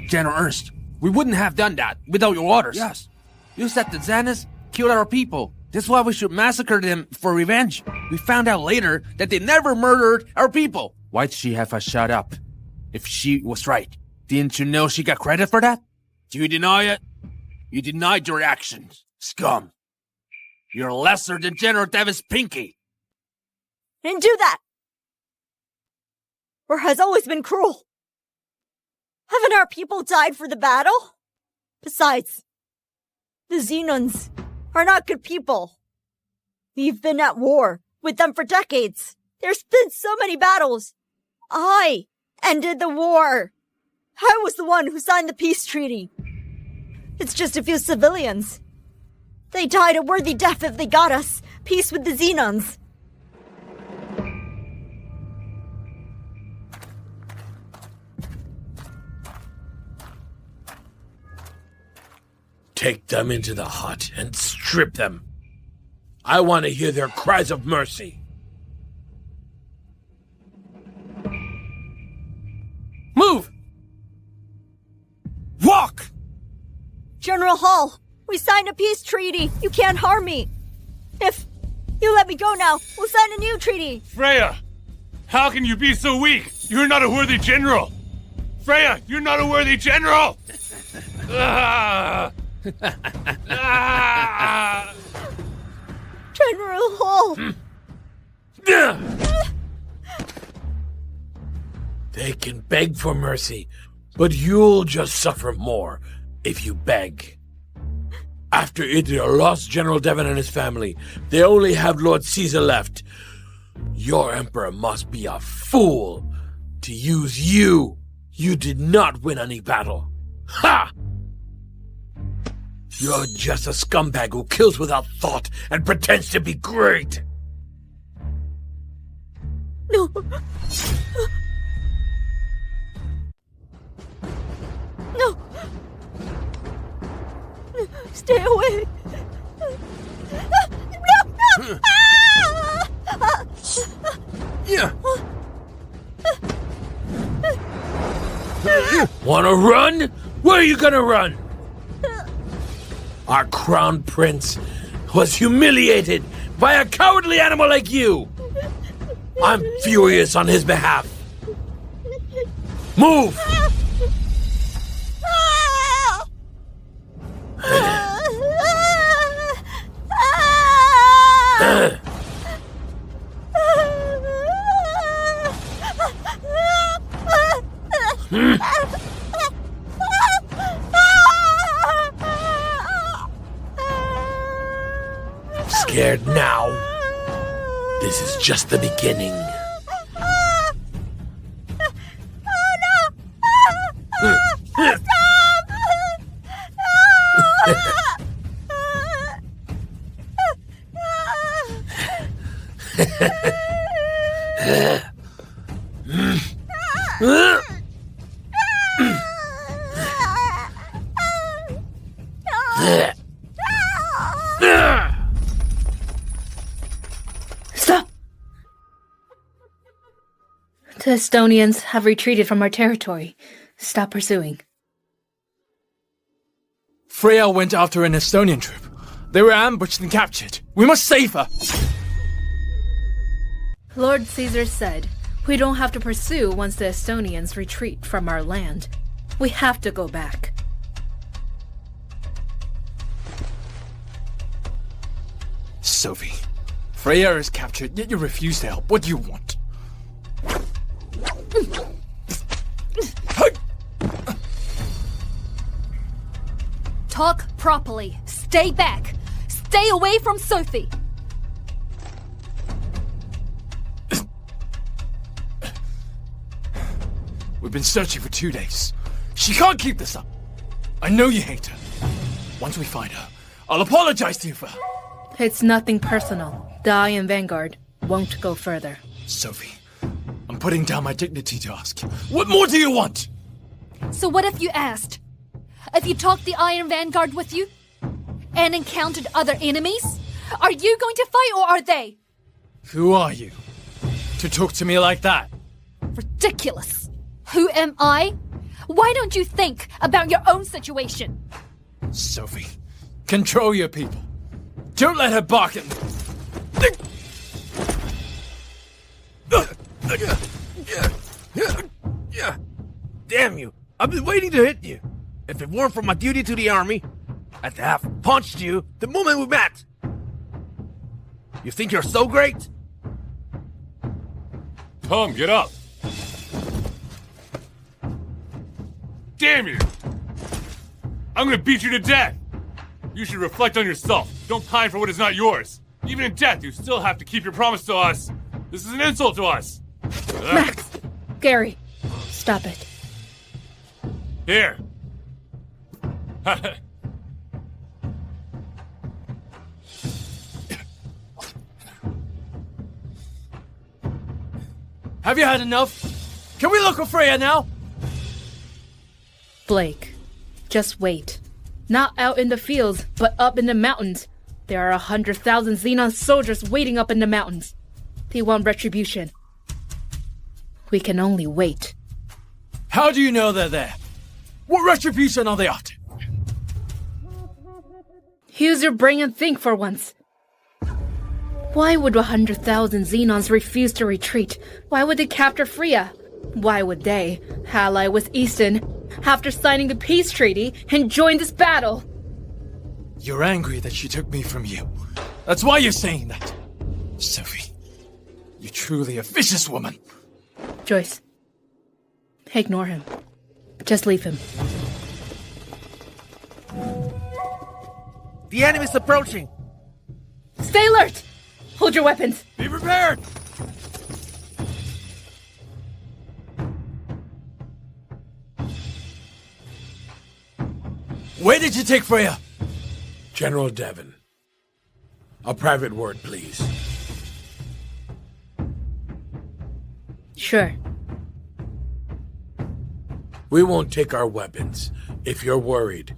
General Ernst, we wouldn't have done that without your orders. Yes. You said the Xanas killed our people. That's why we should massacre them for revenge. We found out later that they never murdered our people. Why'd she have us shut up? If she was right, didn't you know she got credit for that? Do you deny it? You denied your actions, scum. You're lesser than General Devin's pinky. I didn't do that! Or has always been cruel. Haven't our people died for the battle? Besides, the Xenons are not good people. We've been at war with them for decades. There's been so many battles. I ended the war. I was the one who signed the peace treaty. It's just a few civilians. They died a worthy death if they got us peace with the Xenons. Take them into the hut and strip them. I want to hear their cries of mercy. Move! Walk! General Hall, we signed a peace treaty. You can't harm me. If you let me go now, we'll sign a new treaty. Freya! How can you be so weak? You're not a worthy general! Freya, you're not a worthy general! General Hall! They can beg for mercy, but you'll just suffer more if you beg. After Idria lost General Devon and his family, they only have Lord Caesar left. Your emperor must be a fool to use you. You did not win any battle. Ha! You're just a scumbag who kills without thought and pretends to be great. No. No. Stay away. No. Yeah. Wanna run? Where are you gonna run? Our crown prince was humiliated by a cowardly animal like you. I'm furious on his behalf. Move! Scared now? This is just the beginning. Stop! The Estonians have retreated from our territory. Stop pursuing. Freya went after an Estonian troop. They were ambushed and captured. We must save her! Lord Caesar said, we don't have to pursue once the Estonians retreat from our land. We have to go back. Sophie, Freya is captured, yet you refuse to help. What do you want? Talk properly. Stay back. Stay away from Sophie. We've been searching for 2 days. She can't keep this up. I know you hate her. Once we find her, I'll apologize to you for her. It's nothing personal. The Iron Vanguard won't go further. Sophie, I'm putting down my dignity to ask you. What more do you want? So what if you asked? If you talked the Iron Vanguard with you? And encountered other enemies? Are you going to fight or are they? Who are you? To talk to me like that? Ridiculous. Who am I? Why don't you think about your own situation? Sophie, control your people. Don't let her bark at me. Damn you! I've been waiting to hit you. If it weren't for my duty to the army, I'd have punched you the moment we met. You think you're so great? Tom, get up! Damn you! I'm gonna beat you to death! You should reflect on yourself. Don't pine for what is not yours. Even in death, you still have to keep your promise to us. This is an insult to us. Max! Gary! Stop it. Here. Have you had enough? Can we look for Freya now? Blake, just wait. Not out in the fields, but up in the mountains. There are 100,000 Xenon soldiers waiting up in the mountains. They want retribution. We can only wait. How do you know they're there? What retribution are they after? Use your brain and think for once. Why would 100,000 Xenons refuse to retreat? Why would they capture Freya? Why would they ally with Easton after signing the peace treaty and join this battle? You're angry that she took me from you. That's why you're saying that. Sophie, you're truly a vicious woman. Joyce, ignore him. Just leave him. The enemy's approaching. Stay alert! Hold your weapons. Be prepared! Where did you take Freya? General Devon. A private word, please. Sure. We won't take our weapons. If you're worried,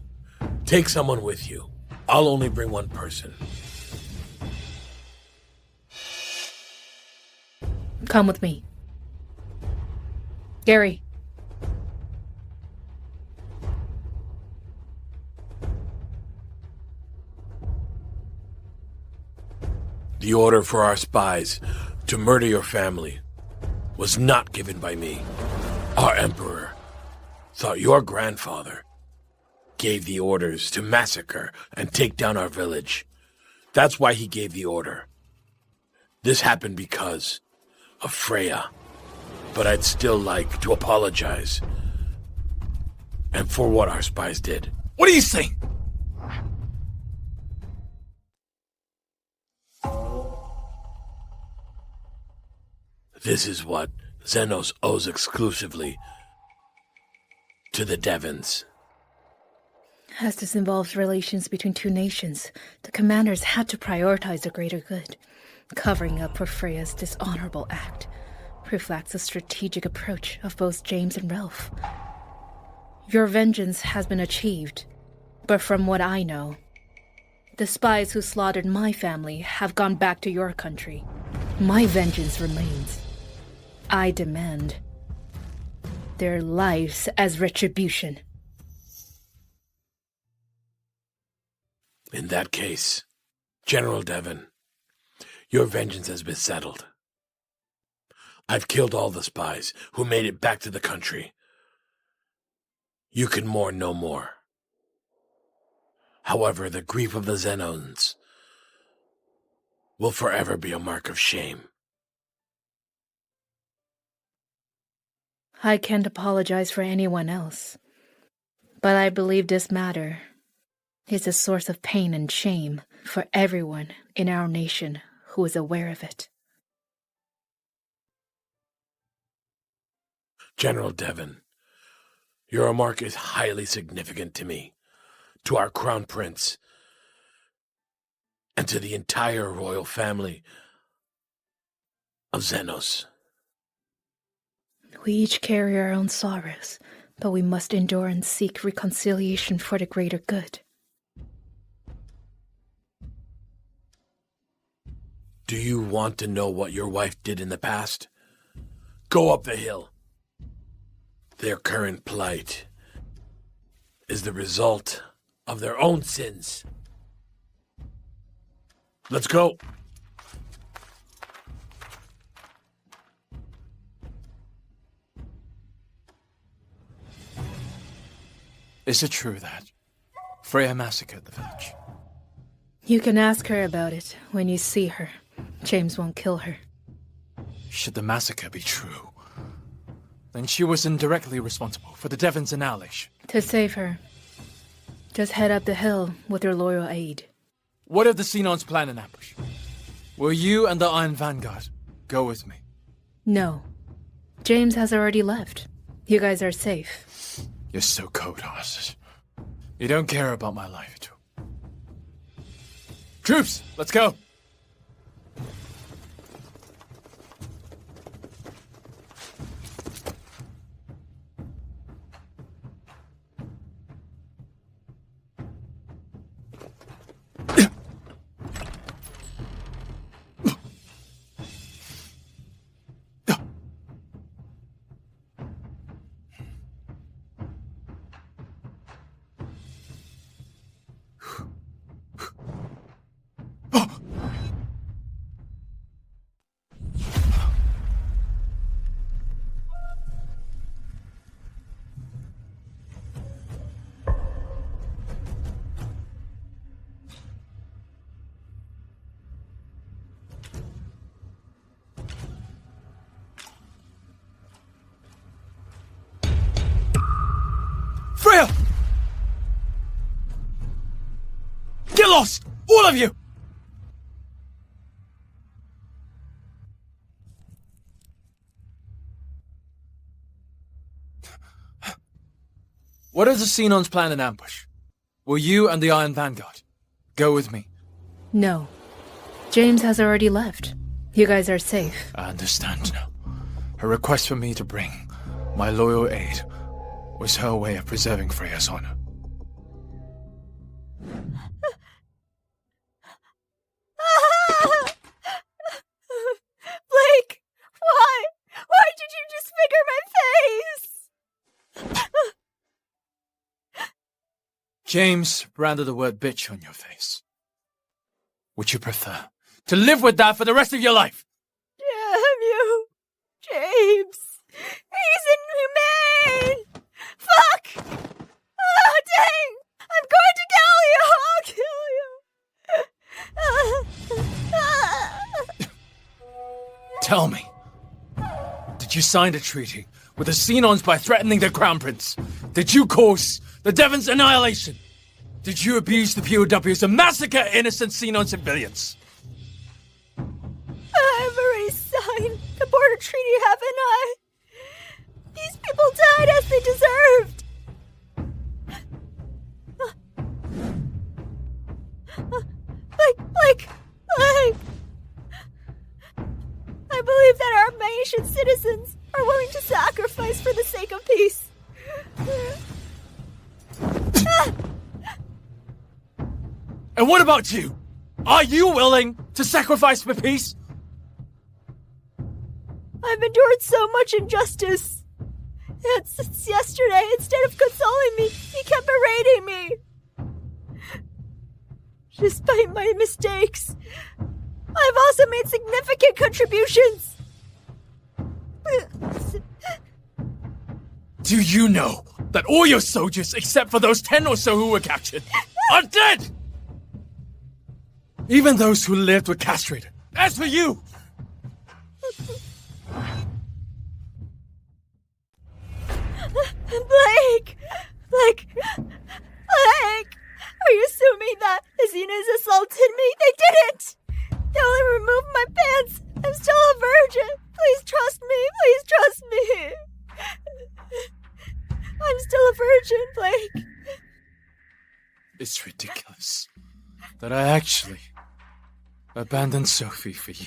take someone with you. I'll only bring one person. Come with me. Gary. The order for our spies to murder your family was not given by me. Our emperor thought your grandfather gave the orders to massacre and take down our village. That's why he gave the order. This happened because of Freya. But I'd still like to apologize. And for what our spies did. What are you saying? This is what Xenos owes exclusively to the Devons. As this involves relations between two nations, the commanders had to prioritize the greater good. Covering up for Freya's dishonorable act reflects a strategic approach of both James and Ralph. Your vengeance has been achieved, but from what I know, the spies who slaughtered my family have gone back to your country. My vengeance remains. I demand their lives as retribution. In that case, General Devon, your vengeance has been settled. I've killed all the spies who made it back to the country. You can mourn no more. However, the grief of the Xenons will forever be a mark of shame. I can't apologize for anyone else, but I believe this matter is a source of pain and shame for everyone in our nation who is aware of it. General Devon, your remark is highly significant to me, to our crown prince, and to the entire royal family of Xenos. We each carry our own sorrows, but we must endure and seek reconciliation for the greater good. Do you want to know what your wife did in the past? Go up the hill. Their current plight is the result of their own sins. Let's go. Is it true that Freya massacred the village? You can ask her about it when you see her. James won't kill her. Should the massacre be true, then she was indirectly responsible for the Devons' annihilation. To save her, just head up the hill with your loyal aide. What if the Xenons plan an ambush? Will you and the Iron Vanguard go with me? No. James has already left. You guys are safe. You're so cold-hearted. You don't care about my life at all. Troops, let's go! Freya! Get lost! All of you! What if the Xenons plan an ambush? Will you and the Iron Vanguard go with me? No. James has already left. You guys are safe. I understand now. Her request for me to bring my loyal aide was her way of preserving Freya's honor. Blake! Why? Why did you disfigure my face? James branded the word bitch on your face. Would you prefer to live with that for the rest of your life? Damn you, James! He's inhumane! Fuck! Oh, dang! I'm going to kill you! I'll kill you! Tell me, did you sign a treaty with the Xenons by threatening the Crown Prince? Did you cause the Devons' annihilation? Did you abuse the POWs and massacre innocent Xenon civilians? I've already signed the border treaty, haven't I? These people died as they deserved. Like, I believe that our nation citizens are willing to sacrifice for the sake of peace. And what about you? Are you willing to sacrifice for peace? I've endured so much injustice. Yet since yesterday, instead of consoling me, he kept berating me. Despite my mistakes, I've also made significant contributions. Do you know that all your soldiers, except for those 10 or so who were captured, are dead? Even those who lived were castrated. As for you! Blake! Are you assuming that the Xenos assaulted me? They didn't! They only removed my pants. I'm still a virgin. Please trust me. Please trust me. I'm still a virgin, Blake. It's ridiculous that I actually abandoned Sophie for you.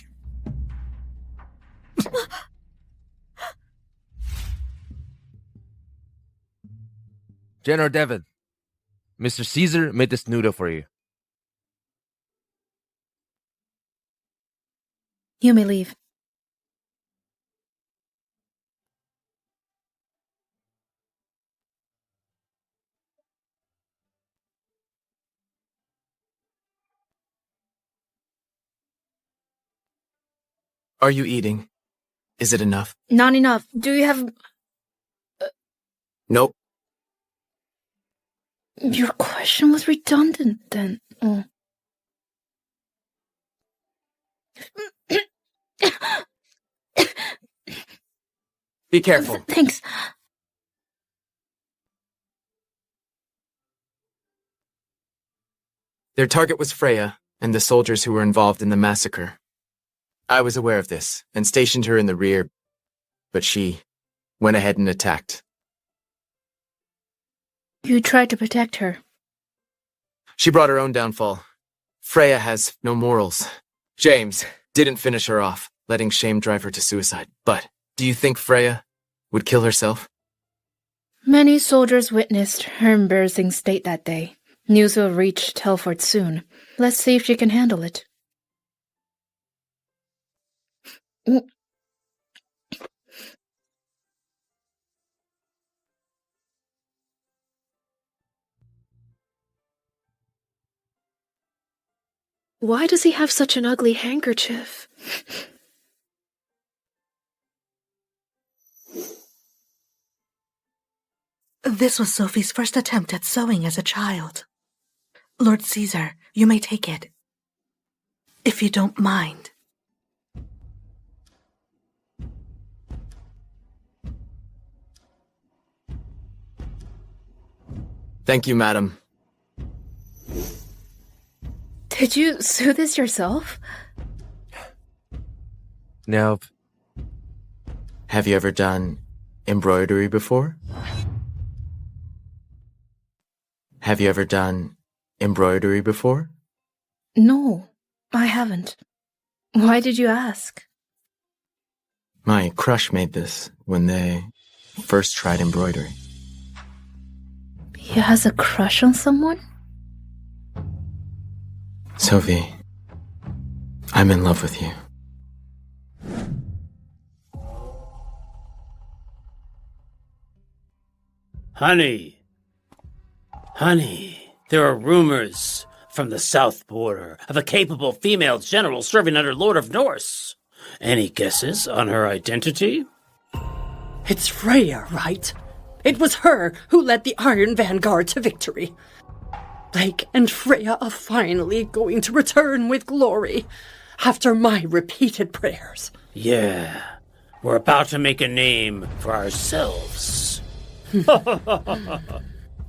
General Devon, Mr. Caesar made this noodle for you. You may leave. Are you eating? Is it enough? Not enough. Do you have... Nope. Your question was redundant, then. Oh. Be careful. Thanks. Their target was Freya and the soldiers who were involved in the massacre. I was aware of this and stationed her in the rear, but she went ahead and attacked. You tried to protect her. She brought her own downfall. Freya has no morals. James didn't finish her off, letting shame drive her to suicide. But do you think Freya would kill herself? Many soldiers witnessed her embarrassing state that day. News will reach Telford soon. Let's see if she can handle it. Why does he have such an ugly handkerchief? This was Sophie's first attempt at sewing as a child. Lord Caesar, you may take it. If you don't mind. Thank you, madam. Did you sew this yourself? Nope. Have you ever done embroidery before? Have you ever done embroidery before? No, I haven't. Why did you ask? My crush made this when they first tried embroidery. He has a crush on someone? Sophie, I'm in love with you. Honey, there are rumors from the south border of a capable female general serving under Lord of Norse. Any guesses on her identity? It's Freya, right? It was her who led the Iron Vanguard to victory. Blake and Freya are finally going to return with glory after my repeated prayers. Yeah, we're about to make a name for ourselves.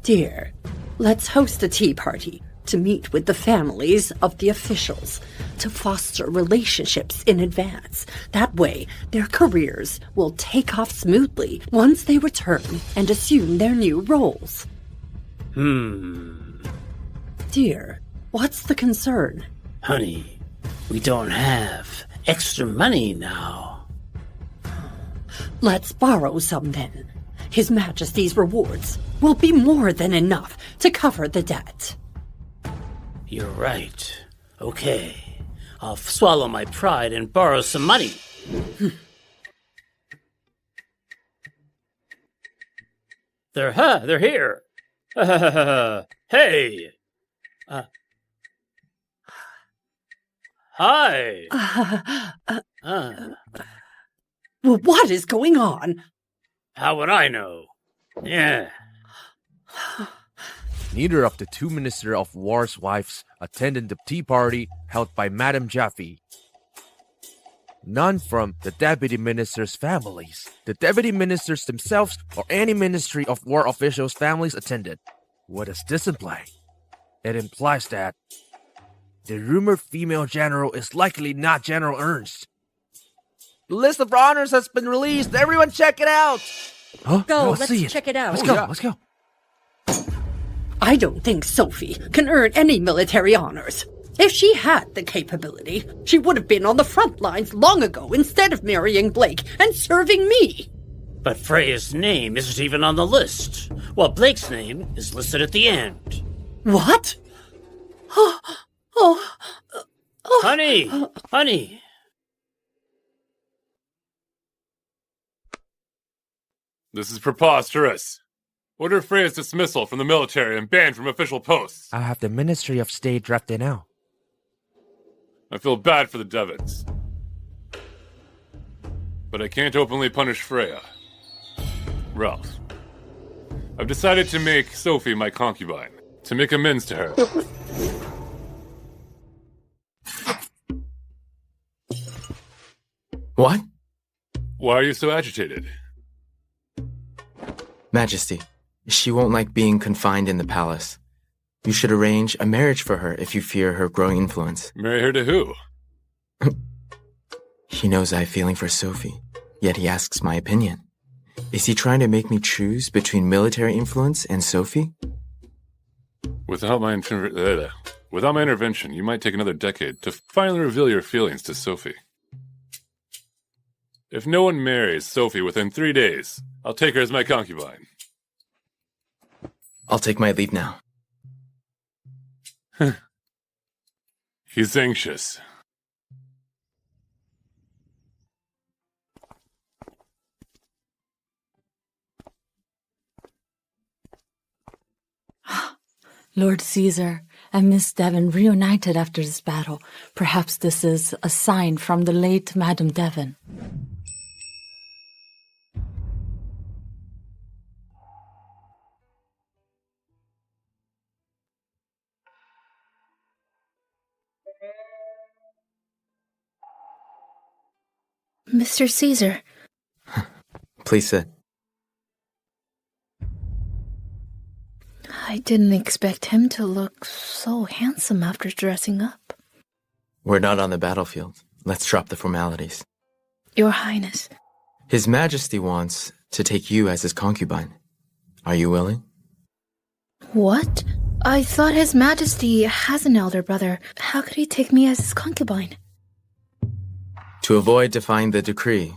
Dear, let's host a tea party to meet with the families of the officials to foster relationships in advance. That way, their careers will take off smoothly once they return and assume their new roles. Dear, what's the concern? Honey, we don't have extra money now. Let's borrow some then. His Majesty's rewards will be more than enough to cover the debt. You're right. Okay, I'll swallow my pride and borrow some money. They're here. Hey. Hi. Well, what is going on? How would I know? Yeah. Neither of the two Minister of War's wives attended the tea party held by Madame Jaffe. None from the Deputy Minister's families, the Deputy Ministers themselves, or any Ministry of War officials' families attended. What does this imply? It implies that the rumored female general is likely not General Ernst. The list of honors has been released. Everyone check it out! Go, No, let's see it. check it out. Let's go. I don't think Sophie can earn any military honors. If she had the capability, she would have been on the front lines long ago instead of marrying Blake and serving me. But Freya's name isn't even on the list, while Blake's name is listed at the end. What? Honey! This is preposterous. Order Freya's dismissal from the military and banned from official posts. I have the Ministry of State drafted now. I feel bad for the Devons. But I can't openly punish Freya. Ralph, I've decided to make Sophie my concubine, to make amends to her. What? Why are you so agitated? Majesty, she won't like being confined in the palace. You should arrange a marriage for her if you fear her growing influence. Marry her to who? He knows I have feeling for Sophie, yet he asks my opinion. Is he trying to make me choose between military influence and Sophie? Without my intervention, you might take another decade to finally reveal your feelings to Sophie. If no one marries Sophie within 3 days, I'll take her as my concubine. I'll take my leave now. He's anxious. Lord Caesar and Miss Devon reunited after this battle. Perhaps this is a sign from the late Madame Devon. Mr. Caesar. Please sit. I didn't expect him to look so handsome after dressing up. We're not on the battlefield. Let's drop the formalities. Your Highness. His Majesty wants to take you as his concubine. Are you willing? What? I thought His Majesty has an elder brother. How could he take me as his concubine? To avoid defying the decree,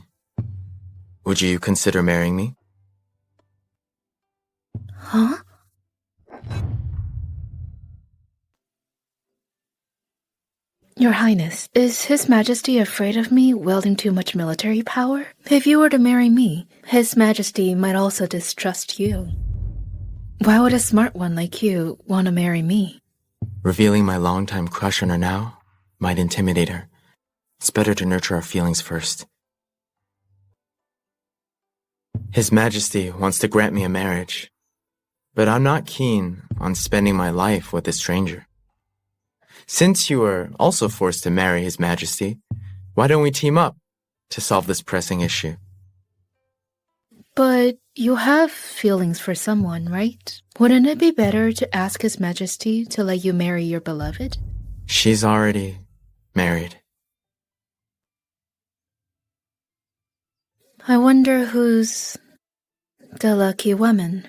would you consider marrying me? Huh? Your Highness, is His Majesty afraid of me wielding too much military power? If you were to marry me, His Majesty might also distrust you. Why would a smart one like you want to marry me? Revealing my longtime crush on her now might intimidate her. It's better to nurture our feelings first. His Majesty wants to grant me a marriage, but I'm not keen on spending my life with a stranger. Since you are also forced to marry His Majesty, why don't we team up to solve this pressing issue? But you have feelings for someone, right? Wouldn't it be better to ask His Majesty to let you marry your beloved? She's already married. I wonder who's the lucky woman.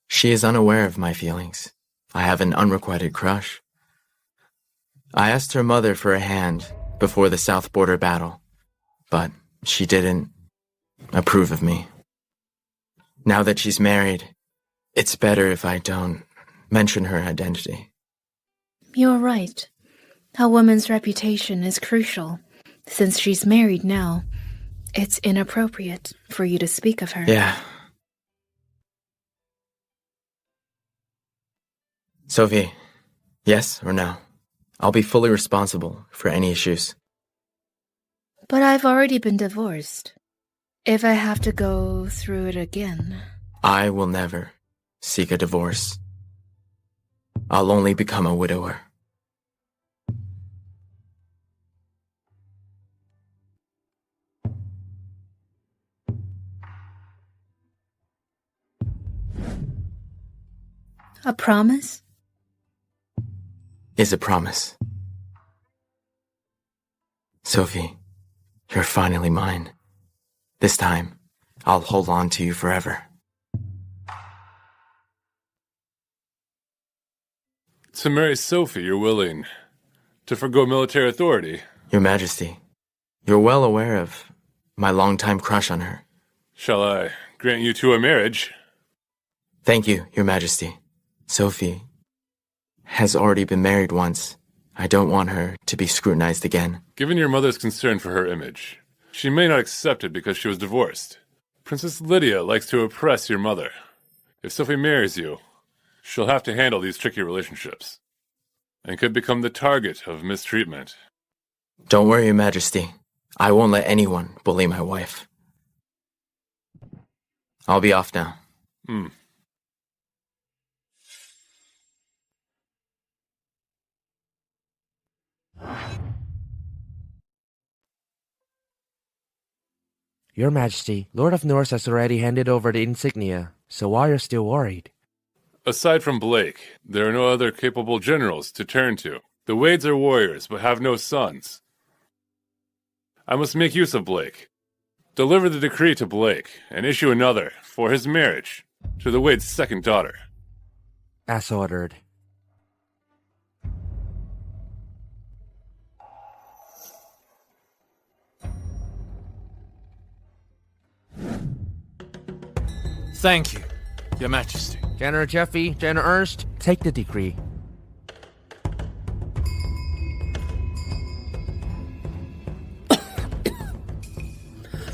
She is unaware of my feelings. I have an unrequited crush. I asked her mother for a hand before the South Border battle, but she didn't approve of me. Now that she's married, it's better if I don't mention her identity. You're right. A woman's reputation is crucial. Since she's married now, it's inappropriate for you to speak of her. Yeah. Sophie, yes or no? I'll be fully responsible for any issues. But I've already been divorced. If I have to go through it again... I will never seek a divorce. I'll only become a widower. A promise? Is a promise. Sophie, you're finally mine. This time, I'll hold on to you forever. To marry Sophie, you're willing to forgo military authority. Your Majesty, you're well aware of my longtime crush on her. Shall I grant you to a marriage? Thank you, Your Majesty. Sophie has already been married once. I don't want her to be scrutinized again. Given your mother's concern for her image, she may not accept it because she was divorced. Princess Lydia likes to oppress your mother. If Sophie marries you, she'll have to handle these tricky relationships and could become the target of mistreatment. Don't worry, Your Majesty. I won't let anyone bully my wife. I'll be off now. Your Majesty, Lord of Norse has already handed over the insignia, so why are you still worried? Aside from Blake, there are no other capable generals to turn to. The Wades are warriors, but have no sons. I must make use of Blake. Deliver the decree to Blake, and issue another for his marriage to the Wade's second daughter. As ordered. Thank you, Your Majesty. General Jeffy, General Ernst, take the decree.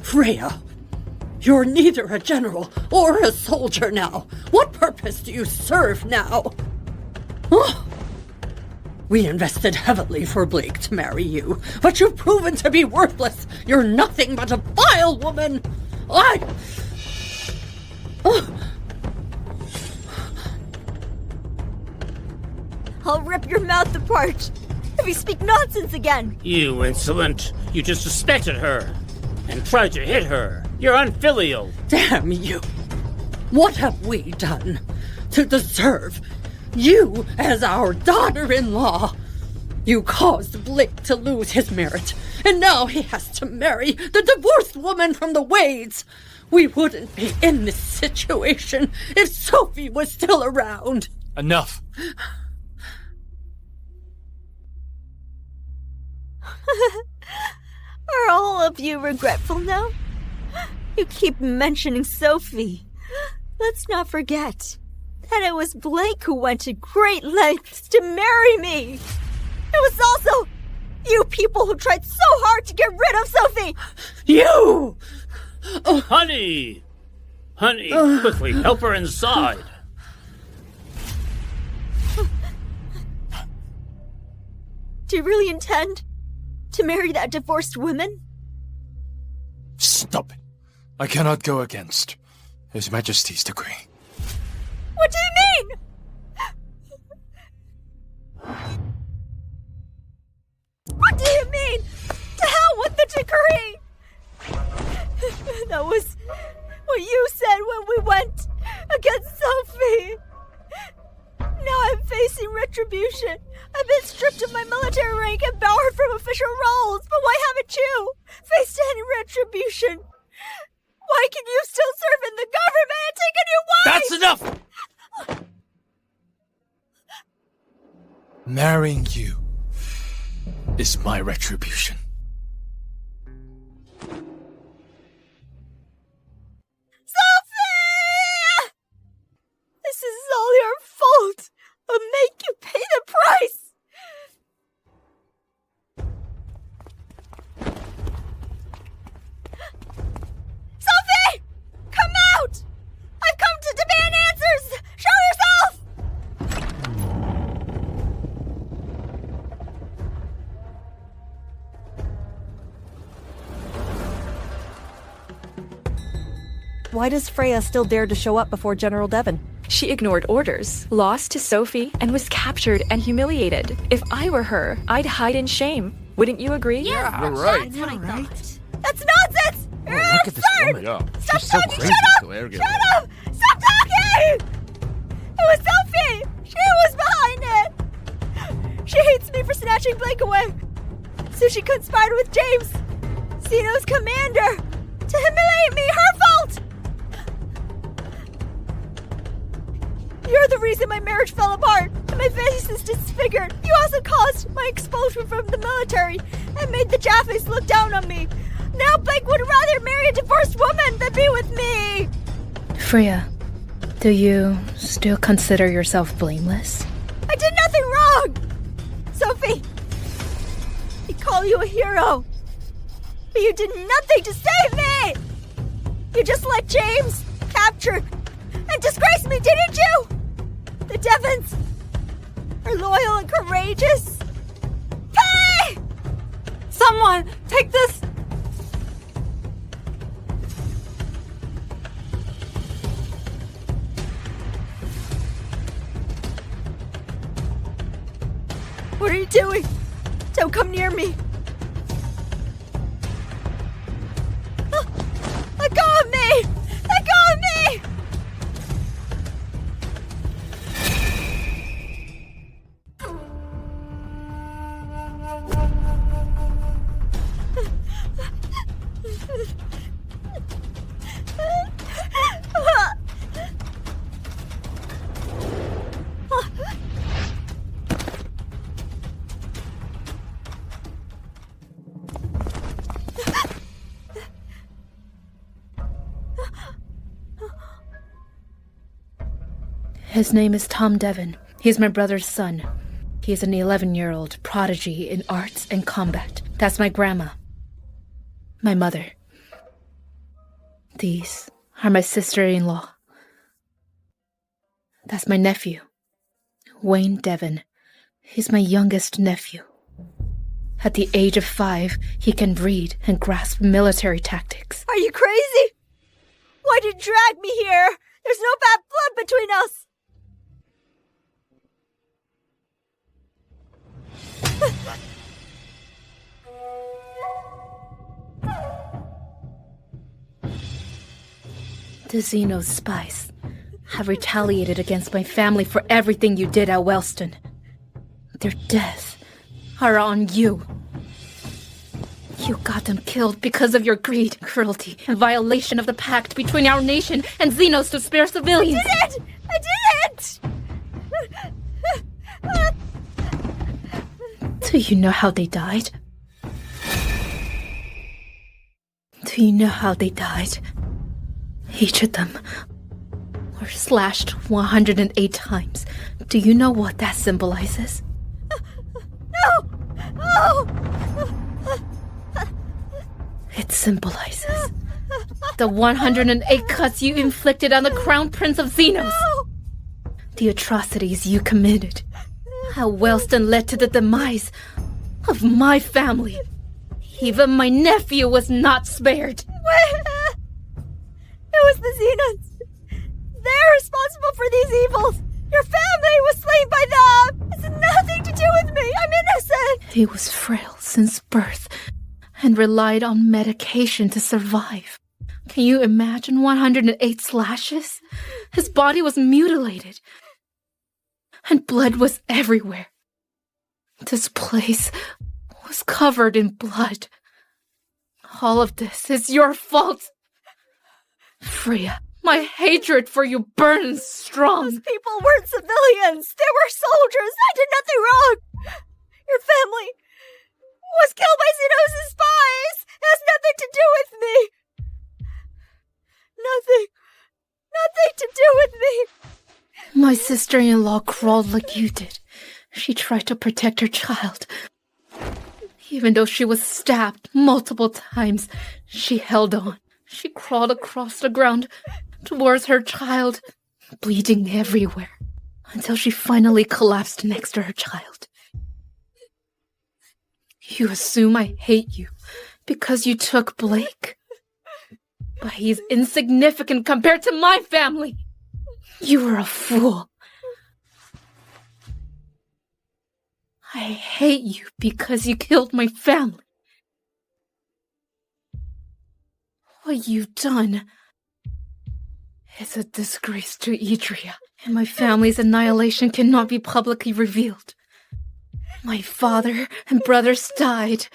Freya, you're neither a general or a soldier now. What purpose do you serve now? Oh. We invested heavily for Blake to marry you, but you've proven to be worthless. You're nothing but a vile woman. I'll rip your mouth apart if you speak nonsense again. You insolent! You just suspected her and tried to hit her. You're unfilial. Damn you! What have we done to deserve you as our daughter-in-law? You caused Blake to lose his merit, and now he has to marry the divorced woman from the Wades. We wouldn't be in this situation if Sophie was still around. Enough. Are all of you regretful now? You keep mentioning Sophie. Let's not forget that it was Blake who went to great lengths to marry me. It was also you people who tried so hard to get rid of Sophie. You! Honey! Honey, quickly, help her inside. Do you really intend to marry that divorced woman? Stop it. I cannot go against His Majesty's decree. What do you mean? What do you mean? To hell with the decree! That was what you said when we went against Sophie. Now I'm facing retribution. I've been stripped of my military rank and barred from official roles, but why haven't you faced any retribution? Why can you still serve in the government and take a new wife? That's enough! Marrying you is my retribution. Sophie! This is all your fault. I'll make you pay the price. Sophie! Come out! I've come to demand answers! Show yourself! Why does Freya still dare to show up before General Devon? She ignored orders, lost to Sophie, and was captured and humiliated. If I were her, I'd hide in shame. Wouldn't you agree? Yeah, you're right. That's what I thought. That's nonsense! You're Look at this absurd! woman. Yeah, Stop she's so talking! crazy, Shut up! so arrogant. Shut up! Stop talking! It was Sophie! She was behind it! She hates me for snatching Blake away. So she conspired with James, Xeno's commander, to humiliate me. Her fault! You're the reason my marriage fell apart and my face is disfigured. You also caused my expulsion from the military and made the Jaffes look down on me. Now Blake would rather marry a divorced woman than be with me. Freya, do you still consider yourself blameless? I did nothing wrong. Sophie, I call you a hero, but you did nothing to save me. You just let James capture and disgrace me, didn't you? The Devons are loyal and courageous. Pay! Someone, take this! What are you doing? Don't come near me. His name is Tom Devon. He's my brother's son. He's an 11-year-old prodigy in arts and combat. That's my grandma. My mother. These are my sister-in-law. That's my nephew, Wayne Devon. He's my youngest nephew. At the age of 5, he can read and grasp military tactics. Are you crazy? Why'd you drag me here? There's no bad blood between us! The Xenos spies have retaliated against my family for everything you did at Wellston. Their deaths are on you. You got them killed because of your greed, cruelty, and violation of the pact between our nation and Xenos to spare civilians. I did it! Do you know how they died? Do you know how they died? Each of them were slashed 108 times. Do you know what that symbolizes? No! Oh! It symbolizes the 108 cuts you inflicted on the Crown Prince of Xenos. No! The atrocities you committed. How Wellston led to the demise of my family. Even my nephew was not spared. It was the Xenos. They're responsible for these evils. Your family was slain by them. It's nothing to do with me. I'm innocent. He was frail since birth and relied on medication to survive. Can you imagine 108 slashes? His body was mutilated, and blood was everywhere. This place was covered in blood. All of this is your fault. Freya, my hatred for you burns strong. Those people weren't civilians. They were soldiers. I did nothing wrong. Your family was killed by Xenos' spies. It has nothing to do with me. Nothing to do with me. My sister-in-law crawled like you did. She tried to protect her child. Even though she was stabbed multiple times, she held on. She crawled across the ground towards her child, bleeding everywhere, until she finally collapsed next to her child. You assume I hate you because you took Blake. But he's insignificant compared to my family. You were a fool. I hate you because you killed my family. What you've done is a disgrace to Idria, and my family's annihilation cannot be publicly revealed. My father and brothers died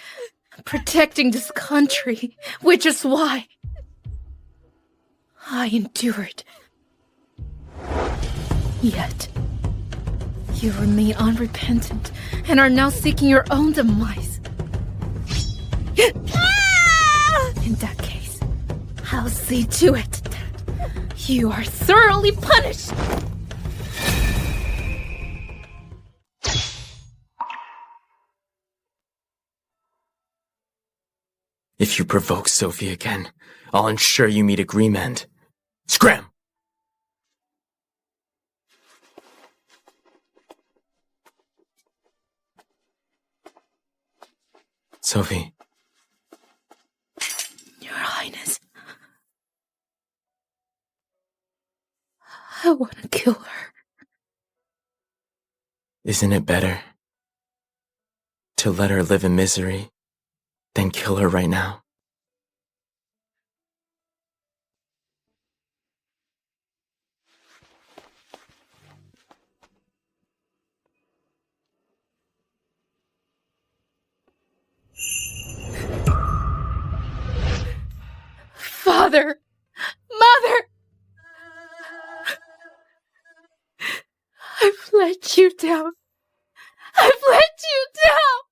protecting this country, which is why I endured. Yet, you remain unrepentant and are now seeking your own demise. In that case, I'll see to it that you are thoroughly punished. If you provoke Sophie again, I'll ensure you meet agreement. Scram! Sophie. Your Highness. I want to kill her. Isn't it better to let her live in misery than kill her right now? Father! Mother! I've let you down. I've let you down!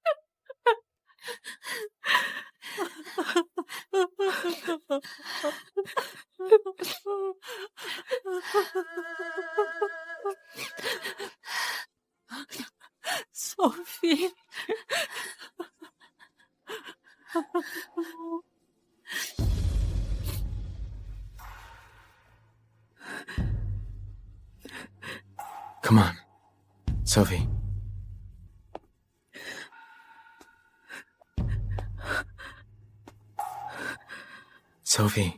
Come on, Sophie. Sophie.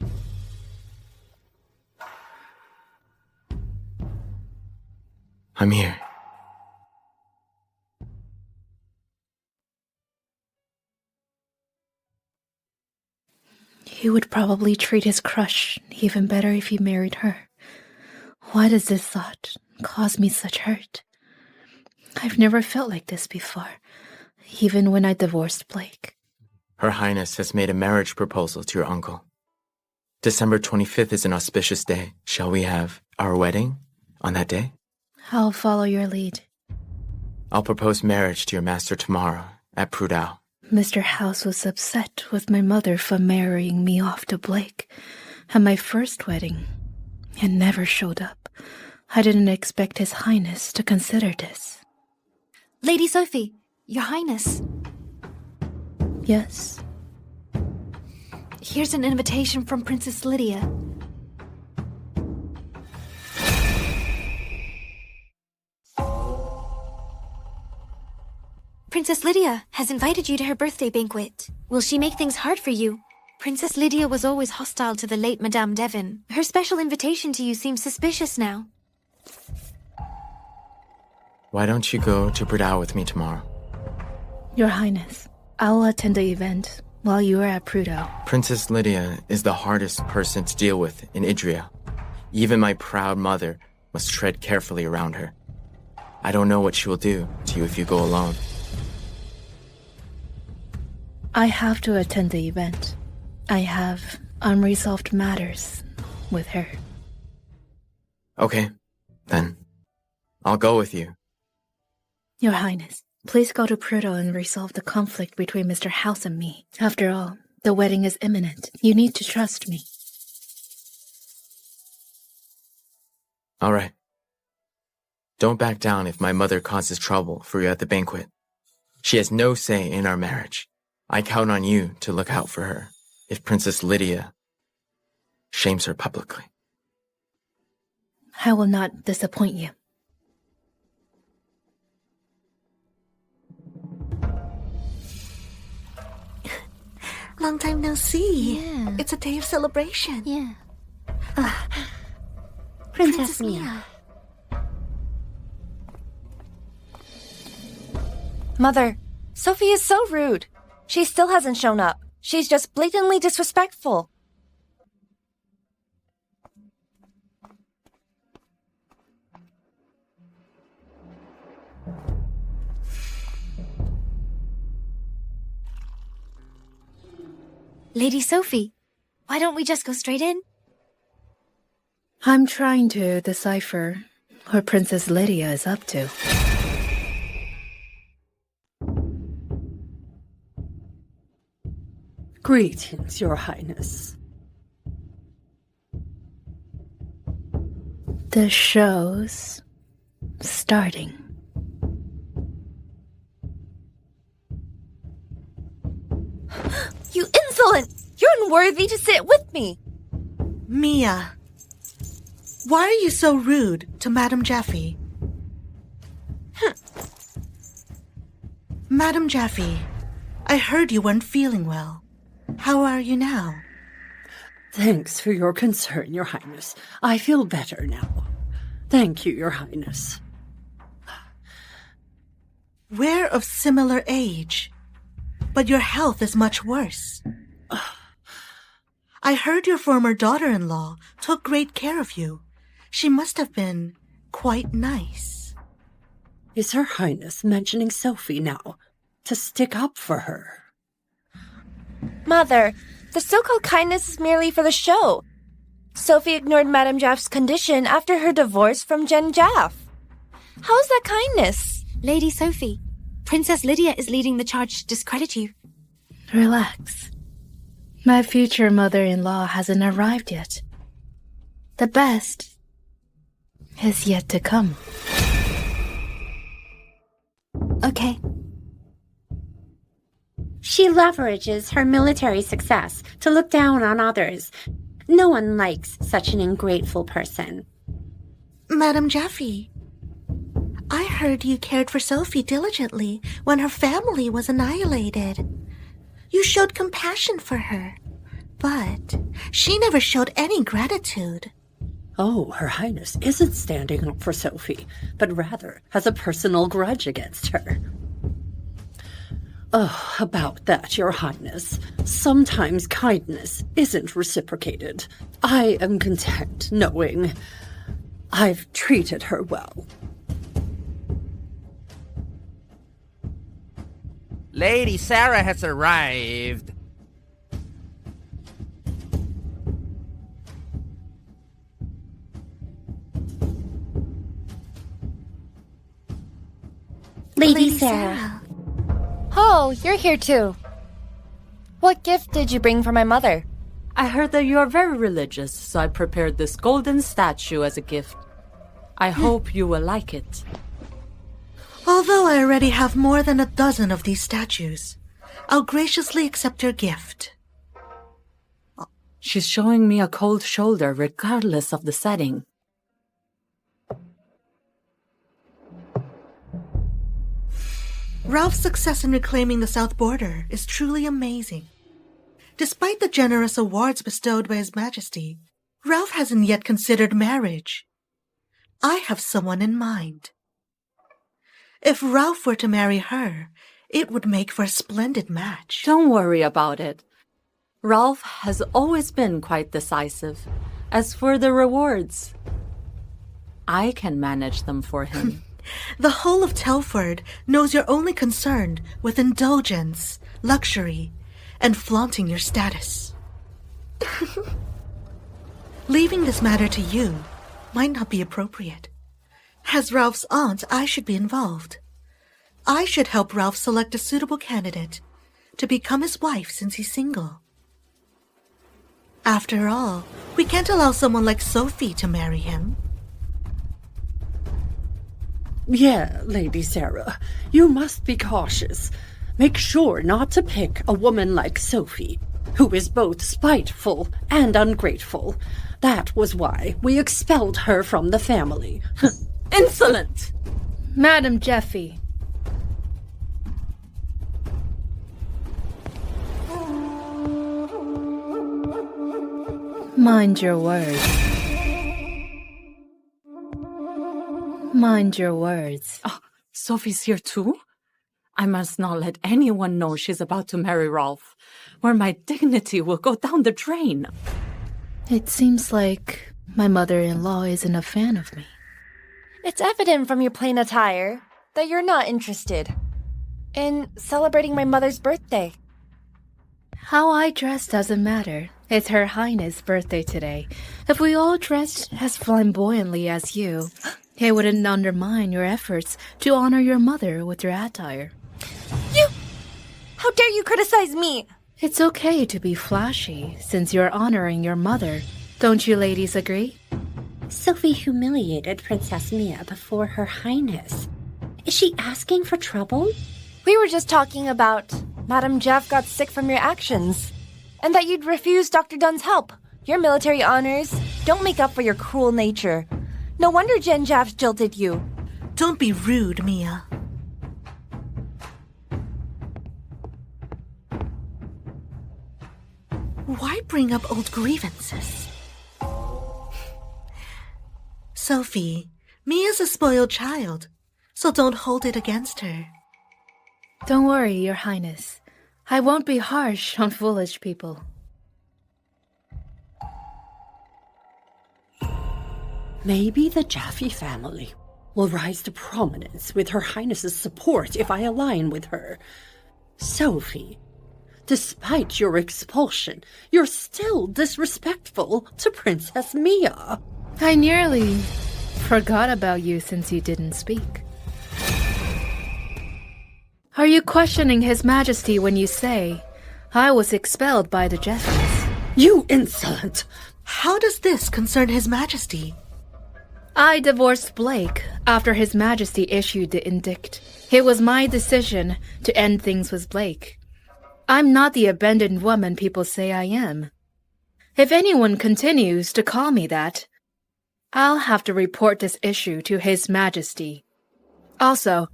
I'm here. He would probably treat his crush even better if he married her. Why does this thought cause me such hurt? I've never felt like this before, even when I divorced Blake. Her Highness has made a marriage proposal to your uncle. December 25th is an auspicious day. Shall we have our wedding on that day? I'll follow your lead. I'll propose marriage to your master tomorrow at Prudhoe. Mr. House was upset with my mother for marrying me off to Blake at my first wedding and never showed up. I didn't expect His Highness to consider this. Lady Sophie, Your Highness. Yes? Here's an invitation from Princess Lydia. Princess Lydia has invited you to her birthday banquet. Will she make things hard for you? Princess Lydia was always hostile to the late Madame Devon. Her special invitation to you seems suspicious now. Why don't you go to Prudhoe with me tomorrow? Your Highness, I'll attend the event while you are at Prudhoe. Princess Lydia is the hardest person to deal with in Idria. Even my proud mother must tread carefully around her. I don't know what she will do to you if you go alone. I have to attend the event. I have unresolved matters with her. Okay, then. I'll go with you. Your Highness, please go to Prudhoe and resolve the conflict between Mr. House and me. After all, the wedding is imminent. You need to trust me. All right. Don't back down if my mother causes trouble for you at the banquet. She has no say in our marriage. I count on you to look out for her if Princess Lydia shames her publicly. I will not disappoint you. Long time no see. Yeah. It's a day of celebration. Yeah. Princess Mia. Mother, Sophie is so rude. She still hasn't shown up. She's just blatantly disrespectful. Lady Sophie, why don't we just go straight in? I'm trying to decipher what Princess Lydia is up to. Greetings, Your Highness. The show's starting. You insolent! You're unworthy to sit with me! Mia, why are you so rude to Madame Jaffe? Madame Jaffe, I heard you weren't feeling well. How are you now? Thanks for your concern, Your Highness. I feel better now. Thank you, Your Highness. We're of similar age, but your health is much worse. I heard your former daughter-in-law took great care of you. She must have been quite nice. Is Her Highness mentioning Sophie now to stick up for her? Mother, the so-called kindness is merely for the show. Sophie ignored Madame Jaff's condition after her divorce from Jen Jaff. How is that kindness? Lady Sophie, Princess Lydia is leading the charge to discredit you. Relax. My future mother-in-law hasn't arrived yet. The best is yet to come. Okay. She leverages her military success to look down on others. No one likes such an ungrateful person. Madame Jaffe, I heard you cared for Sophie diligently when her family was annihilated. You showed compassion for her, but she never showed any gratitude. Oh, Her Highness isn't standing up for Sophie, but rather has a personal grudge against her. Oh, about that, Your Highness. Sometimes kindness isn't reciprocated. I am content knowing I've treated her well. Lady Sarah has arrived. Lady Sarah. Oh, you're here too. What gift did you bring for my mother? I heard that you are very religious, so I prepared this golden statue as a gift. I hope you will like it. Although I already have more than a dozen of these statues, I'll graciously accept your gift. She's showing me a cold shoulder regardless of the setting. Ralph's success in reclaiming the south border is truly amazing. Despite the generous awards bestowed by His Majesty, Ralph hasn't yet considered marriage. I have someone in mind. If Ralph were to marry her, it would make for a splendid match. Don't worry about it. Ralph has always been quite decisive. As for the rewards, I can manage them for him. The whole of Telford knows you're only concerned with indulgence, luxury, and flaunting your status. Leaving this matter to you might not be appropriate. As Ralph's aunt, I should be involved. I should help Ralph select a suitable candidate to become his wife since he's single. After all, we can't allow someone like Sophie to marry him. Yeah, Lady Sarah, you must be cautious. Make sure not to pick a woman like Sophie, who is both spiteful and ungrateful. That was why we expelled her from the family. Insolent! Madam Jeffy. Mind your words. Mind your words. Oh, Sophie's here too? I must not let anyone know she's about to marry Ralph, or my dignity will go down the drain. It seems like my mother-in-law isn't a fan of me. It's evident from your plain attire that you're not interested in celebrating my mother's birthday. How I dress doesn't matter. It's Her Highness' birthday today. If we all dressed as flamboyantly as you, it wouldn't undermine your efforts to honor your mother with your attire. You! How dare you criticize me? It's okay to be flashy since you're honoring your mother. Don't you ladies agree? Sophie humiliated Princess Mia before Her Highness. Is she asking for trouble? We were just talking about Madame Jeff got sick from your actions, and that you'd refuse Dr. Dunn's help. Your military honors don't make up for your cruel nature. No wonder Jen Jaff jilted you. Don't be rude, Mia. Why bring up old grievances? Sophie, Mia's a spoiled child, so don't hold it against her. Don't worry, Your Highness. I won't be harsh on foolish people. Maybe the Jaffe family will rise to prominence with Her Highness's support if I align with her. Sophie, despite your expulsion, you're still disrespectful to Princess Mia. I nearly forgot about you since you didn't speak. Are you questioning His Majesty when you say, I was expelled by the Jeffes? You insolent! How does this concern His Majesty? I divorced Blake after His Majesty issued the indict. It was my decision to end things with Blake. I'm not the abandoned woman people say I am. If anyone continues to call me that, I'll have to report this issue to His Majesty. Also,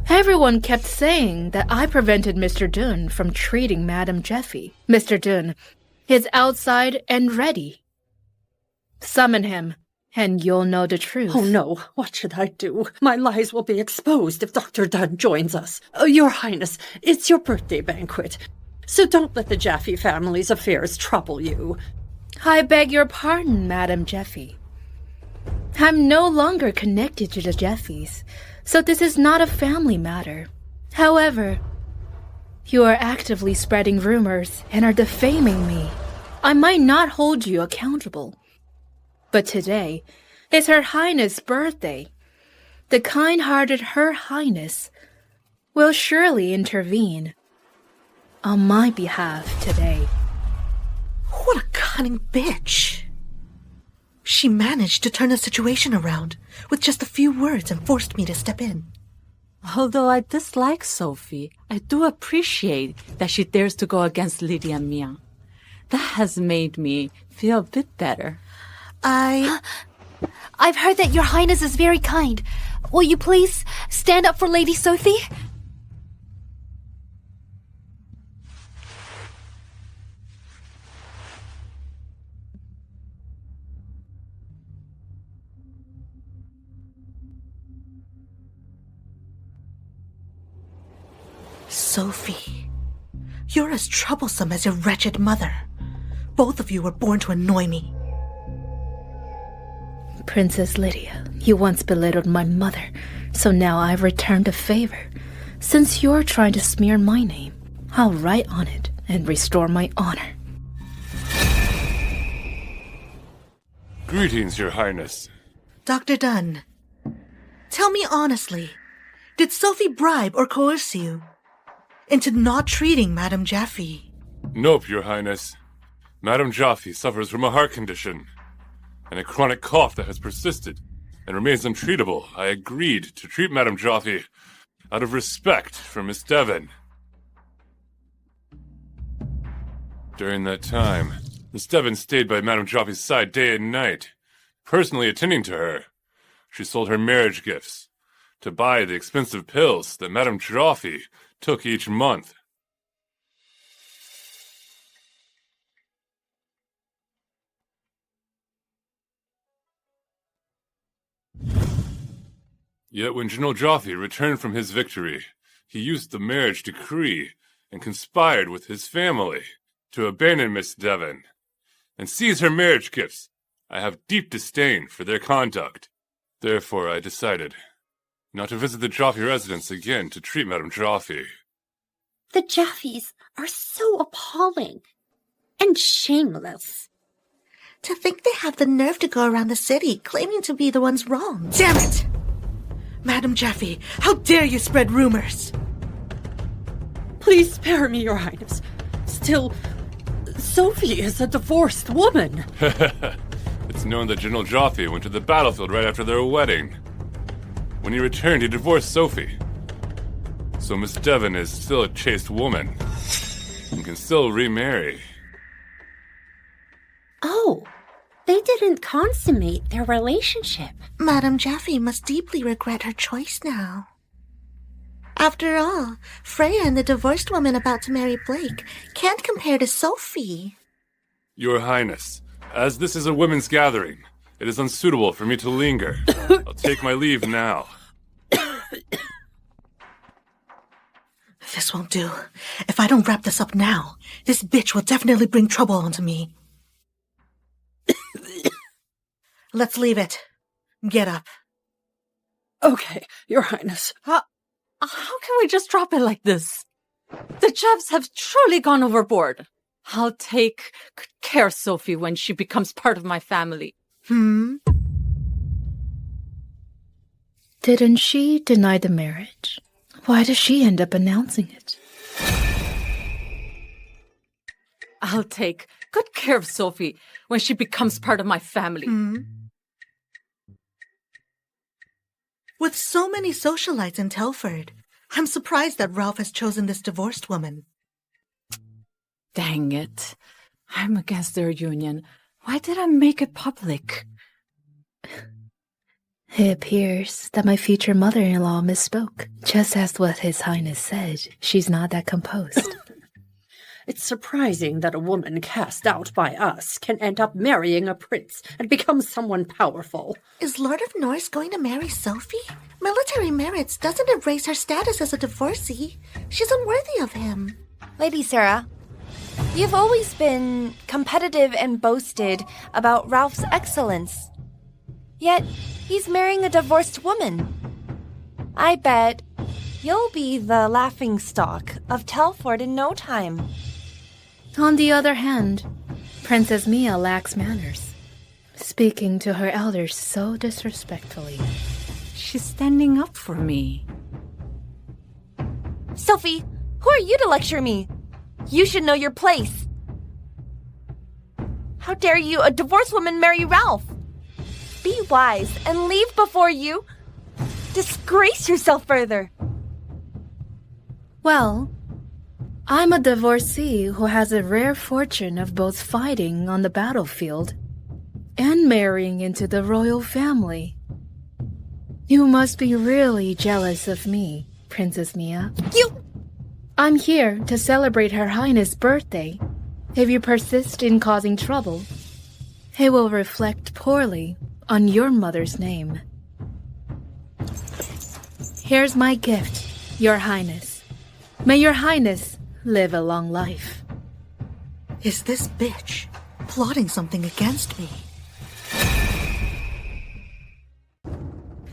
everyone kept saying that I prevented Mr. Dunn from treating Madame Jeffy. Mr. Dunn is outside and ready. Summon him, and you'll know the truth. Oh no, what should I do? My lies will be exposed if Dr. Dunn joins us. Your Highness, it's your birthday banquet, so don't let the Jaffe family's affairs trouble you. I beg your pardon, Madame Jeffy. I'm no longer connected to the Jeffys, so this is not a family matter. However, you are actively spreading rumors and are defaming me. I might not hold you accountable, but today is Her Highness' birthday. The kind-hearted Her Highness will surely intervene on my behalf today. What a cunning bitch. She managed to turn the situation around with just a few words and forced me to step in. Although I dislike Sophie, I do appreciate that she dares to go against Lydia and Mia. That has made me feel a bit better. I've heard that Your Highness is very kind. Will you please stand up for Lady Sophie? Sophie, you're as troublesome as your wretched mother. Both of you were born to annoy me. Princess Lydia, you once belittled my mother, so now I've returned a favor. Since you're trying to smear my name, I'll write on it and restore my honor. Greetings, Your Highness. Dr. Dunn, tell me honestly, did Sophie bribe or coerce you into not treating Madame Jaffe? Nope, Your Highness. Madame Jaffe suffers from a heart condition and a chronic cough that has persisted and remains untreatable. I agreed to treat Madame Jaffe out of respect for Miss Devon. During that time, Miss Devon stayed by Madame Jaffe's side day and night, personally attending to her. She sold her marriage gifts to buy the expensive pills that Madame Jaffe took each month. Yet when General Jaffe returned from his victory, he used the marriage decree and conspired with his family to abandon Miss Devon and seize her marriage gifts. I have deep disdain for their conduct. Therefore, I decided not to visit the Jaffe residence again to treat Madame Jaffe. The Jaffes are so appalling and shameless. To think they have the nerve to go around the city claiming to be the ones wrong. Damn it! Madame Jaffe, how dare you spread rumors? Please spare me, Your Highness. Still, Sophie is a divorced woman. It's known that General Jaffe went to the battlefield right after their wedding. When he returned, he divorced Sophie. So Miss Devon is still a chaste woman and can still remarry. Oh, they didn't consummate their relationship. Madame Jaffe must deeply regret her choice now. After all, Freya and the divorced woman about to marry Blake can't compare to Sophie. Your Highness, as this is a women's gathering, it is unsuitable for me to linger. I'll take my leave now. This won't do. If I don't wrap this up now, this bitch will definitely bring trouble onto me. Let's leave it. Get up. Okay, Your Highness. How can we just drop it like this? The Jeffs have truly gone overboard. I'll take good care of Sophie when she becomes part of my family. Didn't she deny the marriage? Why does she end up announcing it? I'll take good care of Sophie when she becomes part of my family. With so many socialites in Telford, I'm surprised that Ralph has chosen this divorced woman. Dang it. I'm against their union. Why did I make it public? It appears that my future mother-in-law misspoke. Just as what His Highness said, she's not that composed. It's surprising that a woman cast out by us can end up marrying a prince and become someone powerful. Is Lord of Norse going to marry Sophie? Military merits doesn't erase her status as a divorcee. She's unworthy of him. Lady Sarah, you've always been competitive and boasted about Ralph's excellence. Yet, he's marrying a divorced woman. I bet you'll be the laughingstock of Telford in no time. On the other hand, Princess Mia lacks manners, speaking to her elders so disrespectfully. She's standing up for me. Sophie, who are you to lecture me? You should know your place. How dare you, a divorced woman, marry Ralph? Be wise and leave before you disgrace yourself further. Well, I'm a divorcee who has a rare fortune of both fighting on the battlefield and marrying into the royal family. You must be really jealous of me, Princess Mia. I'm here to celebrate Her Highness' birthday. If you persist in causing trouble, it will reflect poorly on your mother's name. Here's my gift, Your Highness. May Your Highness live a long life. Is this bitch plotting something against me?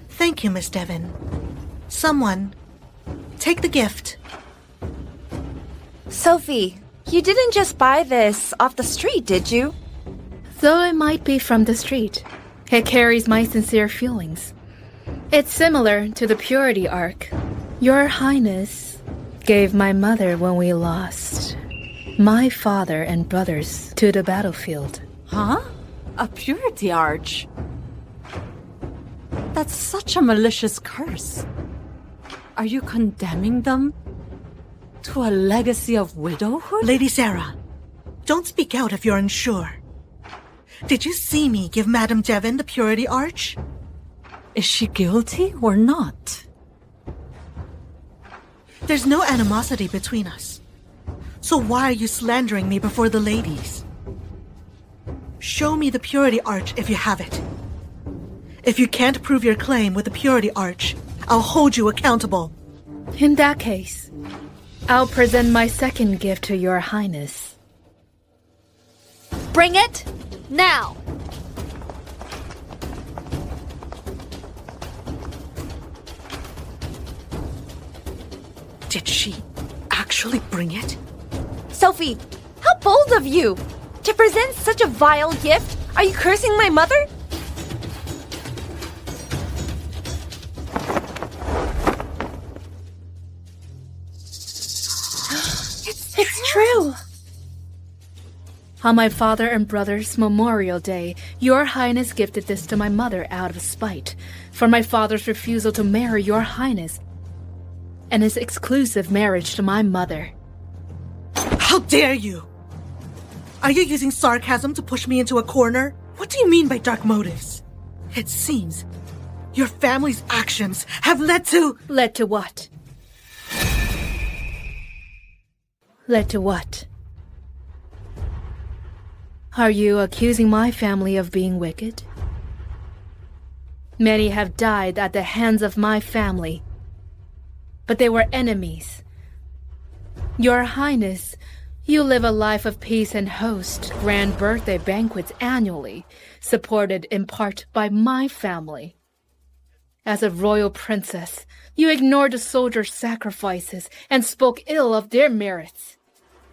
Thank you, Miss Devon. Someone, take the gift. Sophie, you didn't just buy this off the street, did you? Though it might be from the street, it carries my sincere feelings. It's similar to the Purity Ark Your Highness gave my mother when we lost my father and brothers to the battlefield. Huh? A purity arch? That's such a malicious curse. Are you condemning them to a legacy of widowhood? Lady Sarah, don't speak out if you're unsure. Did you see me give Madame Devon the Purity Arch? Is she guilty or not? There's no animosity between us. So why are you slandering me before the ladies? Show me the Purity Arch if you have it. If you can't prove your claim with the Purity Arch, I'll hold you accountable. In that case, I'll present my second gift to Your Highness. Bring it now. Did she actually bring it? Sophie, how bold of you! To present such a vile gift? Are you cursing my mother? It's true! On my father and brother's Memorial Day, Your Highness gifted this to my mother out of spite for my father's refusal to marry Your Highness and his exclusive marriage to my mother. How dare you! Are you using sarcasm to push me into a corner? What do you mean by dark motives? It seems your family's actions have led to... Led to what? Led to what? Are you accusing my family of being wicked? Many have died at the hands of my family, but they were enemies. Your Highness, you live a life of peace and host grand birthday banquets annually, supported in part by my family. As a royal princess, you ignored the soldiers' sacrifices and spoke ill of their merits.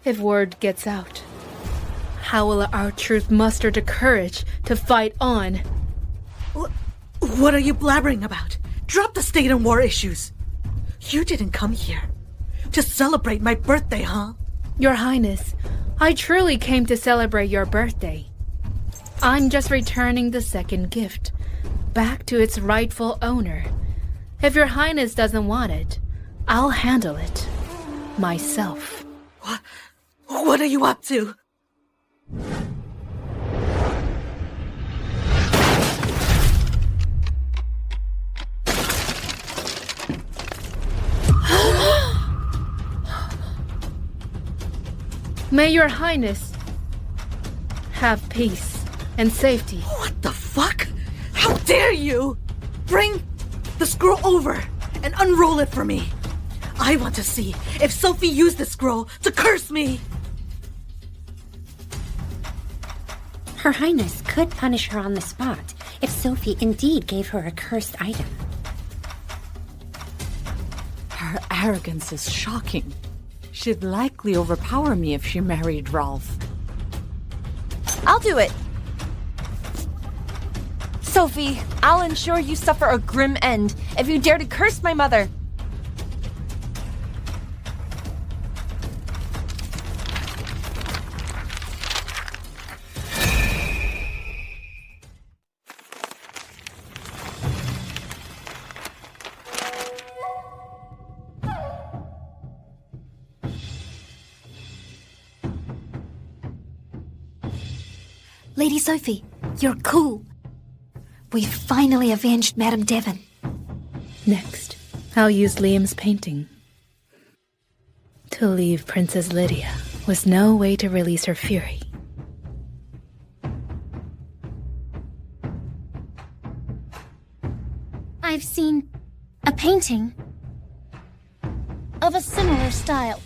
If word gets out, how will our troops muster the courage to fight on? What are you blabbering about? Drop the state and war issues. You didn't come here to celebrate my birthday, huh? Your Highness, I truly came to celebrate your birthday. I'm just returning the second gift, back to its rightful owner. If Your Highness doesn't want it, I'll handle it myself. What are you up to? May your highness have peace and safety. What the fuck? How dare you? Bring the scroll over and unroll it for me. I want to see if Sophie used the scroll to curse me. Her Highness could punish her on the spot if Sophie indeed gave her a cursed item. Her arrogance is shocking. She'd likely overpower me if she married Ralph. I'll do it. Sophie, I'll ensure you suffer a grim end if you dare to curse my mother. Lady Sophie, you're cool. We've finally avenged Madame Devon. Next, I'll use Liam's painting. To leave Princess Lydia was no way to release her fury. I've seen a painting of a similar style.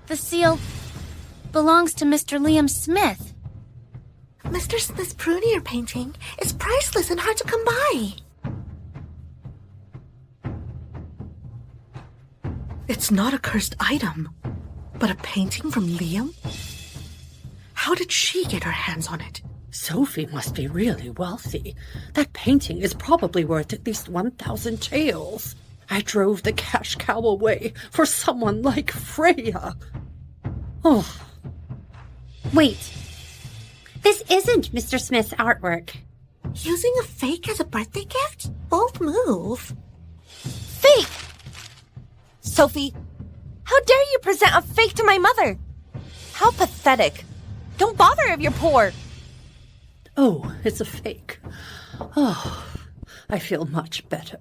The seal belongs to Mr. Liam Smith. Mr. Smith's Prunier painting is priceless and hard to come by. It's not a cursed item, but a painting from Liam? How did she get her hands on it? Sophie must be really wealthy. That painting is probably worth at least 1,000 taels. I drove the cash cow away for someone like Freya. Oh. Wait. This isn't Mr. Smith's artwork. Using a fake as a birthday gift? Bold move. Fake! Sophie, how dare you present a fake to my mother? How pathetic. Don't bother if you're poor. Oh, it's a fake. Oh, I feel much better.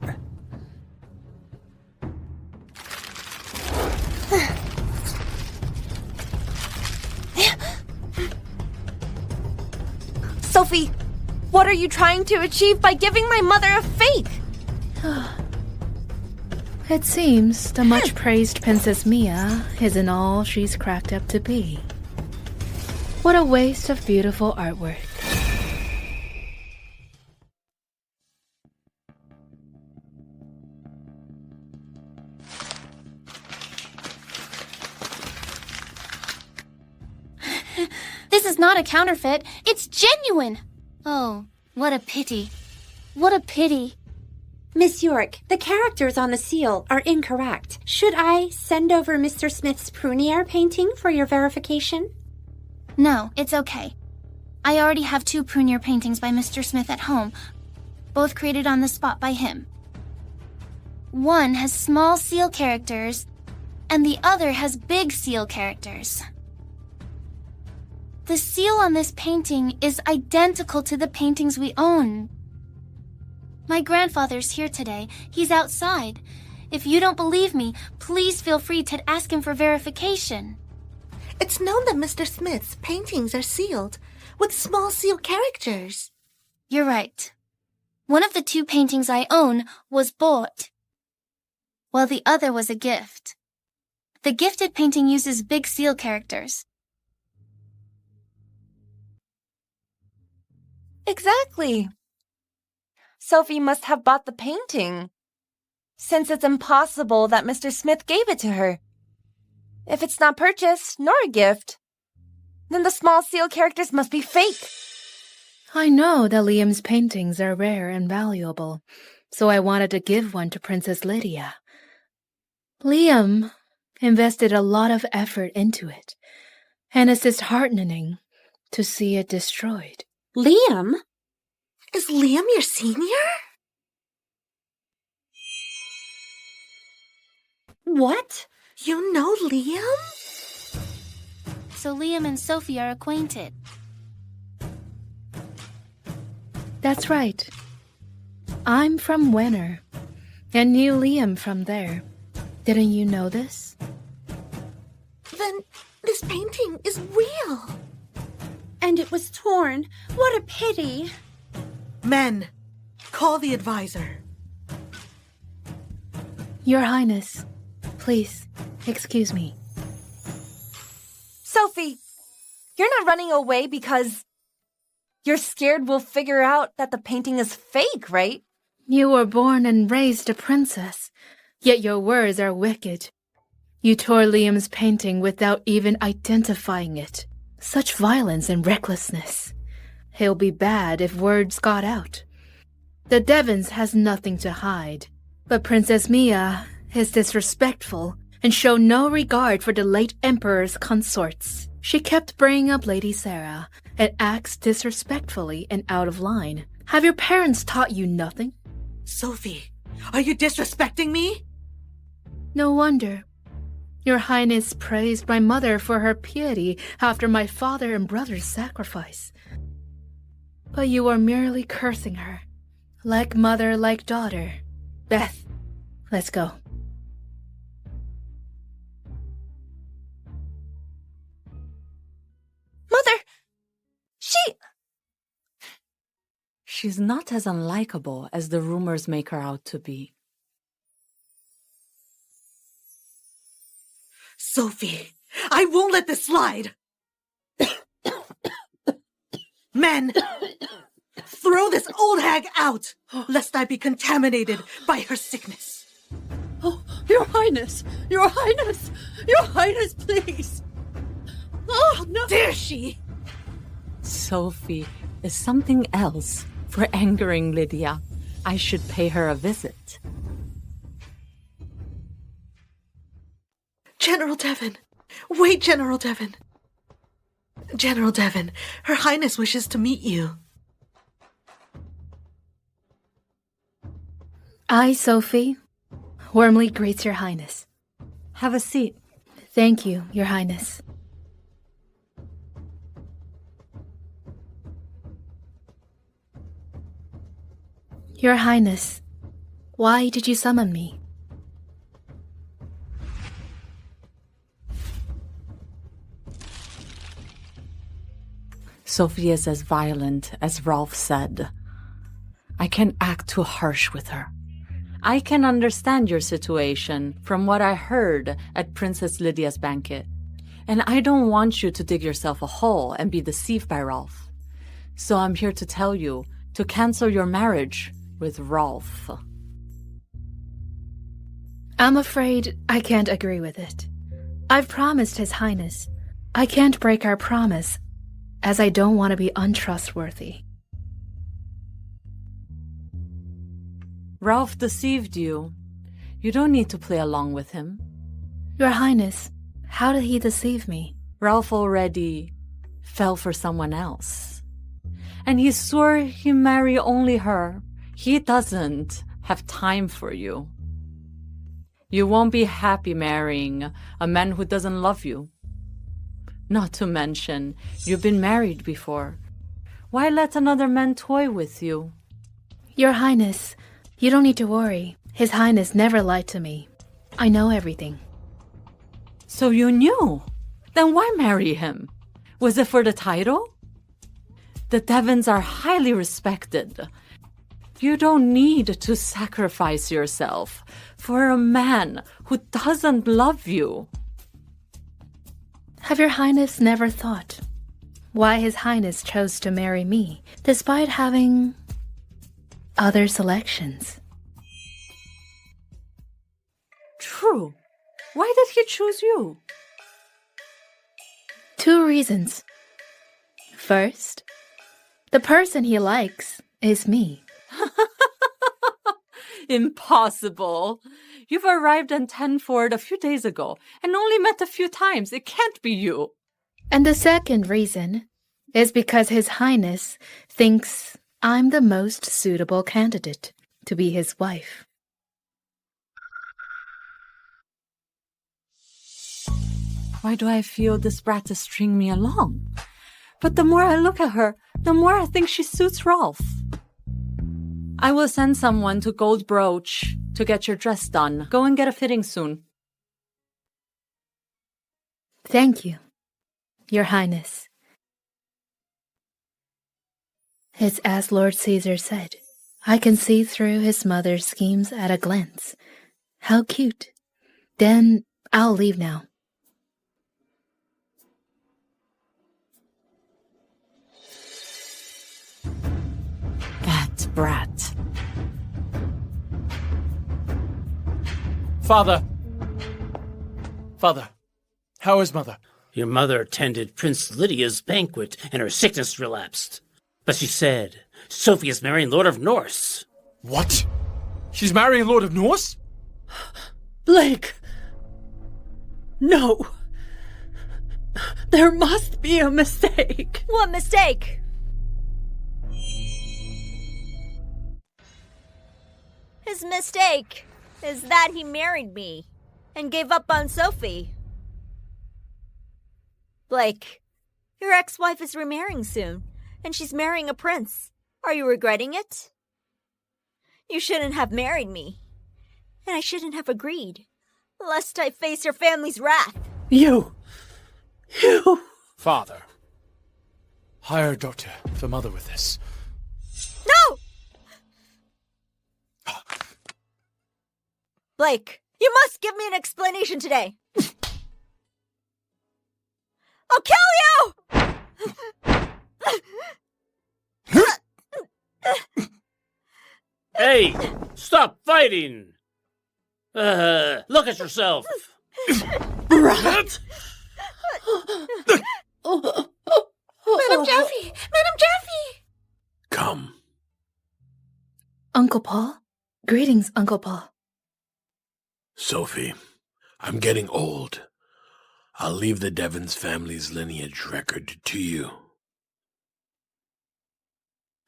Sophie, what are you trying to achieve by giving my mother a fake? It seems the much-praised Princess Mia isn't all she's cracked up to be. What a waste of beautiful artwork. This is not a counterfeit. It's genuine. Oh, what a pity. What a pity. Miss York, the characters on the seal are incorrect. Should I send over Mr. Smith's Prunier painting for your verification? No, it's okay. I already have 2 Prunier paintings by Mr. Smith at home, both created on the spot by him. One has small seal characters, and the other has big seal characters. The seal on this painting is identical to the paintings we own. My grandfather's here today. He's outside. If you don't believe me, please feel free to ask him for verification. It's known that Mr. Smith's paintings are sealed, with small seal characters. You're right. One of the 2 paintings I own was bought, while the other was a gift. The gifted painting uses big seal characters. Exactly. Sophie must have bought the painting, since it's impossible that Mr. Smith gave it to her. If it's not purchased, nor a gift, then the small seal characters must be fake. I know that Liam's paintings are rare and valuable, so I wanted to give one to Princess Lydia. Liam invested a lot of effort into it, and it's disheartening to see it destroyed. Liam? Is Liam your senior? What? You know Liam? So Liam and Sophie are acquainted. That's right. I'm from Manor, and knew Liam from there. Didn't you know this? This painting is real. And it was torn. What a pity. Men, call the advisor. Your Highness, please, excuse me. Sophie, you're not running away because you're scared we'll figure out that the painting is fake, right? You were born and raised a princess, yet your words are wicked. You tore Liam's painting without even identifying it. Such violence and recklessness. He'll be bad if words got out. The Devons has nothing to hide, but Princess Mia is disrespectful and show no regard for the late Emperor's consorts. She kept bringing up Lady Sarah and acts disrespectfully and out of line. Have your parents taught you nothing? Sophie, are you disrespecting me? No wonder. Your Highness praised my mother for her piety after my father and brother's sacrifice. But you are merely cursing her. Like mother, like daughter. Beth, let's go. Mother! She's not as unlikable as the rumors make her out to be. Sophie, I won't let this slide. Men, throw this old hag out, lest I be contaminated by her sickness. Oh, Your Highness! Your Highness! Your Highness, please! Oh, no! Dare she? Sophie is something else for angering Lydia. I should pay her a visit. General Devon! Wait, General Devon! General Devon, Her Highness wishes to meet you. I, Sophie, warmly greet Your Highness. Have a seat. Thank you, Your Highness. Your Highness, why did you summon me? Sophie is as violent as Rolf said. I can act too harsh with her. I can understand your situation from what I heard at Princess Lydia's banquet. And I don't want you to dig yourself a hole and be deceived by Rolf. So I'm here to tell you to cancel your marriage with Rolf. I'm afraid I can't agree with it. I've promised His Highness. I can't break our promise, as I don't want to be untrustworthy. Rolf deceived you. You don't need to play along with him. Your Highness, how did he deceive me? Rolf already fell for someone else. And he swore he'd marry only her. He doesn't have time for you. You won't be happy marrying a man who doesn't love you. Not to mention, you've been married before. Why let another man toy with you? Your Highness, you don't need to worry. His Highness never lied to me. I know everything. So you knew? Then why marry him? Was it for the title? The Devons are highly respected. You don't need to sacrifice yourself for a man who doesn't love you. Have Your Highness never thought why His Highness chose to marry me, despite having other selections? True. Why did he choose you? 2 reasons. First, the person he likes is me. Impossible. You've arrived in Tenford a few days ago and only met a few times. It can't be you. And the second reason is because His Highness thinks I'm the most suitable candidate to be his wife. Why do I feel this brat is stringing me along? But the more I look at her, the more I think she suits Rolf. I will send someone to Gold Brooch to get your dress done. Go and get a fitting soon. Thank you. Your Highness. It's as Lord Caesar said. I can see through his mother's schemes at a glance. How cute. Then I'll leave now. That brat. Father! Father, how is Mother? Your mother attended Prince Lydia's banquet and her sickness relapsed. But she said, Sophie is marrying Lord of Norse. What? She's marrying Lord of Norse? Blake! No! There must be a mistake! What mistake? His mistake is that he married me and gave up on Sophie. Blake, your ex-wife is remarrying soon, and she's marrying a prince. Are you regretting it? You shouldn't have married me, and I shouldn't have agreed, lest I face your family's wrath. You! Father, hire a doctor for Mother with this. No! Blake, you must give me an explanation today. I'll kill you! Hey, stop fighting! Look at yourself! Brat! Madam Jaffe! Madam Jaffe! Come. Uncle Paul? Greetings, Uncle Paul. Sophie, I'm getting old. I'll leave the Devons family's lineage record to you.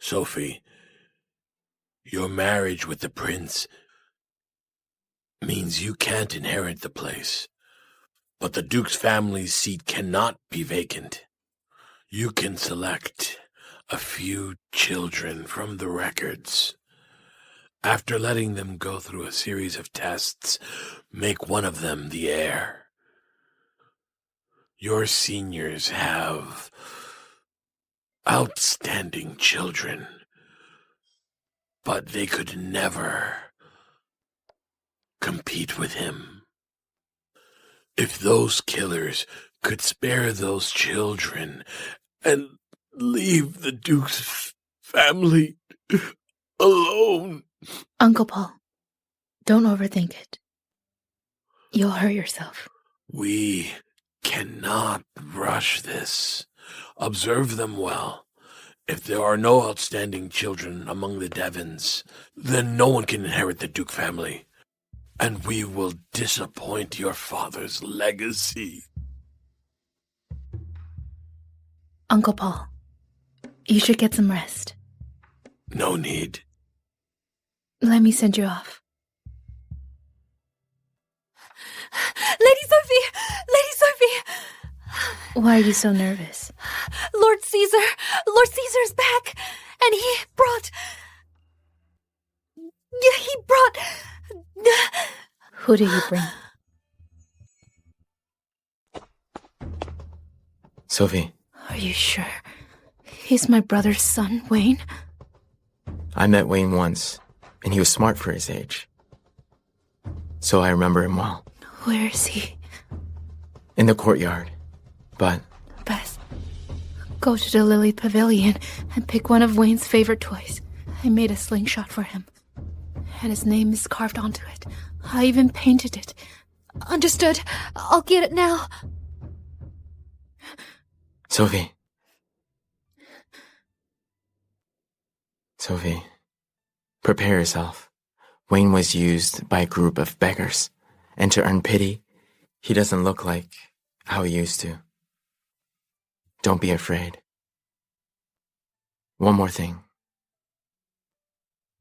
Sophie, your marriage with the prince means you can't inherit the place, but the Duke's family's seat cannot be vacant. You can select a few children from the records. After letting them go through a series of tests, make one of them the heir. Your seniors have outstanding children, but they could never compete with him. If those killers could spare those children and leave the Duke's family alone. Uncle Paul, don't overthink it. You'll hurt yourself. We cannot rush this. Observe them well. If there are no outstanding children among the Devons, then no one can inherit the Duke family, and we will disappoint your father's legacy. Uncle Paul, you should get some rest. No need. Let me send you off. Lady Sophie! Lady Sophie! Why are you so nervous? Lord Caesar's back, and he brought... Who do you bring? Sophie, Are you sure? He's my brother's son, Wayne? I met Wayne once, and he was smart for his age. So I remember him well. Where is he? In the courtyard. But Beth, go to the Lily Pavilion and pick one of Wayne's favorite toys. I made a slingshot for him, and his name is carved onto it. I even painted it. Understood. I'll get it now. Sophie, prepare yourself. Wayne was used by a group of beggars, and to earn pity, he doesn't look like how he used to. Don't be afraid. One more thing.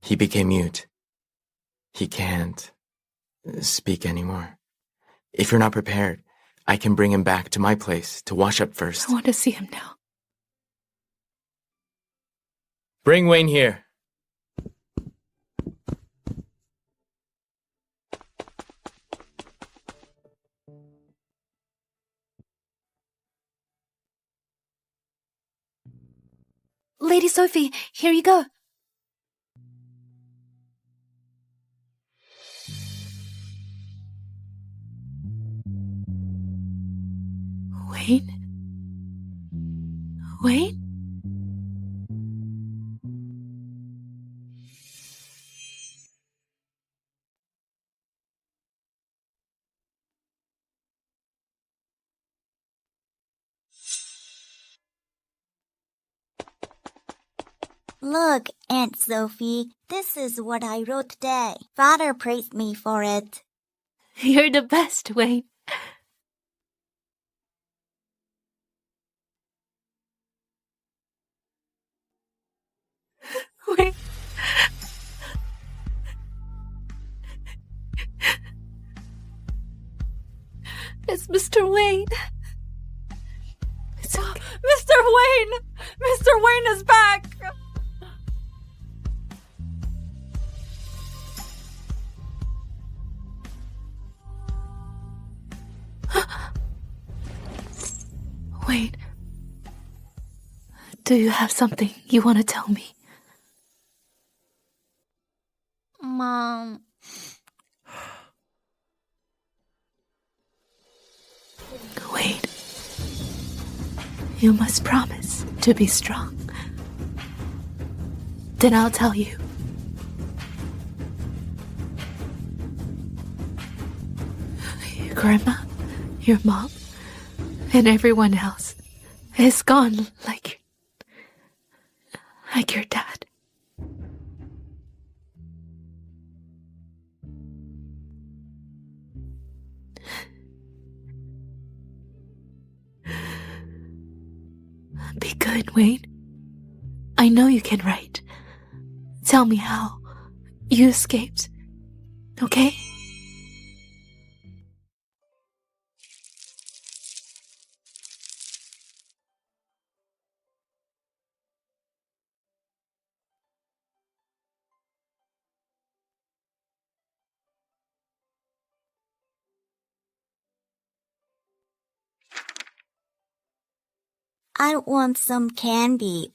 He became mute. He can't speak anymore. If you're not prepared, I can bring him back to my place to wash up first. I want to see him now. Bring Wayne here. Lady Sophie, here you go. Wayne? Wayne? Look, Aunt Sophie, this is what I wrote today. Father praised me for it. You're the best, Wayne. Wayne. It's Mr. Wayne. It's okay. Mr. Wayne! Mr. Wayne is back! Wayne. Do you have something you want to tell me? Mom. Wayne. You must promise to be strong. Then I'll tell you. Your grandma, your mom, and everyone else is gone like your dad. Be good, Wayne. I know you can write. Tell me how you escaped, okay? I want some candy.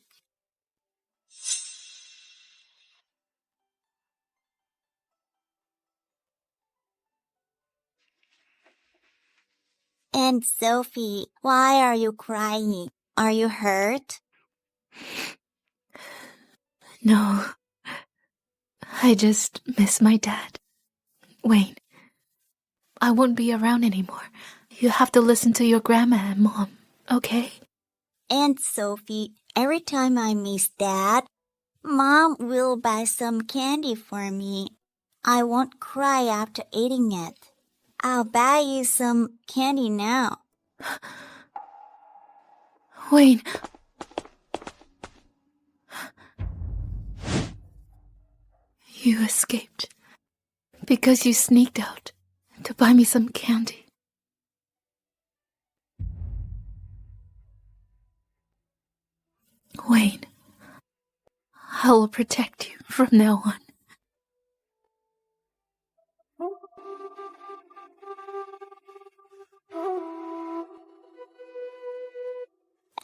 Aunt Sophie, why are you crying? Are you hurt? No. I just miss my dad. Wayne, I won't be around anymore. You have to listen to your grandma and mom, okay? Aunt Sophie, every time I miss Dad, Mom will buy some candy for me. I won't cry after eating it. I'll buy you some candy now. Wayne. You escaped because you sneaked out to buy me some candy. Wayne, I will protect you from now on.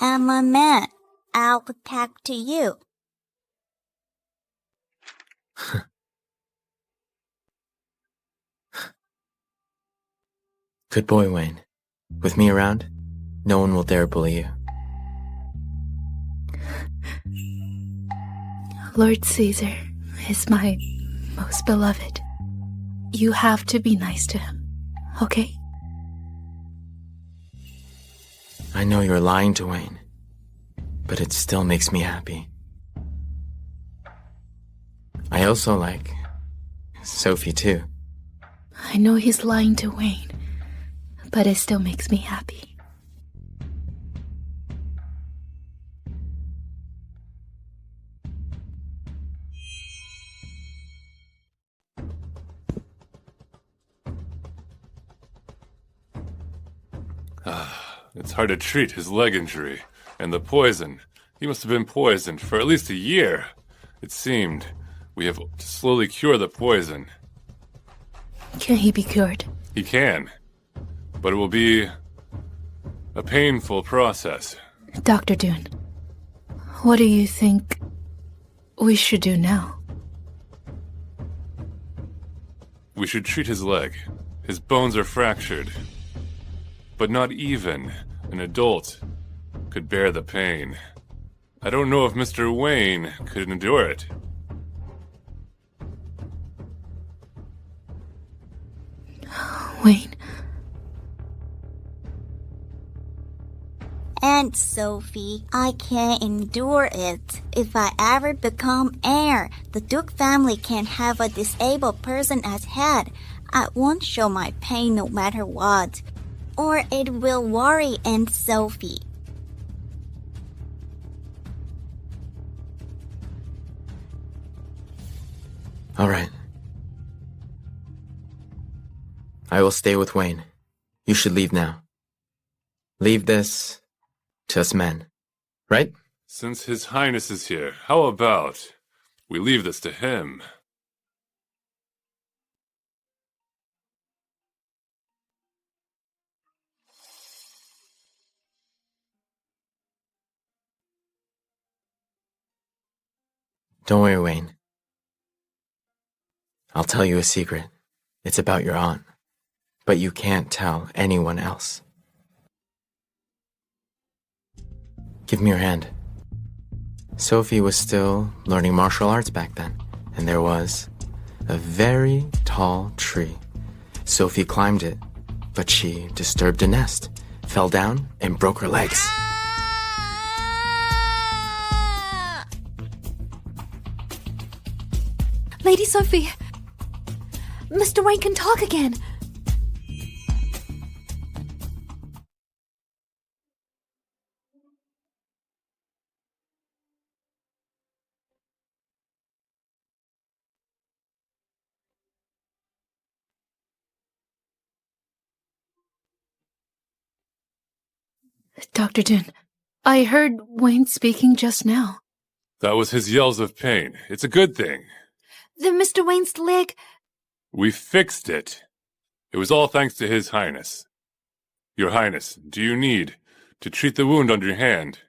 I'm a man. I'll protect you. Good boy, Wayne. With me around, no one will dare bully you. Lord Caesar is my most beloved. You have to be nice to him, okay? I know you're lying to Wayne, but it still makes me happy. I also like Sophie too. I know he's lying to Wayne, but it still makes me happy. It's hard to treat his leg injury. And the poison. He must have been poisoned for at least a year. It seemed. We have to slowly cure the poison. Can he be cured? He can. But it will be a painful process. Dr. Dune, What do you think we should do now? We should treat his leg. His bones are fractured. But not even an adult could bear the pain. I don't know if Mr. Wayne could endure it. Wayne. Aunt Sophie, I can't endure it. If I ever become heir, the Duke family can't have a disabled person as head. I won't show my pain no matter what, or it will worry Aunt Sophie. All right. I will stay with Wayne. You should leave now. Leave this to us men, right? Since His Highness is here, how about we leave this to him? Don't worry, Wayne. I'll tell you a secret. It's about your aunt. But you can't tell anyone else. Give me your hand. Sophie was still learning martial arts back then, and there was a very tall tree. Sophie climbed it, but she disturbed a nest, fell down, and broke her legs. Lady Sophie, Mr. Wayne can talk again. Dr. Dun, I heard Wayne speaking just now. That was his yells of pain. It's a good thing. Then Mr. Wayne's leg... We fixed it. It was all thanks to His Highness. Your Highness, do you need to treat the wound on your hand?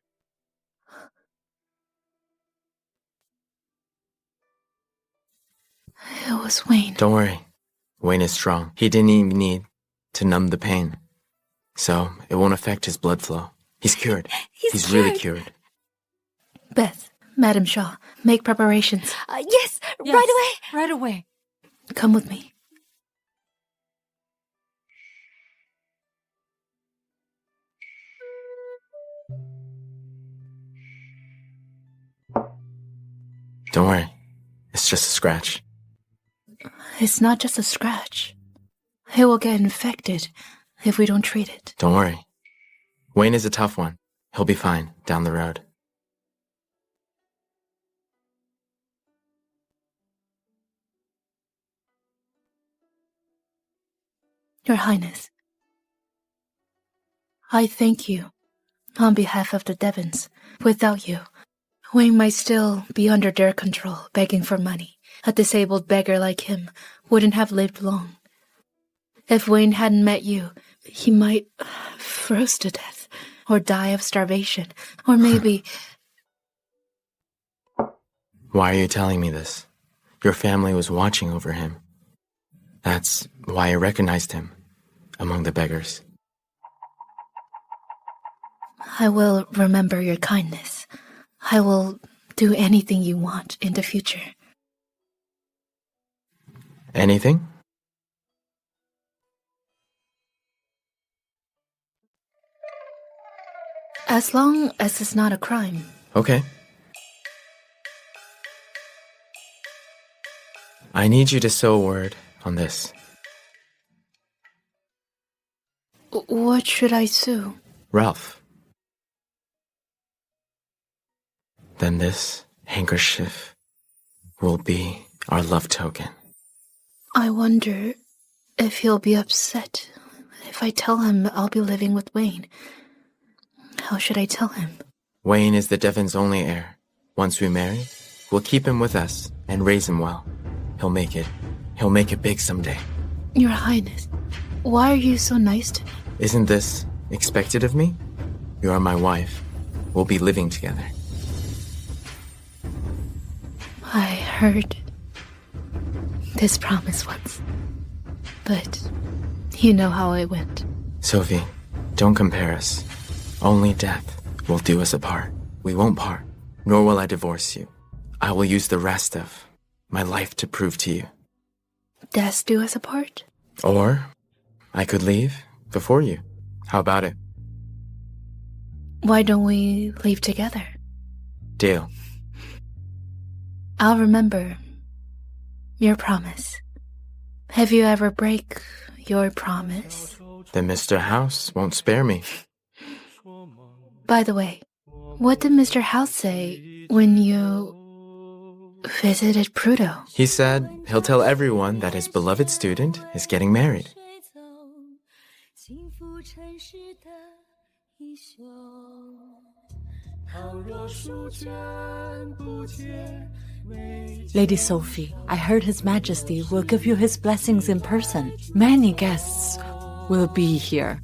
It was Wayne. Don't worry. Wayne is strong. He didn't even need to numb the pain. So it won't affect his blood flow. He's cured. He's cured. Really cured. Beth, Madam Shaw, make preparations. Yes, right away. Right away. Come with me. Don't worry. It's just a scratch. It's not just a scratch. It will get infected if we don't treat it. Don't worry. Wayne is a tough one. He'll be fine down the road. Your Highness, I thank you on behalf of the Devons. Without you, Wayne might still be under their control, begging for money. A disabled beggar like him wouldn't have lived long. If Wayne hadn't met you, he might froze to death, or die of starvation, or maybe... Why are you telling me this? Your family was watching over him. That's why I recognized him among the beggars. I will remember your kindness. I will do anything you want in the future. Anything? As long as it's not a crime. Okay. I need you to sow a word on this. What should I sue? Ralph. Then this handkerchief will be our love token. I wonder if he'll be upset if I tell him I'll be living with Wayne. How should I tell him? Wayne is the Devon's only heir. Once we marry, we'll keep him with us and raise him well. He'll make it big someday. Your Highness, why are you so nice to me? Isn't this expected of me? You are my wife. We'll be living together. heard this promise once, but you know how it went. Sophie, don't compare us. Only death will do us apart. We won't part, nor will I divorce you. I will use the rest of my life to prove to you. Death do us apart? Or I could leave before you. How about it? Why don't we leave together? Deal. I'll remember your promise. Have you ever break your promise? Then Mr. House won't spare me. By the way, what did Mr. House say when you visited Prudo? He said he'll tell everyone that his beloved student is getting married. Lady Sophie, I heard His Majesty will give you his blessings in person. Many guests will be here.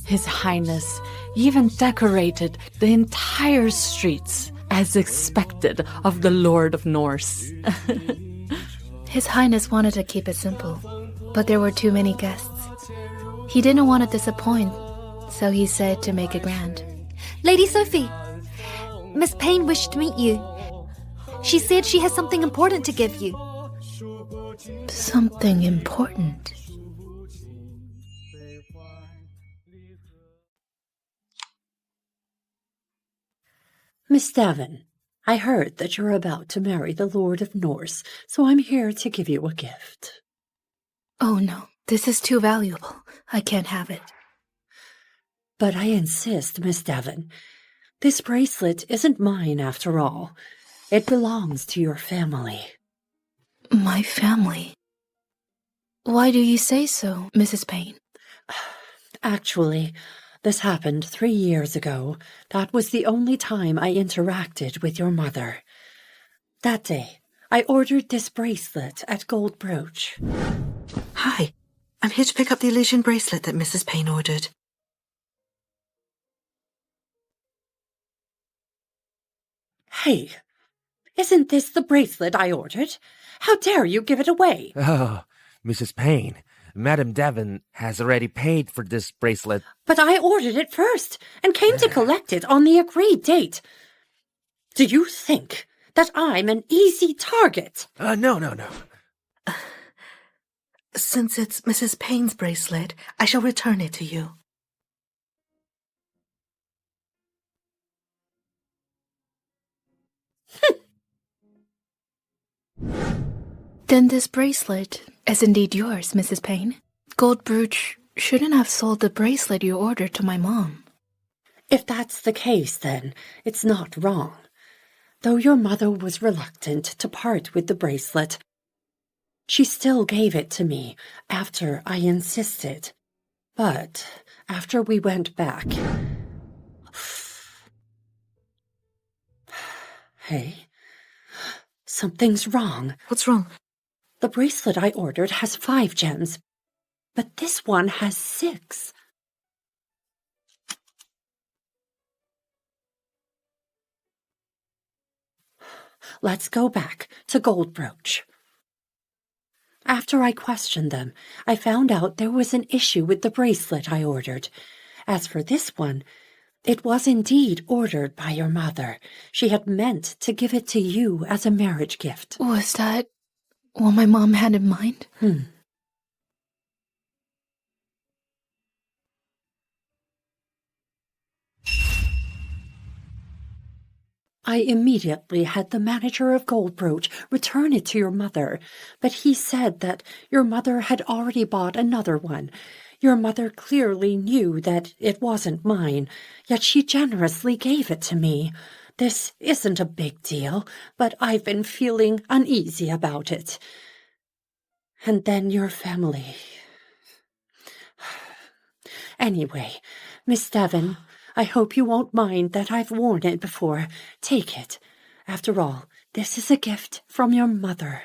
His Highness even decorated the entire streets as expected of the Lord of Norse. His Highness wanted to keep it simple, but there were too many guests. He didn't want to disappoint, so he said to make it grand. Lady Sophie, Miss Payne wished to meet you. She said she has something important to give you. Something important? Miss Devon, I heard that you're about to marry the Lord of Norse, so I'm here to give you a gift. Oh no, this is too valuable. I can't have it. But I insist, Miss Devon. This bracelet isn't mine after all. It belongs to your family. My family? Why do you say so, Mrs. Payne? Actually, this happened 3 years ago. That was the only time I interacted with your mother. That day, I ordered this bracelet at Gold Brooch. Hi, I'm here to pick up the illusion bracelet that Mrs. Payne ordered. Hey, isn't this the bracelet I ordered? How dare you give it away? Oh, Mrs. Payne, Madam Devon has already paid for this bracelet. But I ordered it first and came to collect it on the agreed date. Do you think that I'm an easy target? No. Since it's Mrs. Payne's bracelet, I shall return it to you. Then this bracelet is indeed yours, Mrs. Payne. Gold Brooch shouldn't have sold the bracelet you ordered to my mom. If that's the case, then it's not wrong. Though your mother was reluctant to part with the bracelet, she still gave it to me after I insisted. But after we went back... Hey, something's wrong. What's wrong? The bracelet I ordered has 5 gems, but this one has 6. Let's go back to Gold Brooch. After I questioned them, I found out there was an issue with the bracelet I ordered. As for this one, it was indeed ordered by your mother. She had meant to give it to you as a marriage gift. Was that what my mom had in mind? I immediately had the manager of Gold Brooch return it to your mother, but he said that your mother had already bought another one. Your mother clearly knew that it wasn't mine, yet she generously gave it to me. This isn't a big deal, but I've been feeling uneasy about it. And then your family. Anyway, Miss Devon, I hope you won't mind that I've worn it before. Take it. After all, this is a gift from your mother.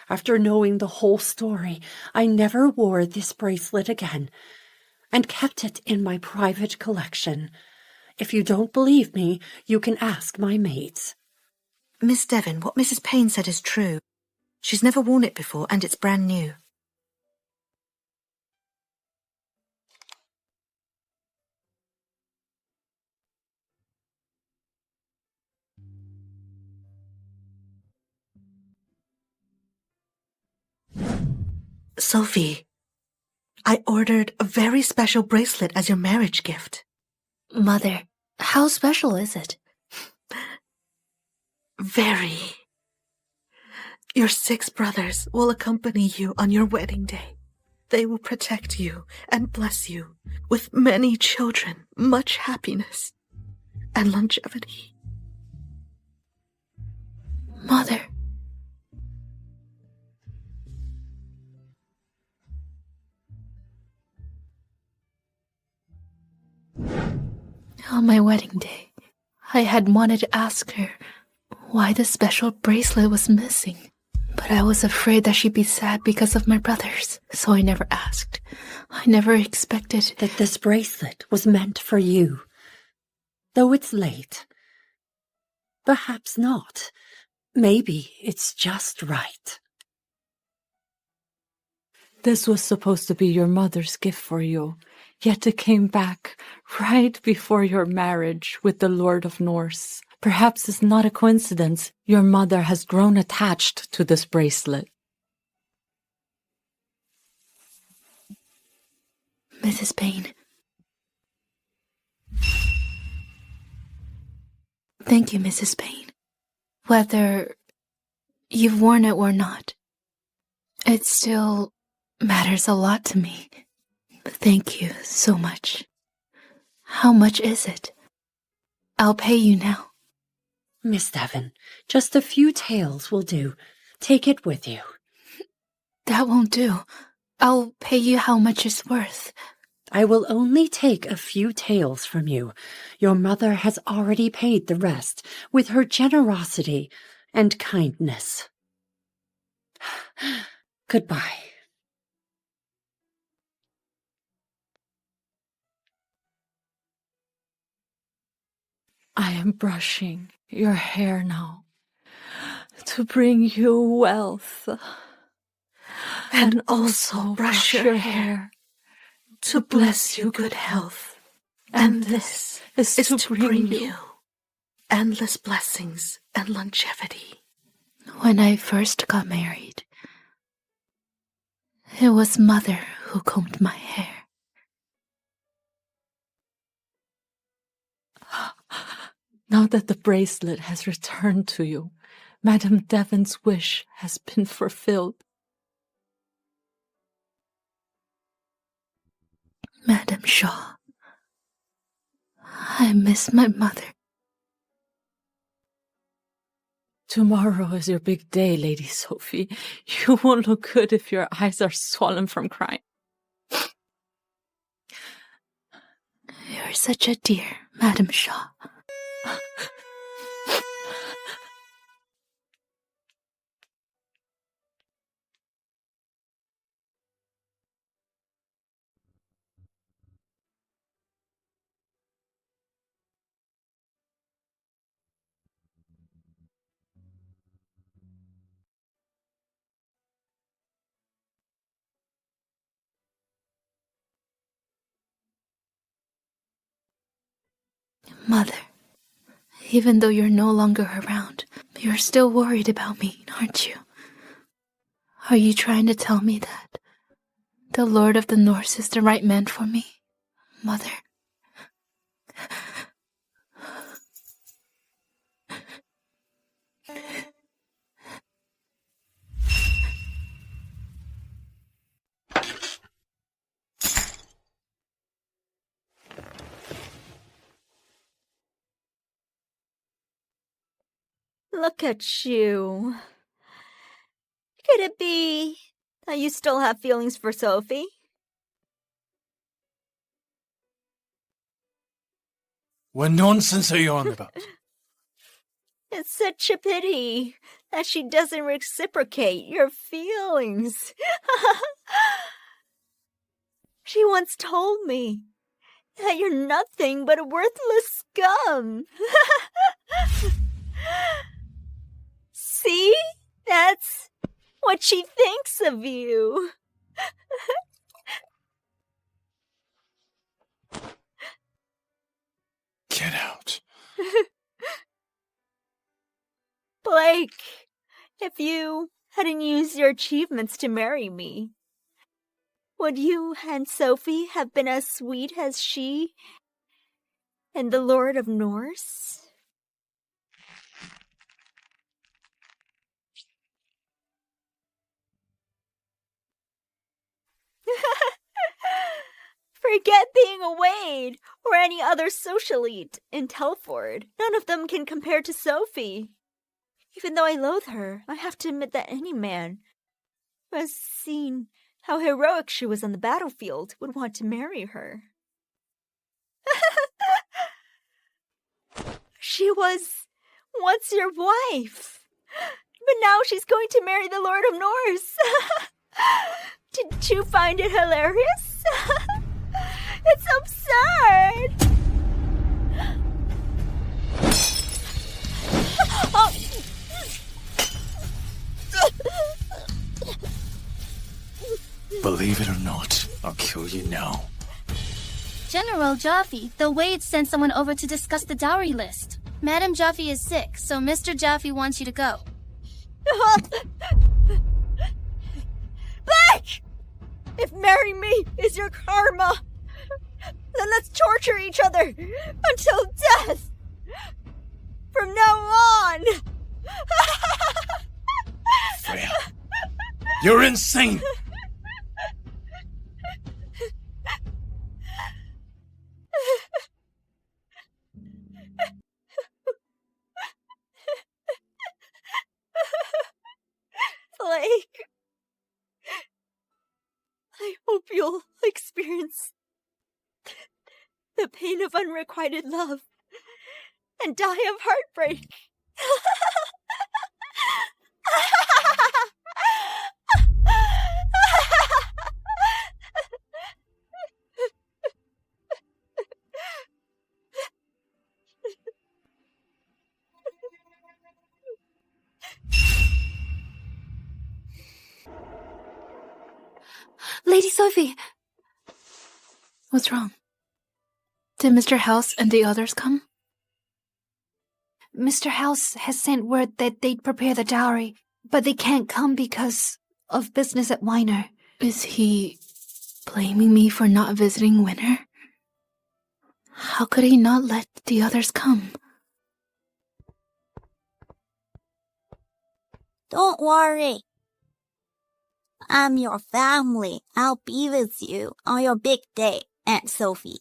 After knowing the whole story, I never wore this bracelet again, and kept it in my private collection. If you don't believe me, you can ask my maids. Miss Devon, what Mrs. Payne said is true. She's never worn it before, and it's brand new. Sophie, I ordered a very special bracelet as your marriage gift. Mother, how special is it? Very. Your 6 brothers will accompany you on your wedding day. They will protect you and bless you with many children, much happiness, and longevity. Mother. On my wedding day, I had wanted to ask her why the special bracelet was missing. But I was afraid that she'd be sad because of my brothers, so I never asked. I never expected that this bracelet was meant for you. Though it's late. Perhaps not. Maybe it's just right. This was supposed to be your mother's gift for you, yet it came back right before your marriage with the Lord of Norse. Perhaps it's not a coincidence your mother has grown attached to this bracelet. Mrs. Payne. Thank you, Mrs. Payne. Whether you've worn it or not, it still matters a lot to me. Thank you so much. How much is it? I'll pay you now. Miss Devon, just a few taels will do. Take it with you. That won't do. I'll pay you how much it's worth. I will only take a few taels from you. Your mother has already paid the rest with her generosity and kindness. Goodbye. I am brushing your hair now to bring you wealth. And also brush your hair to bless you good health. And this is to bring you endless blessings and longevity. When I first got married, it was Mother who combed my hair. Now that the bracelet has returned to you, Madame Devon's wish has been fulfilled. Madame Shaw, I miss my mother. Tomorrow is your big day, Lady Sophie. You won't look good if your eyes are swollen from crying. You're such a dear, Madame Shaw. Mother, even though you're no longer around, you're still worried about me, aren't you? Are you trying to tell me that the Lord of the North is the right man for me, Mother? Look at you. Could it be that you still have feelings for Sophie? What nonsense are you on about? It's such a pity that she doesn't reciprocate your feelings. She once told me that you're nothing but a worthless scum. See? what she thinks of you. Get out. Blake, if you hadn't used your achievements to marry me, would you and Sophie have been as sweet as she and the Lord of Norse? Forget being a Wade or any other socialite in Telford. None of them can compare to Sophie. Even though I loathe her, I have to admit that any man who has seen how heroic she was on the battlefield would want to marry her. She was once your wife, but now she's going to marry the Lord of Norse. Did you find it hilarious? It's absurd! Oh. Believe it or not, I'll kill you now. General Jaffe, the Wade sent someone over to discuss the dowry list. Madam Jaffe is sick, so Mr. Jaffe wants you to go. Blake! If marry me is your karma, then let's torture each other until death. From now on. Freya, you're insane! Blake, I hope you'll experience the pain of unrequited love and die of heartbreak. Lady Sophie! What's wrong? Did Mr. House and the others come? Mr. House has sent word that they'd prepare the dowry, but they can't come because of business at Weiner. Is he blaming me for not visiting Winter? How could he not let the others come? Don't worry. I'm your family. I'll be with you on your big day, Aunt Sophie.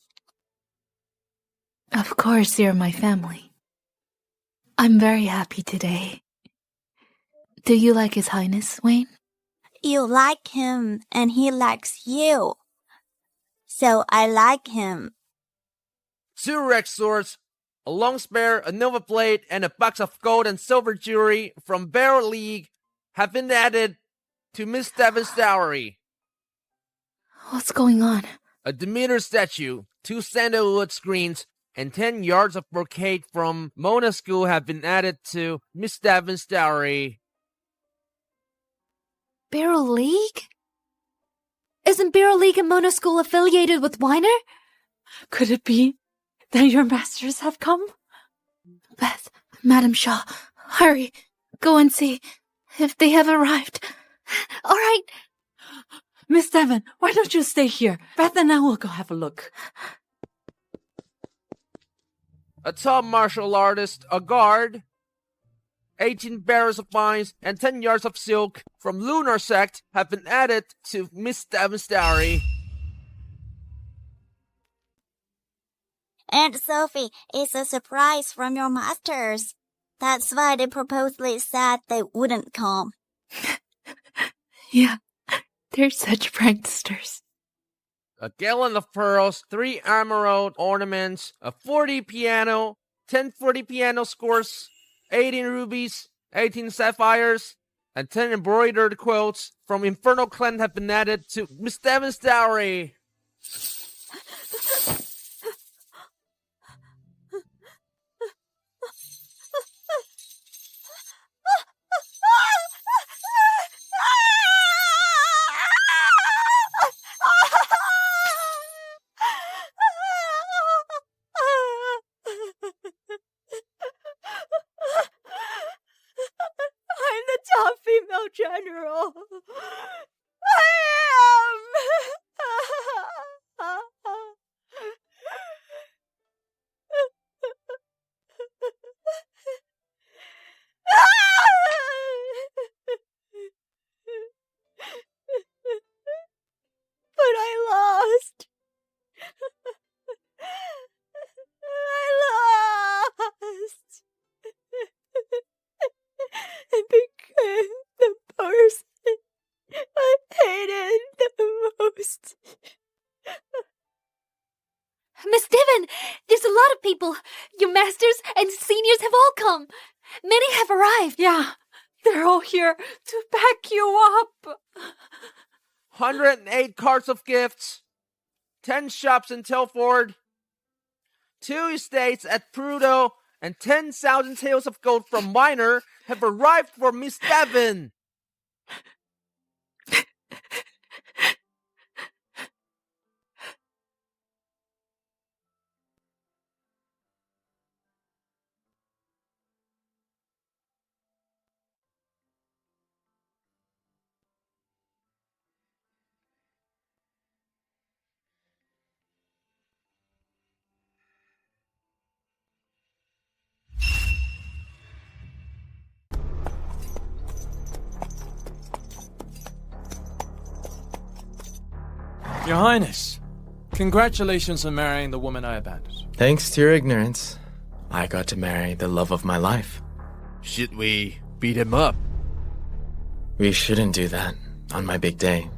Of course you're my family. I'm very happy today. Do you like His Highness, Wayne? You like him, and he likes you. So I like him. 2 Rex swords, a long spear, a Nova blade, and a box of gold and silver jewelry from Barrel League have been added to Miss Devon's dowry. What's going on? A Demeter statue, 2 sandalwood screens, and 10 yards of brocade from Mona School have been added to Miss Devon's dowry. Barrel League? Isn't Barrel League and Mona School affiliated with Weiner? Could it be that your masters have come? Beth, Madam Shaw, hurry. Go and see if they have arrived. All right. Miss Devon, why don't you stay here? Beth and I will go have a look. A top martial artist, a guard, 18 barrels of vines, and 10 yards of silk from Lunar Sect have been added to Miss Devon's dowry. Aunt Sophie, it's a surprise from your masters. That's why they purposely said they wouldn't come. Yeah, they're such pranksters. A gallon of pearls, 3 emerald ornaments, a 40 piano, 10 40 piano scores, 18 rubies, 18 sapphires, and 10 embroidered quilts from Infernal Clan have been added to Miss Devon's dowry. general. I am. But I lost. I lost. And became the person I hated the most. Miss Devon, there's a lot of people. Your masters and seniors have all come. Many have arrived. Yeah, they're all here to back you up. 108 carts of gifts, 10 shops in Telford, 2 estates at Prudo, and 10,000 taels of gold from Manor have arrived for Miss Devon. Your Highness, congratulations on marrying the woman I abandoned. Thanks to your ignorance, I got to marry the love of my life. Should we beat him up? We shouldn't do that on my big day.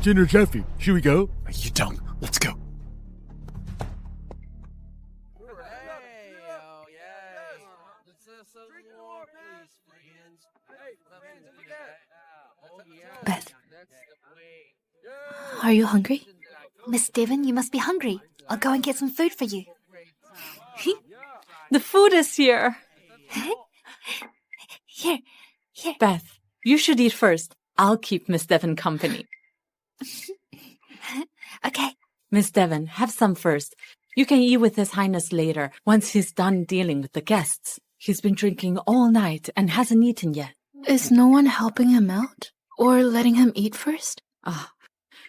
General Jeffy, should we go? You don't. Let's go. Beth, are you hungry? Miss Devon, you must be hungry. I'll go and get some food for you. The food is here. Here. Beth, you should eat first. I'll keep Miss Devon company. Okay. Miss Devon, have some first. You can eat with His Highness later, once he's done dealing with the guests. He's been drinking all night and hasn't eaten yet. Is no one helping him out? Or letting him eat first?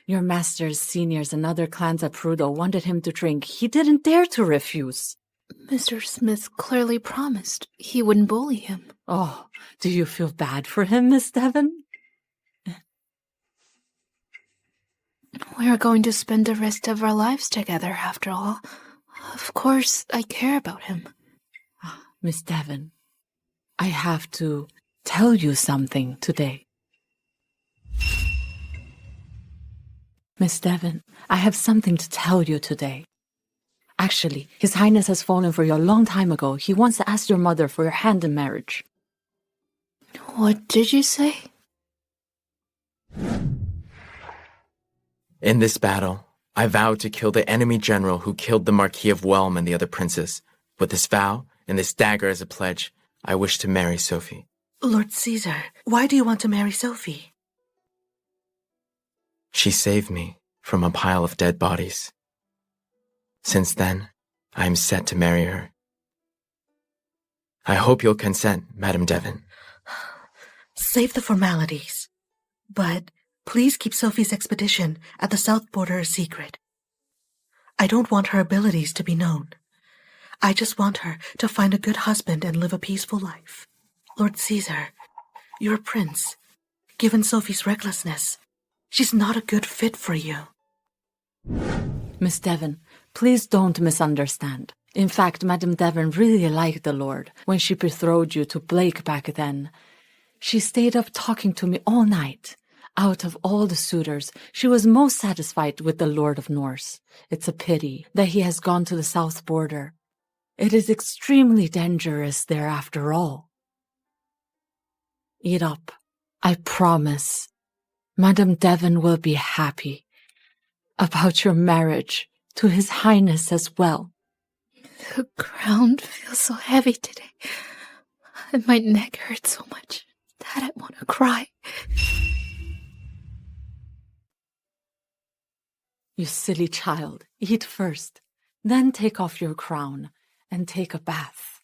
Your masters, seniors, and other clans at Prudo wanted him to drink. He didn't dare to refuse. Mr. Smith clearly promised he wouldn't bully him. Oh, do you feel bad for him, Miss Devon? We're going to spend the rest of our lives together, after all. Of course, I care about him. Miss Devon, I have to tell you something today. Miss Devon, I have something to tell you today. Actually, His Highness has fallen for you a long time ago. He wants to ask your mother for your hand in marriage. What did you say? In this battle, I vowed to kill the enemy general who killed the Marquis of Whelm and the other princes. With this vow and this dagger as a pledge, I wish to marry Sophie. Lord Caesar, why do you want to marry Sophie? She saved me from a pile of dead bodies. Since then, I am set to marry her. I hope you'll consent, Madame Devon. Save the formalities. But please keep Sophie's expedition at the south border a secret. I don't want her abilities to be known. I just want her to find a good husband and live a peaceful life. Lord Caesar, you're a prince. Given Sophie's recklessness, she's not a good fit for you. Miss Devon, please don't misunderstand. In fact, Madame Devon really liked the Lord when she betrothed you to Blake back then. She stayed up talking to me all night. Out of all the suitors, she was most satisfied with the Lord of Norse. It's a pity that he has gone to the south border. It is extremely dangerous there after all. Eat up. I promise. Madame Devon will be happy about your marriage to His Highness as well. The ground feels so heavy today. And my neck hurts so much that I want to cry. You silly child, eat first, then take off your crown and take a bath.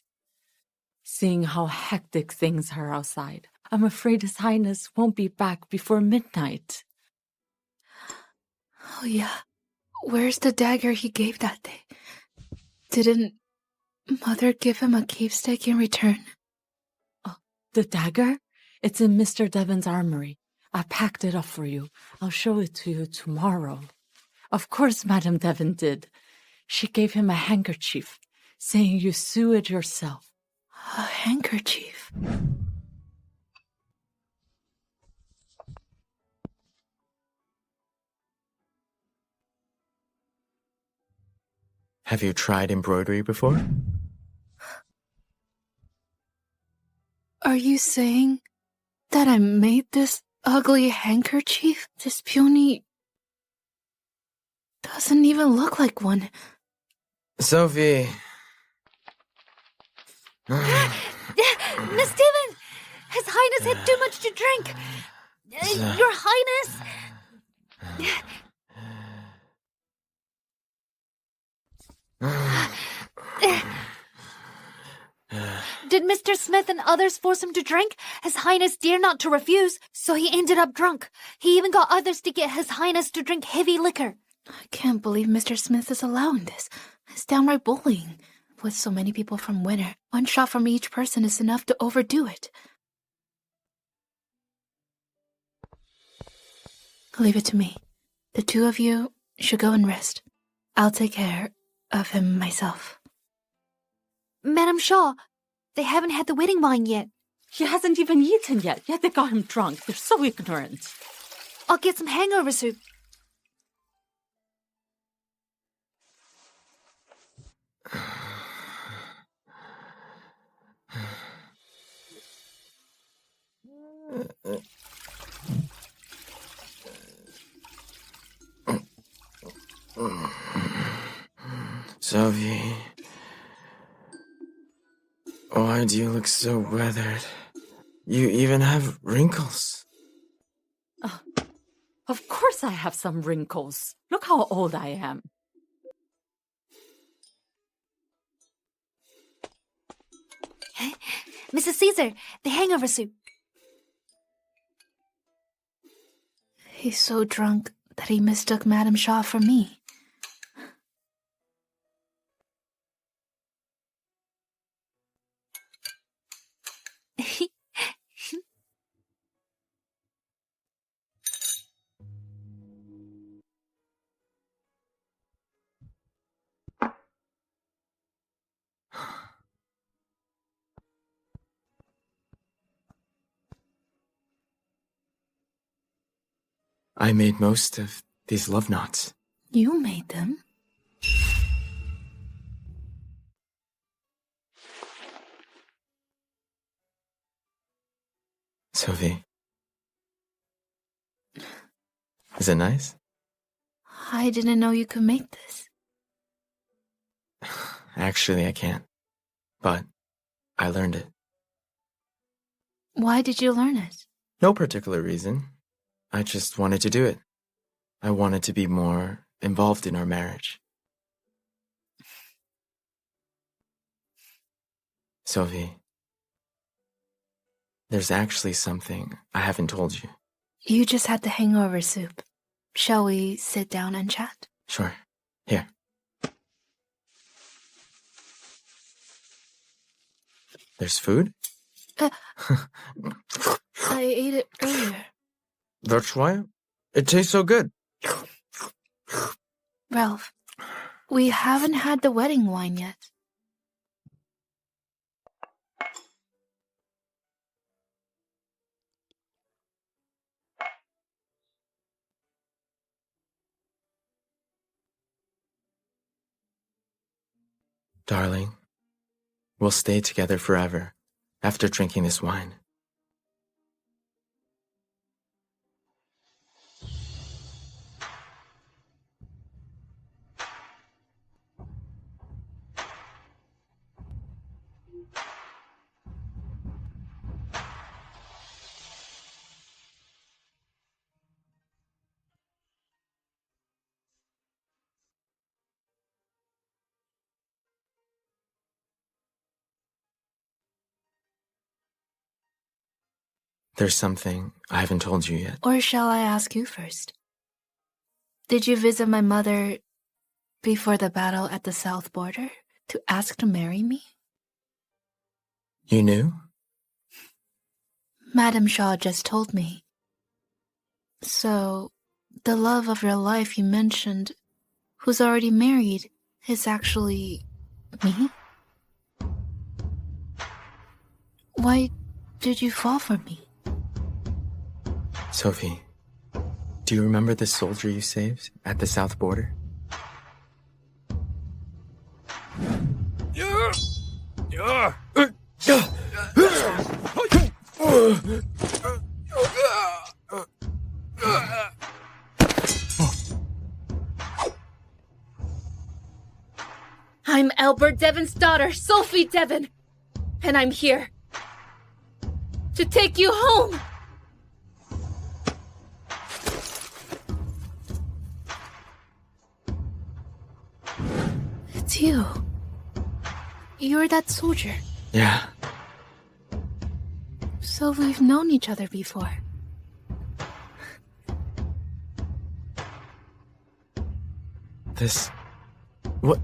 Seeing how hectic things are outside, I'm afraid His Highness won't be back before midnight. Oh, yeah. Where's the dagger he gave that day? Didn't Mother give him a keepsake in return? Oh, the dagger? It's in Mr. Devon's armory. I packed it up for you. I'll show it to you tomorrow. Of course Madame Devon did. She gave him a handkerchief, saying you sew it yourself. A handkerchief? Have you tried embroidery before? Are you saying that I made this ugly handkerchief? This peony doesn't even look like one. Sophie. Miss Devon! His Highness had too much to drink! Your Highness! Did Mr. Smith and others force him to drink? His Highness dared not to refuse, so he ended up drunk. He even got others to get His Highness to drink heavy liquor. I can't believe Mr. Smith is allowing this. It's downright bullying. With so many people from Winter, one shot from each person is enough to overdo it. Leave it to me. The two of you should go and rest. I'll take care of him myself. Madam Shaw, they haven't had the wedding wine yet. He hasn't even eaten yet they got him drunk. They're so ignorant. I'll get some hangover soup. Sophie, why do you look so weathered? You even have wrinkles. Of course I have some wrinkles. Look how old I am. Mrs. Caesar, the hangover soup. He's so drunk that he mistook Madame Shaw for me. I made most of these love knots. You made them? Sophie. Is it nice? I didn't know you could make this. Actually, I can't. But I learned it. Why did you learn it? No particular reason. I just wanted to do it. I wanted to be more involved in our marriage. Sophie, there's actually something I haven't told you. You just had the hangover soup. Shall we sit down and chat? Sure. Here. There's food? I ate it earlier. That's why? It tastes so good. Ralph, we haven't had the wedding wine yet. Darling, we'll stay together forever after drinking this wine. There's something I haven't told you yet. Or shall I ask you first? Did you visit my mother before the battle at the south border to ask to marry me? You knew? Madame Shaw just told me. So, the love of your life you mentioned, who's already married, is actually me? Why did you fall for me? Sophie, do you remember the soldier you saved at the south border? I'm Albert Devon's daughter, Sophie Devon, and I'm here to take you home. It's you. You're that soldier. Yeah. So we've known each other before. This... What?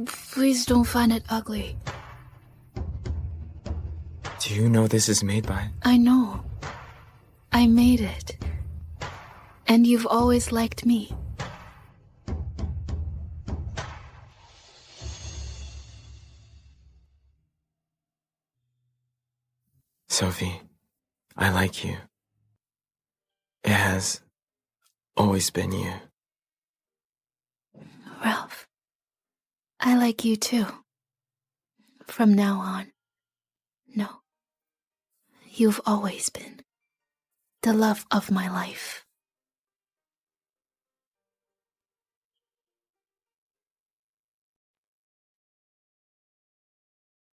Please don't find it ugly. Do you know this is made by? I know. I made it. And you've always liked me. Sophie, I like you. It has always been you. Ralph, I like you too. From now on. No. You've always been the love of my life.